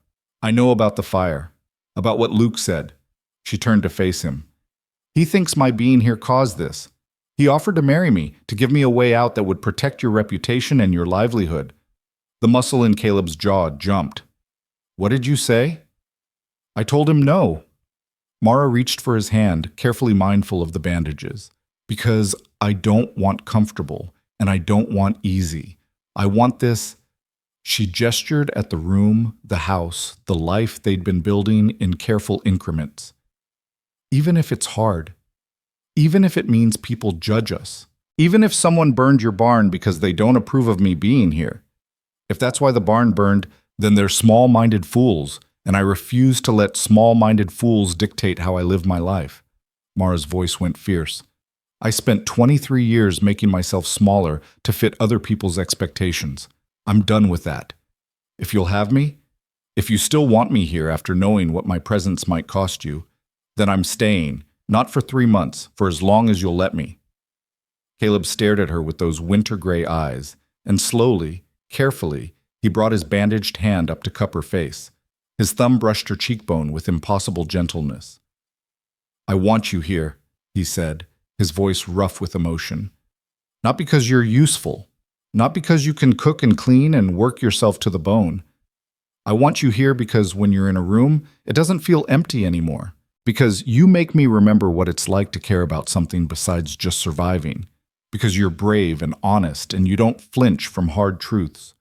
A: I know about the fire, about what Luke said. She turned to face him. He thinks my being here caused this. He offered to marry me, to give me a way out that would protect your reputation and your livelihood. The muscle in Caleb's jaw jumped. What did you say? I told him no. Mara reached for his hand, carefully mindful of the bandages. Because I don't want comfortable, and I don't want easy. I want this. She gestured at the room, the house, the life they'd been building in careful increments. Even if it's hard, even if it means people judge us, even if someone burned your barn because they don't approve of me being here. If that's why the barn burned, then they're small-minded fools, and I refuse to let small-minded fools dictate how I live my life. Mara's voice went fierce. I spent 23 years making myself smaller to fit other people's expectations. I'm done with that. If you'll have me, if you still want me here after knowing what my presence might cost you, then I'm staying, not for 3 months, for as long as you'll let me. Caleb stared at her with those winter-gray eyes, and slowly, carefully, he brought his bandaged hand up to cup her face. His thumb brushed her cheekbone with impossible gentleness. I want you here, he said, his voice rough with emotion. Not because you're useful, not because you can cook and clean and work yourself to the bone. I want you here because when you're in a room, it doesn't feel empty anymore. Because you make me remember what it's like to care about something besides just surviving. Because you're brave and honest and you don't flinch from hard truths.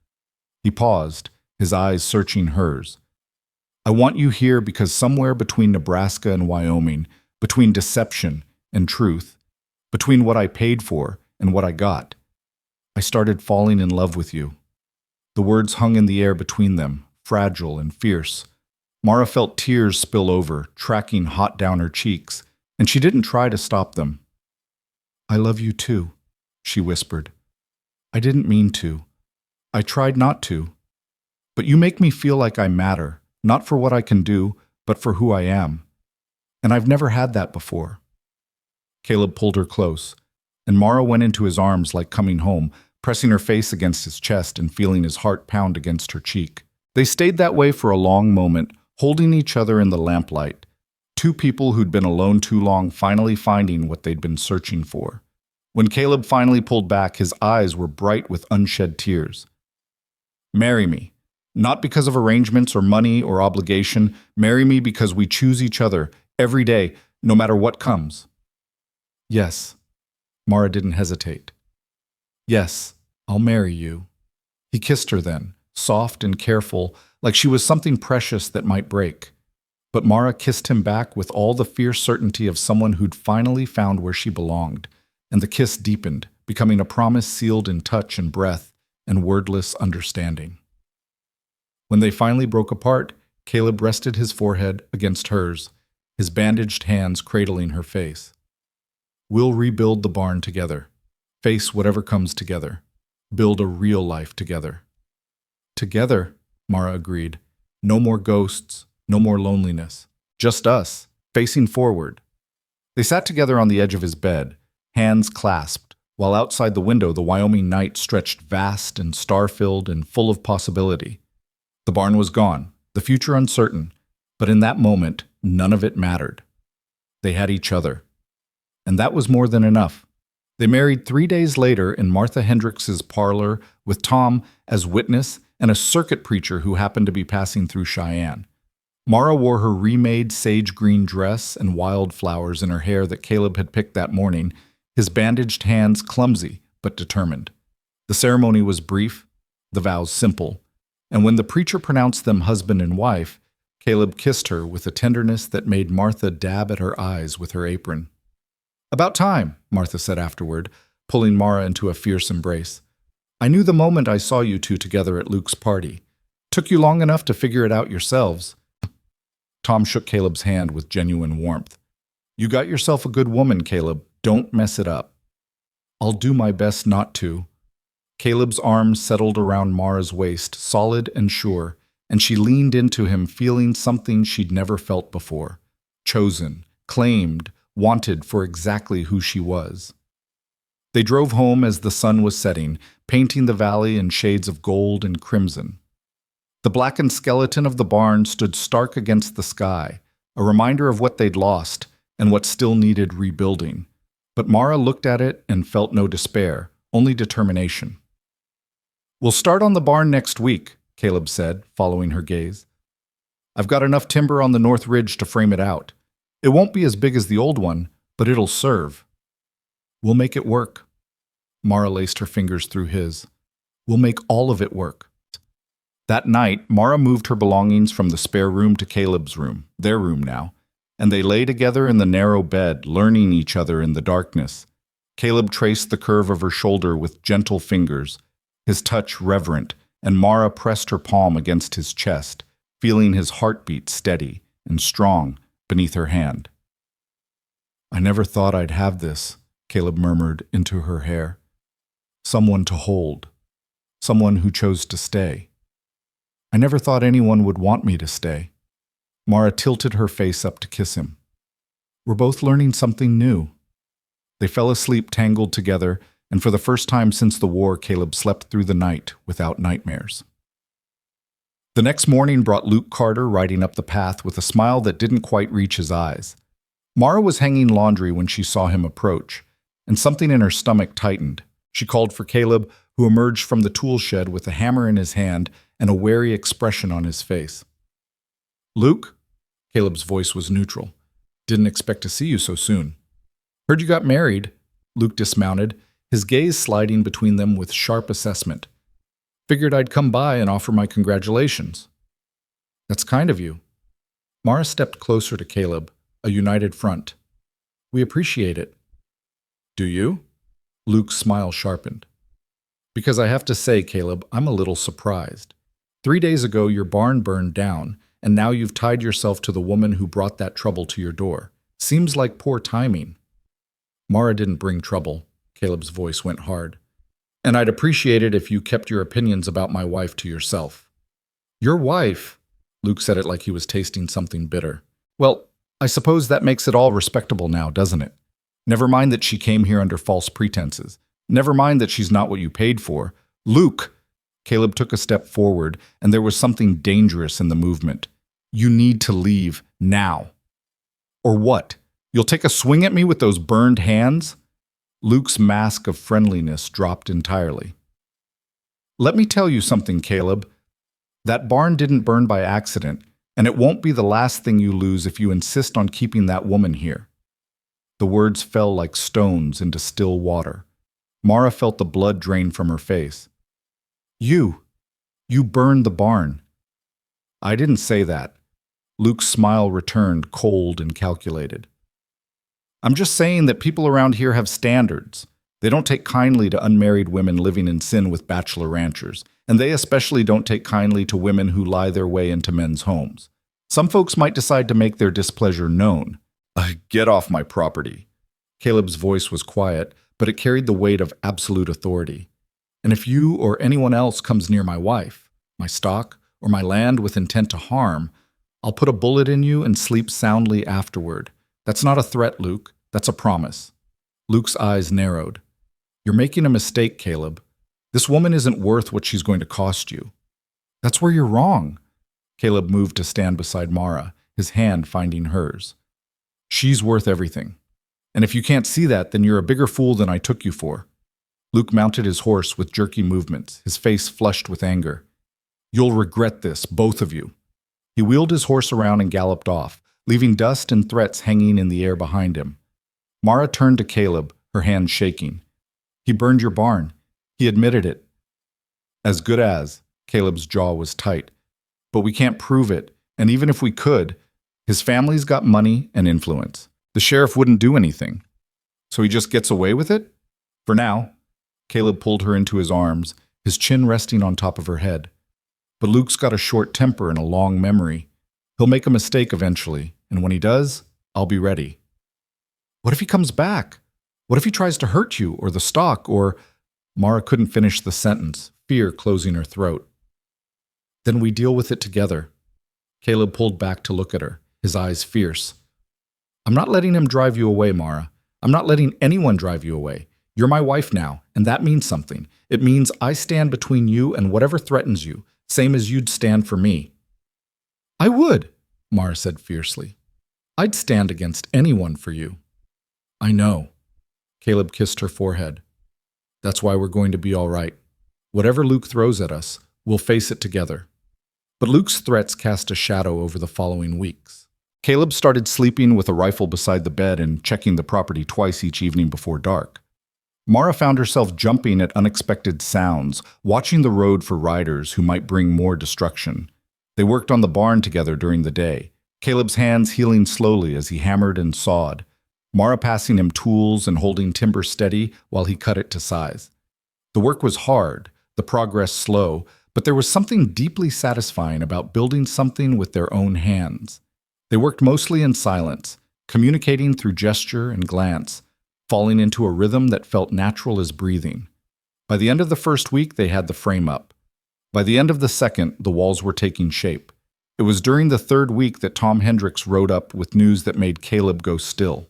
A: He paused, his eyes searching hers. I want you here because somewhere between Nebraska and Wyoming, between deception and truth, between what I paid for and what I got, I started falling in love with you. The words hung in the air between them, fragile and fierce. Mara felt tears spill over, tracking hot down her cheeks, and she didn't try to stop them. I love you too, she whispered. I didn't mean to. I tried not to. But you make me feel like I matter, not for what I can do, but for who I am. And I've never had that before. Caleb pulled her close, and Mara went into his arms like coming home, pressing her face against his chest and feeling his heart pound against her cheek. They stayed that way for a long moment, holding each other in the lamplight, two people who'd been alone too long finally finding what they'd been searching for. When Caleb finally pulled back, his eyes were bright with unshed tears. Marry me. Not because of arrangements or money or obligation. Marry me because we choose each other every day, no matter what comes. Yes. Mara didn't hesitate. Yes, I'll marry you. He kissed her then, soft and careful, like she was something precious that might break. But Mara kissed him back with all the fierce certainty of someone who'd finally found where she belonged, and the kiss deepened, becoming a promise sealed in touch and breath and wordless understanding. When they finally broke apart, Caleb rested his forehead against hers, his bandaged hands cradling her face. We'll rebuild the barn together, face whatever comes together, build a real life together. Together, Mara agreed. No more ghosts, no more loneliness. Just us, facing forward. They sat together on the edge of his bed, hands clasped, while outside the window the Wyoming night stretched vast and star-filled and full of possibility. The barn was gone, the future uncertain, but in that moment, none of it mattered. They had each other. And that was more than enough. They married 3 days later in Martha Hendricks's parlor with Tom as witness and a circuit preacher who happened to be passing through Cheyenne. Mara wore her remade sage green dress and wildflowers in her hair that Caleb had picked that morning, his bandaged hands clumsy but determined. The ceremony was brief, the vows simple, and when the preacher pronounced them husband and wife, Caleb kissed her with a tenderness that made Martha dab at her eyes with her apron. About time, Martha said afterward, pulling Mara into a fierce embrace. I knew the moment I saw you two together at Luke's party. Took you long enough to figure it out yourselves. Tom shook Caleb's hand with genuine warmth. You got yourself a good woman, Caleb. Don't mess it up. I'll do my best not to. Caleb's arms settled around Mara's waist, solid and sure, and she leaned into him, feeling something she'd never felt before. Chosen, claimed, wanted for exactly who she was. They drove home as the sun was setting, painting the valley in shades of gold and crimson. The blackened skeleton of the barn stood stark against the sky, a reminder of what they'd lost and what still needed rebuilding. But Mara looked at it and felt no despair, only determination. "We'll start on the barn next week," Caleb said, following her gaze. "I've got enough timber on the north ridge to frame it out. It won't be as big as the old one, but it'll serve." "We'll make it work." Mara laced her fingers through his. "We'll make all of it work." That night, Mara moved her belongings from the spare room to Caleb's room, their room now, and they lay together in the narrow bed, learning each other in the darkness. Caleb traced the curve of her shoulder with gentle fingers, his touch reverent, and Mara pressed her palm against his chest, feeling his heartbeat steady and strong beneath her hand. "I never thought I'd have this," Caleb murmured into her hair. "Someone to hold. Someone who chose to stay. I never thought anyone would want me to stay." Mara tilted her face up to kiss him. "We're both learning something new." They fell asleep tangled together, and for the first time since the war, Caleb slept through the night without nightmares. The next morning brought Luke Carter riding up the path with a smile that didn't quite reach his eyes. Mara was hanging laundry when she saw him approach, and something in her stomach tightened. She called for Caleb, who emerged from the tool shed with a hammer in his hand and a wary expression on his face. "Luke?" Caleb's voice was neutral. "Didn't expect to see you so soon." "Heard you got married." Luke dismounted, his gaze sliding between them with sharp assessment. "Figured I'd come by and offer my congratulations." "That's kind of you." Mara stepped closer to Caleb, a united front. "We appreciate it." "Do you?" Luke's smile sharpened. "Because I have to say, Caleb, I'm a little surprised. 3 days ago your barn burned down, and now you've tied yourself to the woman who brought that trouble to your door. Seems like poor timing." "Mara didn't bring trouble." Caleb's voice went hard. "And I'd appreciate it if you kept your opinions about my wife to yourself." "Your wife?" Luke said it like he was tasting something bitter. "Well, I suppose that makes it all respectable now, doesn't it? Never mind that she came here under false pretenses. Never mind that she's not what you paid for. Luke!" Caleb took a step forward, and there was something dangerous in the movement. "You need to leave now." "Or what? You'll take a swing at me with those burned hands?" Luke's mask of friendliness dropped entirely. "Let me tell you something, Caleb. That barn didn't burn by accident, and it won't be the last thing you lose if you insist on keeping that woman here." The words fell like stones into still water. Mara felt the blood drain from her face. You burned the barn." "I didn't say that." Luke's smile returned, cold and calculated. "I'm just saying that people around here have standards. They don't take kindly to unmarried women living in sin with bachelor ranchers, and they especially don't take kindly to women who lie their way into men's homes. Some folks might decide to make their displeasure known. Get off my property." Caleb's voice was quiet, but it carried the weight of absolute authority. "And if you or anyone else comes near my wife, my stock, or my land with intent to harm, I'll put a bullet in you and sleep soundly afterward. That's not a threat, Luke. That's a promise." Luke's eyes narrowed. "You're making a mistake, Caleb. This woman isn't worth what she's going to cost you." "That's where you're wrong." Caleb moved to stand beside Mara, his hand finding hers. "She's worth everything. And if you can't see that, then you're a bigger fool than I took you for." Luke mounted his horse with jerky movements, his face flushed with anger. "You'll regret this, both of you." He wheeled his horse around and galloped off, leaving dust and threats hanging in the air behind him. Mara turned to Caleb, her hands shaking. "He burned your barn. He admitted it." "As good as." Caleb's jaw was tight. "But we can't prove it, and even if we could, his family's got money and influence. The sheriff wouldn't do anything. So he just gets away with it? For now." Caleb pulled her into his arms, his chin resting on top of her head. "But Luke's got a short temper and a long memory. He'll make a mistake eventually, and when he does, I'll be ready." "What if he comes back? What if he tries to hurt you, or the stock, or—" Mara couldn't finish the sentence, fear closing her throat. "Then we deal with it together." Caleb pulled back to look at her, his eyes fierce. "I'm not letting him drive you away, Mara. I'm not letting anyone drive you away. You're my wife now, and that means something. It means I stand between you and whatever threatens you, same as you'd stand for me." "I would," Mara said fiercely. "I'd stand against anyone for you." "I know." Caleb kissed her forehead. "That's why we're going to be all right. Whatever Luke throws at us, we'll face it together." But Luke's threats cast a shadow over the following weeks. Caleb started sleeping with a rifle beside the bed and checking the property twice each evening before dark. Mara found herself jumping at unexpected sounds, watching the road for riders who might bring more destruction. They worked on the barn together during the day, Caleb's hands healing slowly as he hammered and sawed, Mara passing him tools and holding timber steady while he cut it to size. The work was hard, the progress slow, but there was something deeply satisfying about building something with their own hands. They worked mostly in silence, communicating through gesture and glance, falling into a rhythm that felt natural as breathing. By the end of the first week, they had the frame up. By the end of the second, the walls were taking shape. It was during the third week that Tom Hendricks rode up with news that made Caleb go still.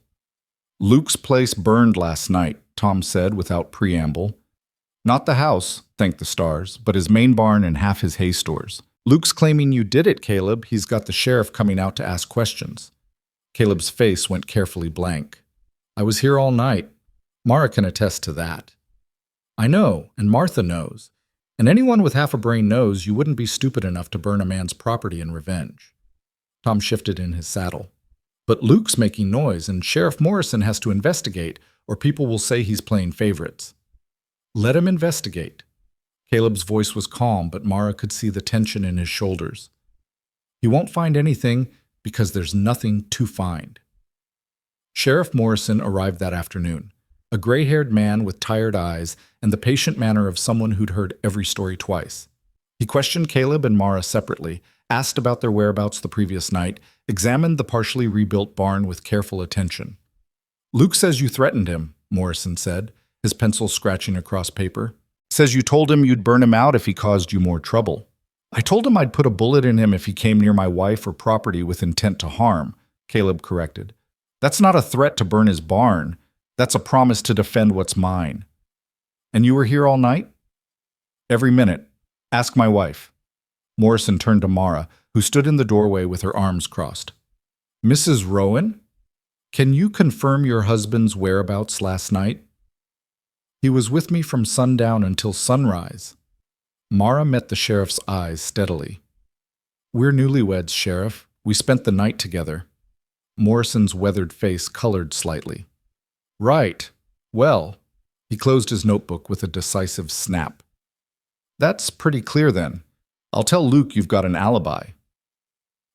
A: "Luke's place burned last night," Tom said without preamble. "Not the house, thank the stars, but his main barn and half his hay stores. Luke's claiming you did it, Caleb. He's got the sheriff coming out to ask questions." Caleb's face went carefully blank. "I was here all night. Mara can attest to that." "I know, and Martha knows. And anyone with half a brain knows you wouldn't be stupid enough to burn a man's property in revenge." Tom shifted in his saddle. "But Luke's making noise, and Sheriff Morrison has to investigate, or people will say he's playing favorites." "Let him investigate." Caleb's voice was calm, but Mara could see the tension in his shoulders. "He won't find anything because there's nothing to find." Sheriff Morrison arrived that afternoon, a gray-haired man with tired eyes and the patient manner of someone who'd heard every story twice. He questioned Caleb and Mara separately, asked about their whereabouts the previous night, examined the partially rebuilt barn with careful attention. "Luke says you threatened him," Morrison said, his pencil scratching across paper. "Says you told him you'd burn him out if he caused you more trouble." "I told him I'd put a bullet in him if he came near my wife or property with intent to harm," Caleb corrected. "That's not a threat to burn his barn. That's a promise to defend what's mine." "And you were here all night?" "Every minute. Ask my wife." Morrison turned to Mara, who stood in the doorway with her arms crossed. "Mrs. Rowan, can you confirm your husband's whereabouts last night?" "He was with me from sundown until sunrise." Mara met the sheriff's eyes steadily. "We're newlyweds, Sheriff. We spent the night together." Morrison's weathered face colored slightly. "Right. Well," he closed his notebook with a decisive snap. "That's pretty clear then. I'll tell Luke you've got an alibi."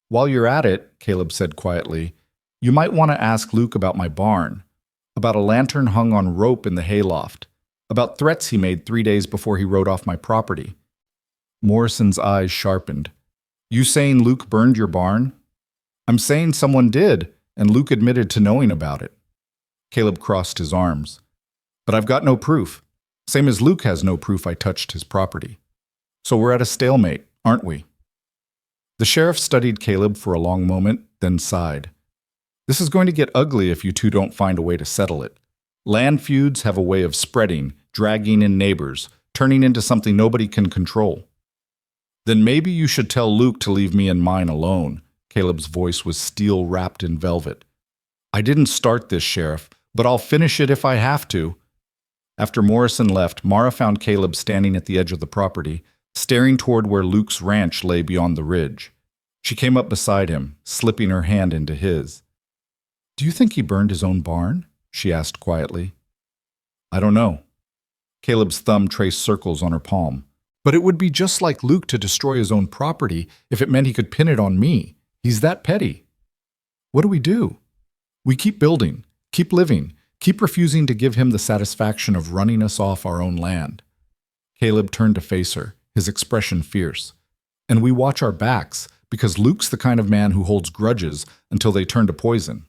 A: "While you're at it," Caleb said quietly, "you might want to ask Luke about my barn, about a lantern hung on rope in the hayloft, about threats he made 3 days before he rode off my property." Morrison's eyes sharpened. "You saying Luke burned your barn?" "I'm saying someone did, and Luke admitted to knowing about it." Caleb crossed his arms. "But I've got no proof. Same as Luke has no proof I touched his property. So we're at a stalemate, aren't we?" The sheriff studied Caleb for a long moment, then sighed. "This is going to get ugly if you two don't find a way to settle it. Land feuds have a way of spreading, dragging in neighbors, turning into something nobody can control." "Then maybe you should tell Luke to leave me and mine alone." Caleb's voice was steel wrapped in velvet. "I didn't start this, Sheriff, but I'll finish it if I have to." After Morrison left, Mara found Caleb standing at the edge of the property, staring toward where Luke's ranch lay beyond the ridge. She came up beside him, slipping her hand into his. "Do you think he burned his own barn?" she asked quietly. "I don't know." Caleb's thumb traced circles on her palm. "But it would be just like Luke to destroy his own property if it meant he could pin it on me. He's that petty." "What do we do?" "We keep building, keep living, keep refusing to give him the satisfaction of running us off our own land." Caleb turned to face her, his expression fierce. "And we watch our backs, because Luke's the kind of man who holds grudges until they turn to poison."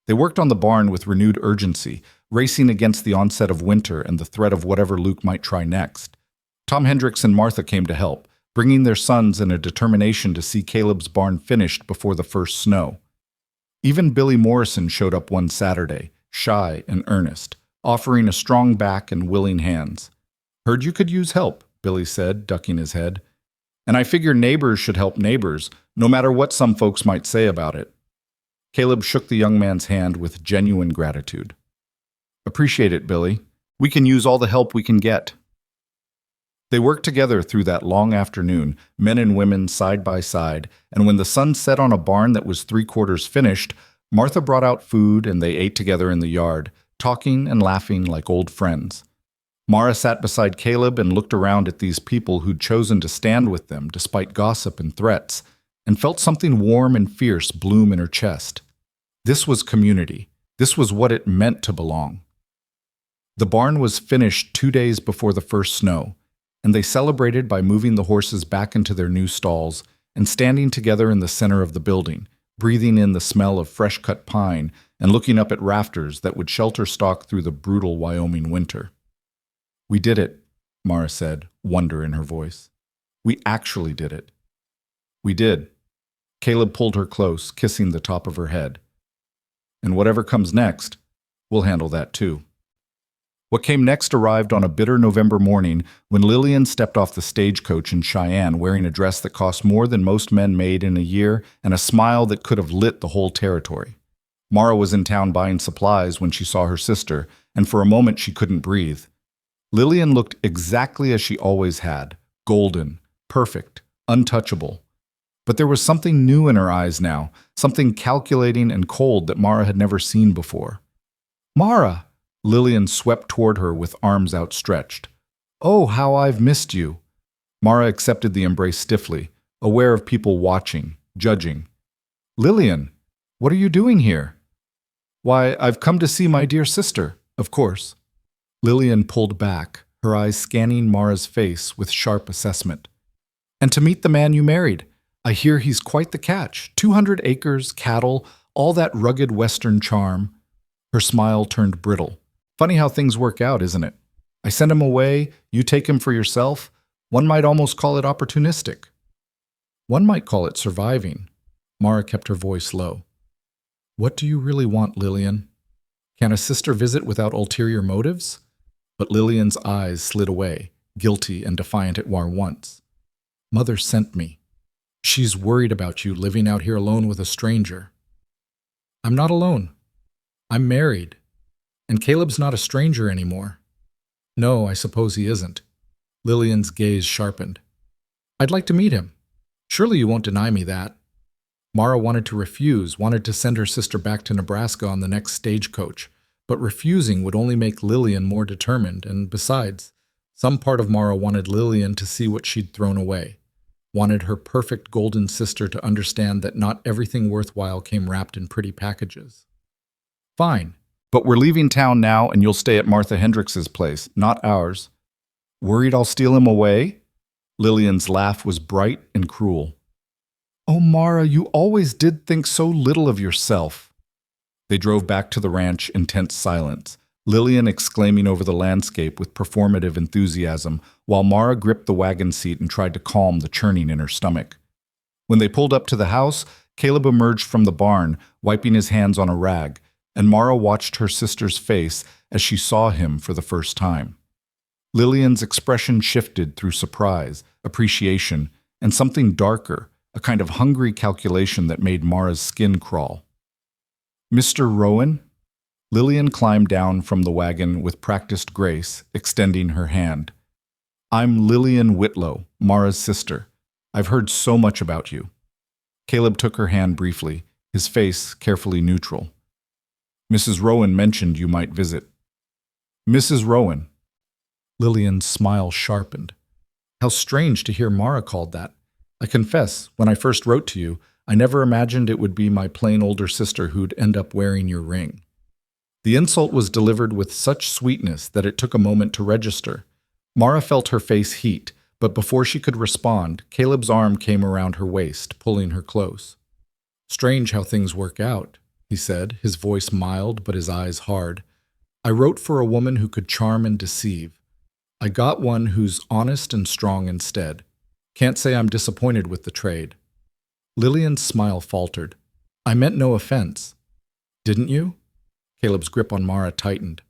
A: They worked on the barn with renewed urgency, racing against the onset of winter and the threat of whatever Luke might try next. Tom Hendricks and Martha came to help, bringing their sons in a determination to see Caleb's barn finished before the first snow. Even Billy Morrison showed up one Saturday, shy and earnest, offering a strong back and willing hands. "Heard you could use help," Billy said, ducking his head. "And I figure neighbors should help neighbors, no matter what some folks might say about it." Caleb shook the young man's hand with genuine gratitude. "Appreciate it, Billy. We can use all the help we can get." They worked together through that long afternoon, men and women side by side, and when the sun set on a barn that was three-quarters finished, Martha brought out food and they ate together in the yard, talking and laughing like old friends. Mara sat beside Caleb and looked around at these people who'd chosen to stand with them despite gossip and threats, and felt something warm and fierce bloom in her chest. This was community. This was what it meant to belong. The barn was finished 2 days before the first snow, and they celebrated by moving the horses back into their new stalls and standing together in the center of the building, breathing in the smell of fresh-cut pine and looking up at rafters that would shelter stock through the brutal Wyoming winter. "We did it," Mara said, wonder in her voice. "We actually did it." "We did." Caleb pulled her close, kissing the top of her head. "And whatever comes next, we'll handle that too." What came next arrived on a bitter November morning when Lillian stepped off the stagecoach in Cheyenne wearing a dress that cost more than most men made in a year and a smile that could have lit the whole territory. Mara was in town buying supplies when she saw her sister, and for a moment she couldn't breathe. Lillian looked exactly as she always had, golden, perfect, untouchable. But there was something new in her eyes now, something calculating and cold that Mara had never seen before. "Mara!" Lillian swept toward her with arms outstretched. "Oh, how I've missed you." Mara accepted the embrace stiffly, aware of people watching, judging. "Lillian, what are you doing here?" "Why, I've come to see my dear sister, of course." Lillian pulled back, her eyes scanning Mara's face with sharp assessment. "And to meet the man you married. I hear he's quite the catch. 200 acres, cattle, all that rugged Western charm." Her smile turned brittle. "Funny how things work out, isn't it? I send him away, you take him for yourself. One might almost call it opportunistic." "One might call it surviving." Mara kept her voice low. "What do you really want, Lillian? Can a sister visit without ulterior motives?" But Lillian's eyes slid away, guilty and defiant at once. "Mother sent me. She's worried about you living out here alone with a stranger." "I'm not alone. I'm married. And Caleb's not a stranger anymore." "No, I suppose he isn't." Lillian's gaze sharpened. "I'd like to meet him. Surely you won't deny me that." Mara wanted to refuse, wanted to send her sister back to Nebraska on the next stagecoach, but refusing would only make Lillian more determined, and besides, some part of Mara wanted Lillian to see what she'd thrown away, wanted her perfect golden sister to understand that not everything worthwhile came wrapped in pretty packages. "Fine. But we're leaving town now, and you'll stay at Martha Hendricks's place, not ours." "Worried I'll steal him away?" Lillian's laugh was bright and cruel. "Oh, Mara, you always did think so little of yourself." They drove back to the ranch in tense silence, Lillian exclaiming over the landscape with performative enthusiasm, while Mara gripped the wagon seat and tried to calm the churning in her stomach. When they pulled up to the house, Caleb emerged from the barn, wiping his hands on a rag, and Mara watched her sister's face as she saw him for the first time. Lillian's expression shifted through surprise, appreciation, and something darker, a kind of hungry calculation that made Mara's skin crawl. "Mr. Rowan?" Lillian climbed down from the wagon with practiced grace, extending her hand. "I'm Lillian Whitlow, Mara's sister. I've heard so much about you." Caleb took her hand briefly, his face carefully neutral. "Mrs. Rowan mentioned you might visit." "Mrs. Rowan." Lillian's smile sharpened. How strange to hear Mara called that. I confess, when I first wrote to you, I never imagined it would be my plain older sister who'd end up wearing your ring. The insult was delivered with such sweetness that it took a moment to register. Mara felt her face heat, but before she could respond, Caleb's arm came around her waist, pulling her close. "Strange how things work out," he said, his voice mild but his eyes hard. "I wrote for a woman who could charm and deceive. I got one who's honest and strong instead. Can't say I'm disappointed with the trade." Lillian's smile faltered. "I meant no offense." "Didn't you?" Caleb's grip on Mara tightened.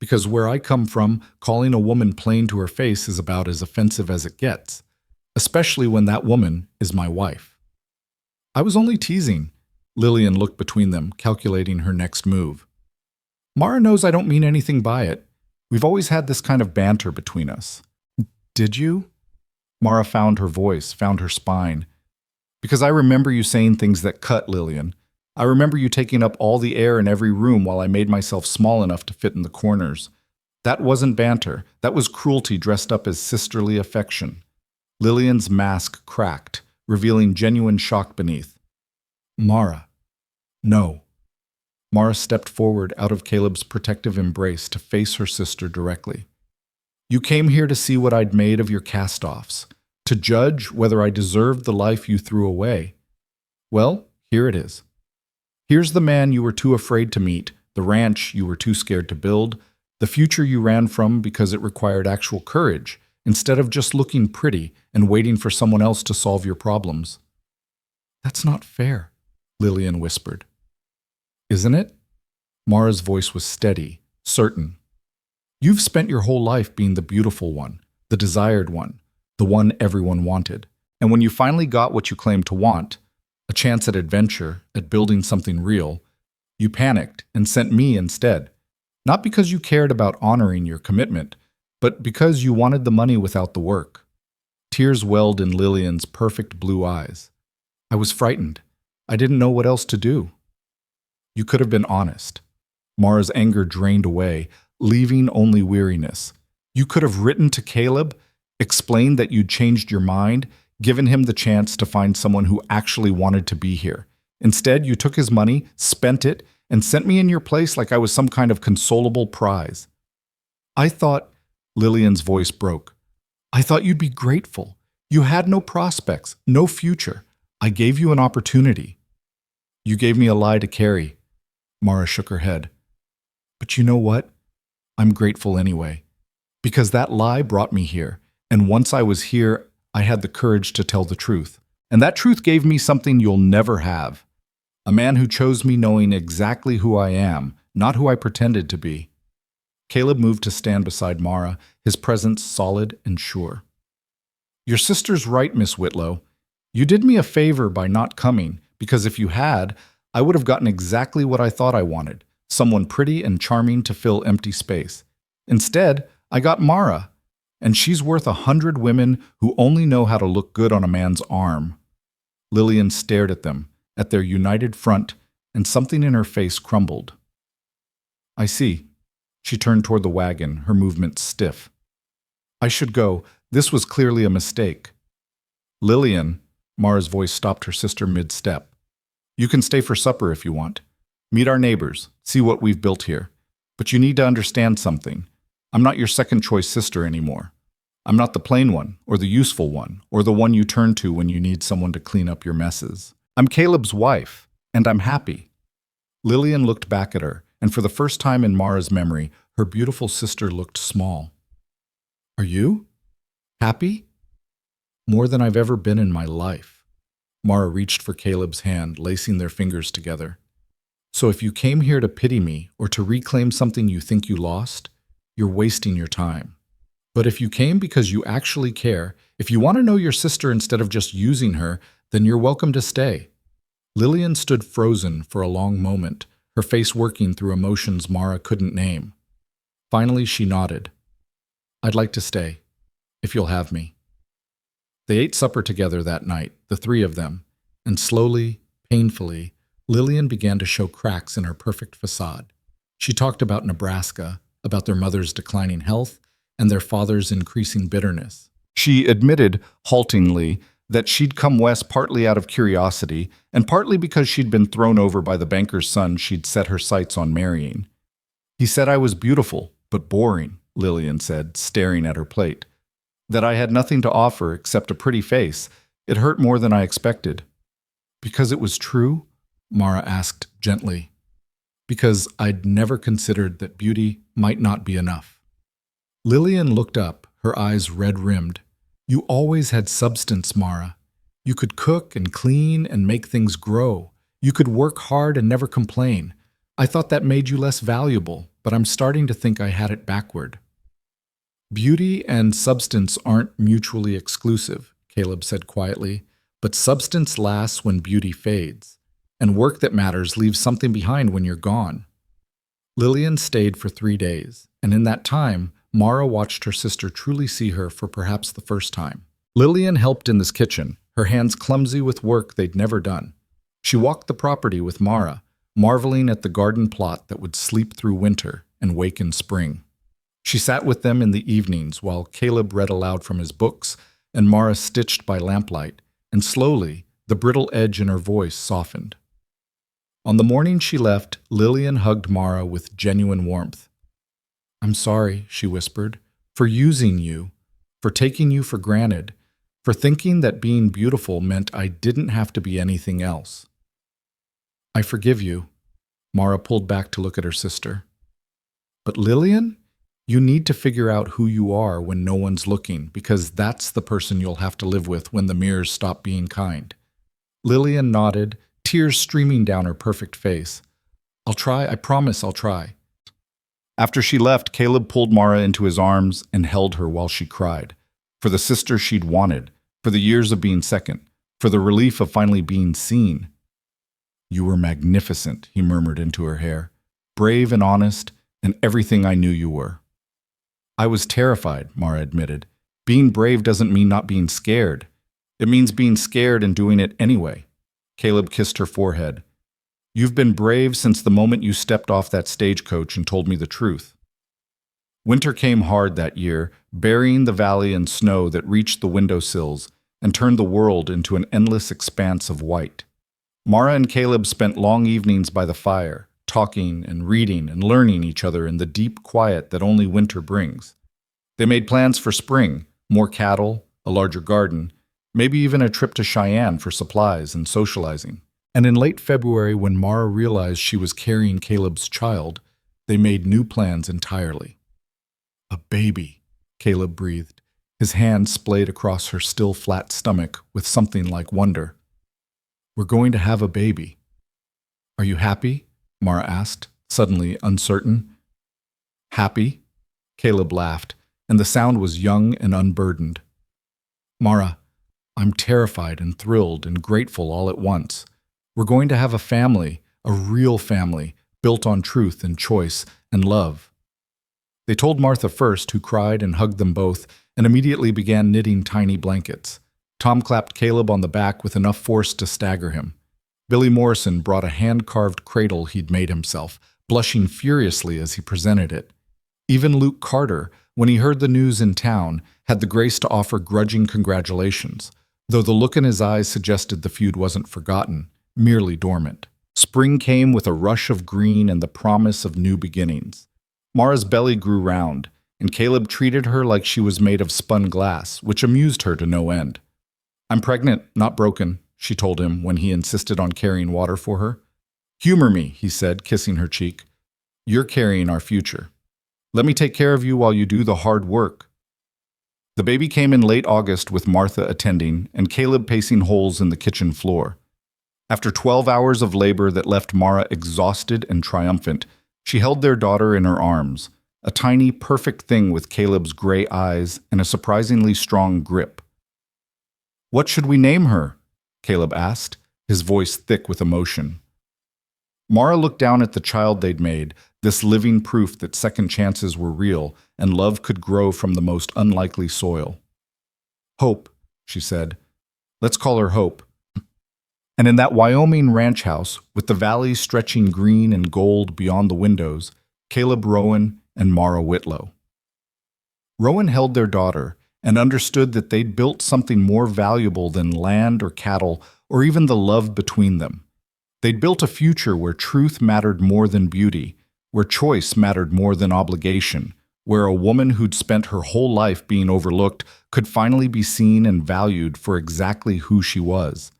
A: Because where I come from, calling a woman plain to her face is about as offensive as it gets, especially when that woman is my wife. I was only teasing. Lillian looked between them, calculating her next move. Mara knows I don't mean anything by it. We've always had this kind of banter between us. Did you? Mara found her voice, found her spine. Because I remember you saying things that cut, Lillian. I remember you taking up all the air in every room while I made myself small enough to fit in the corners. That wasn't banter. That was cruelty dressed up as sisterly affection. Lillian's mask cracked, revealing genuine shock beneath. Mara. No. Mara stepped forward out of Caleb's protective embrace to face her sister directly. You came here to see what I'd made of your cast-offs, to judge whether I deserved the life you threw away. Well, here it is. Here's the man you were too afraid to meet, the ranch you were too scared to build, the future you ran from because it required actual courage, instead of just looking pretty and waiting for someone else to solve your problems. That's not fair, Lillian whispered. Isn't it? Mara's voice was steady, certain. You've spent your whole life being the beautiful one, the desired one, the one everyone wanted. And when you finally got what you claimed to want, a chance at adventure, at building something real, you panicked and sent me instead. Not because you cared about honoring your commitment, but because you wanted the money without the work. Tears welled in Lillian's perfect blue eyes. I was frightened. I didn't know what else to do. You could have been honest. Mara's anger drained away, leaving only weariness. You could have written to Caleb, explained that you'd changed your mind, given him the chance to find someone who actually wanted to be here. Instead, you took his money, spent it, and sent me in your place like I was some kind of consolable prize. I thought, Lillian's voice broke, I thought you'd be grateful. You had no prospects, no future. I gave you an opportunity. You gave me a lie to carry. Mara shook her head. But you know what? I'm grateful anyway. Because that lie brought me here, and once I was here, I had the courage to tell the truth. And that truth gave me something you'll never have. A man who chose me knowing exactly who I am, not who I pretended to be. Caleb moved to stand beside Mara, his presence solid and sure. Your sister's right, Miss Whitlow. You did me a favor by not coming, because if you had, I would have gotten exactly what I thought I wanted, someone pretty and charming to fill empty space. Instead, I got Mara, and she's worth 100 women who only know how to look good on a man's arm. Lillian stared at them, at their united front, and something in her face crumbled. I see. She turned toward the wagon, her movements stiff. I should go. This was clearly a mistake. Lillian, Mara's voice stopped her sister mid-step. You can stay for supper if you want. Meet our neighbors, see what we've built here. But you need to understand something. I'm not your second-choice sister anymore. I'm not the plain one, or the useful one, or the one you turn to when you need someone to clean up your messes. I'm Caleb's wife, and I'm happy. Lillian looked back at her, and for the first time in Mara's memory, her beautiful sister looked small. Are you? Happy? More than I've ever been in my life. Mara reached for Caleb's hand, lacing their fingers together. So if you came here to pity me, or to reclaim something you think you lost, you're wasting your time. But if you came because you actually care, if you want to know your sister instead of just using her, then you're welcome to stay. Lillian stood frozen for a long moment, her face working through emotions Mara couldn't name. Finally, she nodded. I'd like to stay, if you'll have me. They ate supper together that night, the three of them, and slowly, painfully, Lillian began to show cracks in her perfect facade. She talked about Nebraska, about their mother's declining health, and their father's increasing bitterness. She admitted, haltingly, that she'd come west partly out of curiosity, and partly because she'd been thrown over by the banker's son she'd set her sights on marrying. He said I was beautiful, but boring, Lillian said, staring at her plate. That I had nothing to offer except a pretty face. It hurt more than I expected. Because it was true? Mara asked gently. Because I'd never considered that beauty might not be enough. Lillian looked up, her eyes red-rimmed. You always had substance, Mara. You could cook and clean and make things grow. You could work hard and never complain. I thought that made you less valuable,
B: but I'm starting to think I had it backward. Beauty and substance aren't mutually exclusive, Caleb said quietly, but substance lasts when beauty fades, and work that matters leaves something behind when you're gone. Lillian stayed for 3 days, and in that time, Mara watched her sister truly see her for perhaps the first time. Lillian helped in this kitchen, her hands clumsy with work they'd never done. She walked the property with Mara, marveling at the garden plot that would sleep through winter and wake in spring. She sat with them in the evenings while Caleb read aloud from his books and Mara stitched by lamplight, and slowly the brittle edge in her voice softened. On the morning she left, Lillian hugged Mara with genuine warmth. "I'm sorry," she whispered, "for using you, for taking you for granted, for thinking that being beautiful meant I didn't have to be anything else." "I forgive you." Mara pulled back to look at her sister. "But Lillian, you need to figure out who you are when no one's looking, because that's the person you'll have to live with when the mirrors stop being kind." Lillian nodded, tears streaming down her perfect face. "I'll try, I promise I'll try." After she left, Caleb pulled Mara into his arms and held her while she cried. For the sister she'd wanted, for the years of being second, for the relief of finally being seen. "You were magnificent," he murmured into her hair. "Brave and honest, and everything I knew you were." "I was terrified," Mara admitted. "Being brave doesn't mean not being scared. It means being scared and doing it anyway." Caleb kissed her forehead. "You've been brave since the moment you stepped off that stagecoach and told me the truth." Winter came hard that year, burying the valley in snow that reached the windowsills and turned the world into an endless expanse of white. Mara and Caleb spent long evenings by the fire, talking and reading and learning each other in the deep quiet that only winter brings. They made plans for spring, more cattle, a larger garden, maybe even a trip to Cheyenne for supplies and socializing. And in late February, when Mara realized she was carrying Caleb's child, they made new plans entirely. "A baby," Caleb breathed, his hand splayed across her still flat stomach with something like wonder. "We're going to have a baby." "Are you happy?" Mara asked, suddenly uncertain. "Happy?" Caleb laughed, and the sound was young and unburdened. "Mara, I'm terrified and thrilled and grateful all at once. We're going to have a family, a real family, built on truth and choice and love." They told Martha first, who cried and hugged them both, and immediately began knitting tiny blankets. Tom clapped Caleb on the back with enough force to stagger him. Billy Morrison brought a hand-carved cradle he'd made himself, blushing furiously as he presented it. Even Luke Carter, when he heard the news in town, had the grace to offer grudging congratulations, though the look in his eyes suggested the feud wasn't forgotten, merely dormant. Spring came with a rush of green and the promise of new beginnings. Mara's belly grew round, and Caleb treated her like she was made of spun glass, which amused her to no end. "I'm pregnant, not broken," she told him when he insisted on carrying water for her. "Humor me," he said, kissing her cheek. "You're carrying our future. Let me take care of you while you do the hard work." The baby came in late August with Martha attending and Caleb pacing holes in the kitchen floor. After 12 hours of labor that left Mara exhausted and triumphant, she held their daughter in her arms, a tiny, perfect thing with Caleb's gray eyes and a surprisingly strong grip. "What should we name her?" Caleb asked, his voice thick with emotion. Mara looked down at the child they'd made, this living proof that second chances were real and love could grow from the most unlikely soil. "Hope," she said. "Let's call her Hope." And in that Wyoming ranch house, with the valley stretching green and gold beyond the windows, Caleb Rowan and Mara Whitlow. Rowan held their daughter and understood that they'd built something more valuable than land or cattle or even the love between them. They'd built a future where truth mattered more than beauty, where choice mattered more than obligation, where a woman who'd spent her whole life being overlooked could finally be seen and valued for exactly who she was.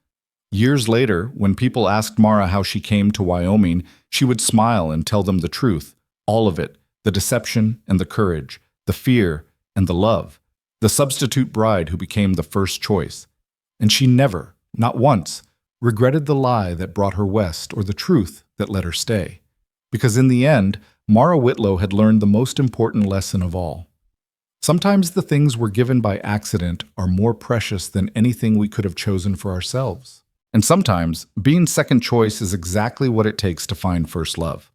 B: Years later, when people asked Mara how she came to Wyoming, she would smile and tell them the truth, all of it, the deception and the courage, the fear and the love, the substitute bride who became the first choice. And she never, not once, regretted the lie that brought her west or the truth that let her stay. Because in the end,
A: Mara Whitlow had learned the most important lesson of all. Sometimes the things we're given by accident are more precious than anything we could have chosen for ourselves. And sometimes, being second choice is exactly what it takes to find first love.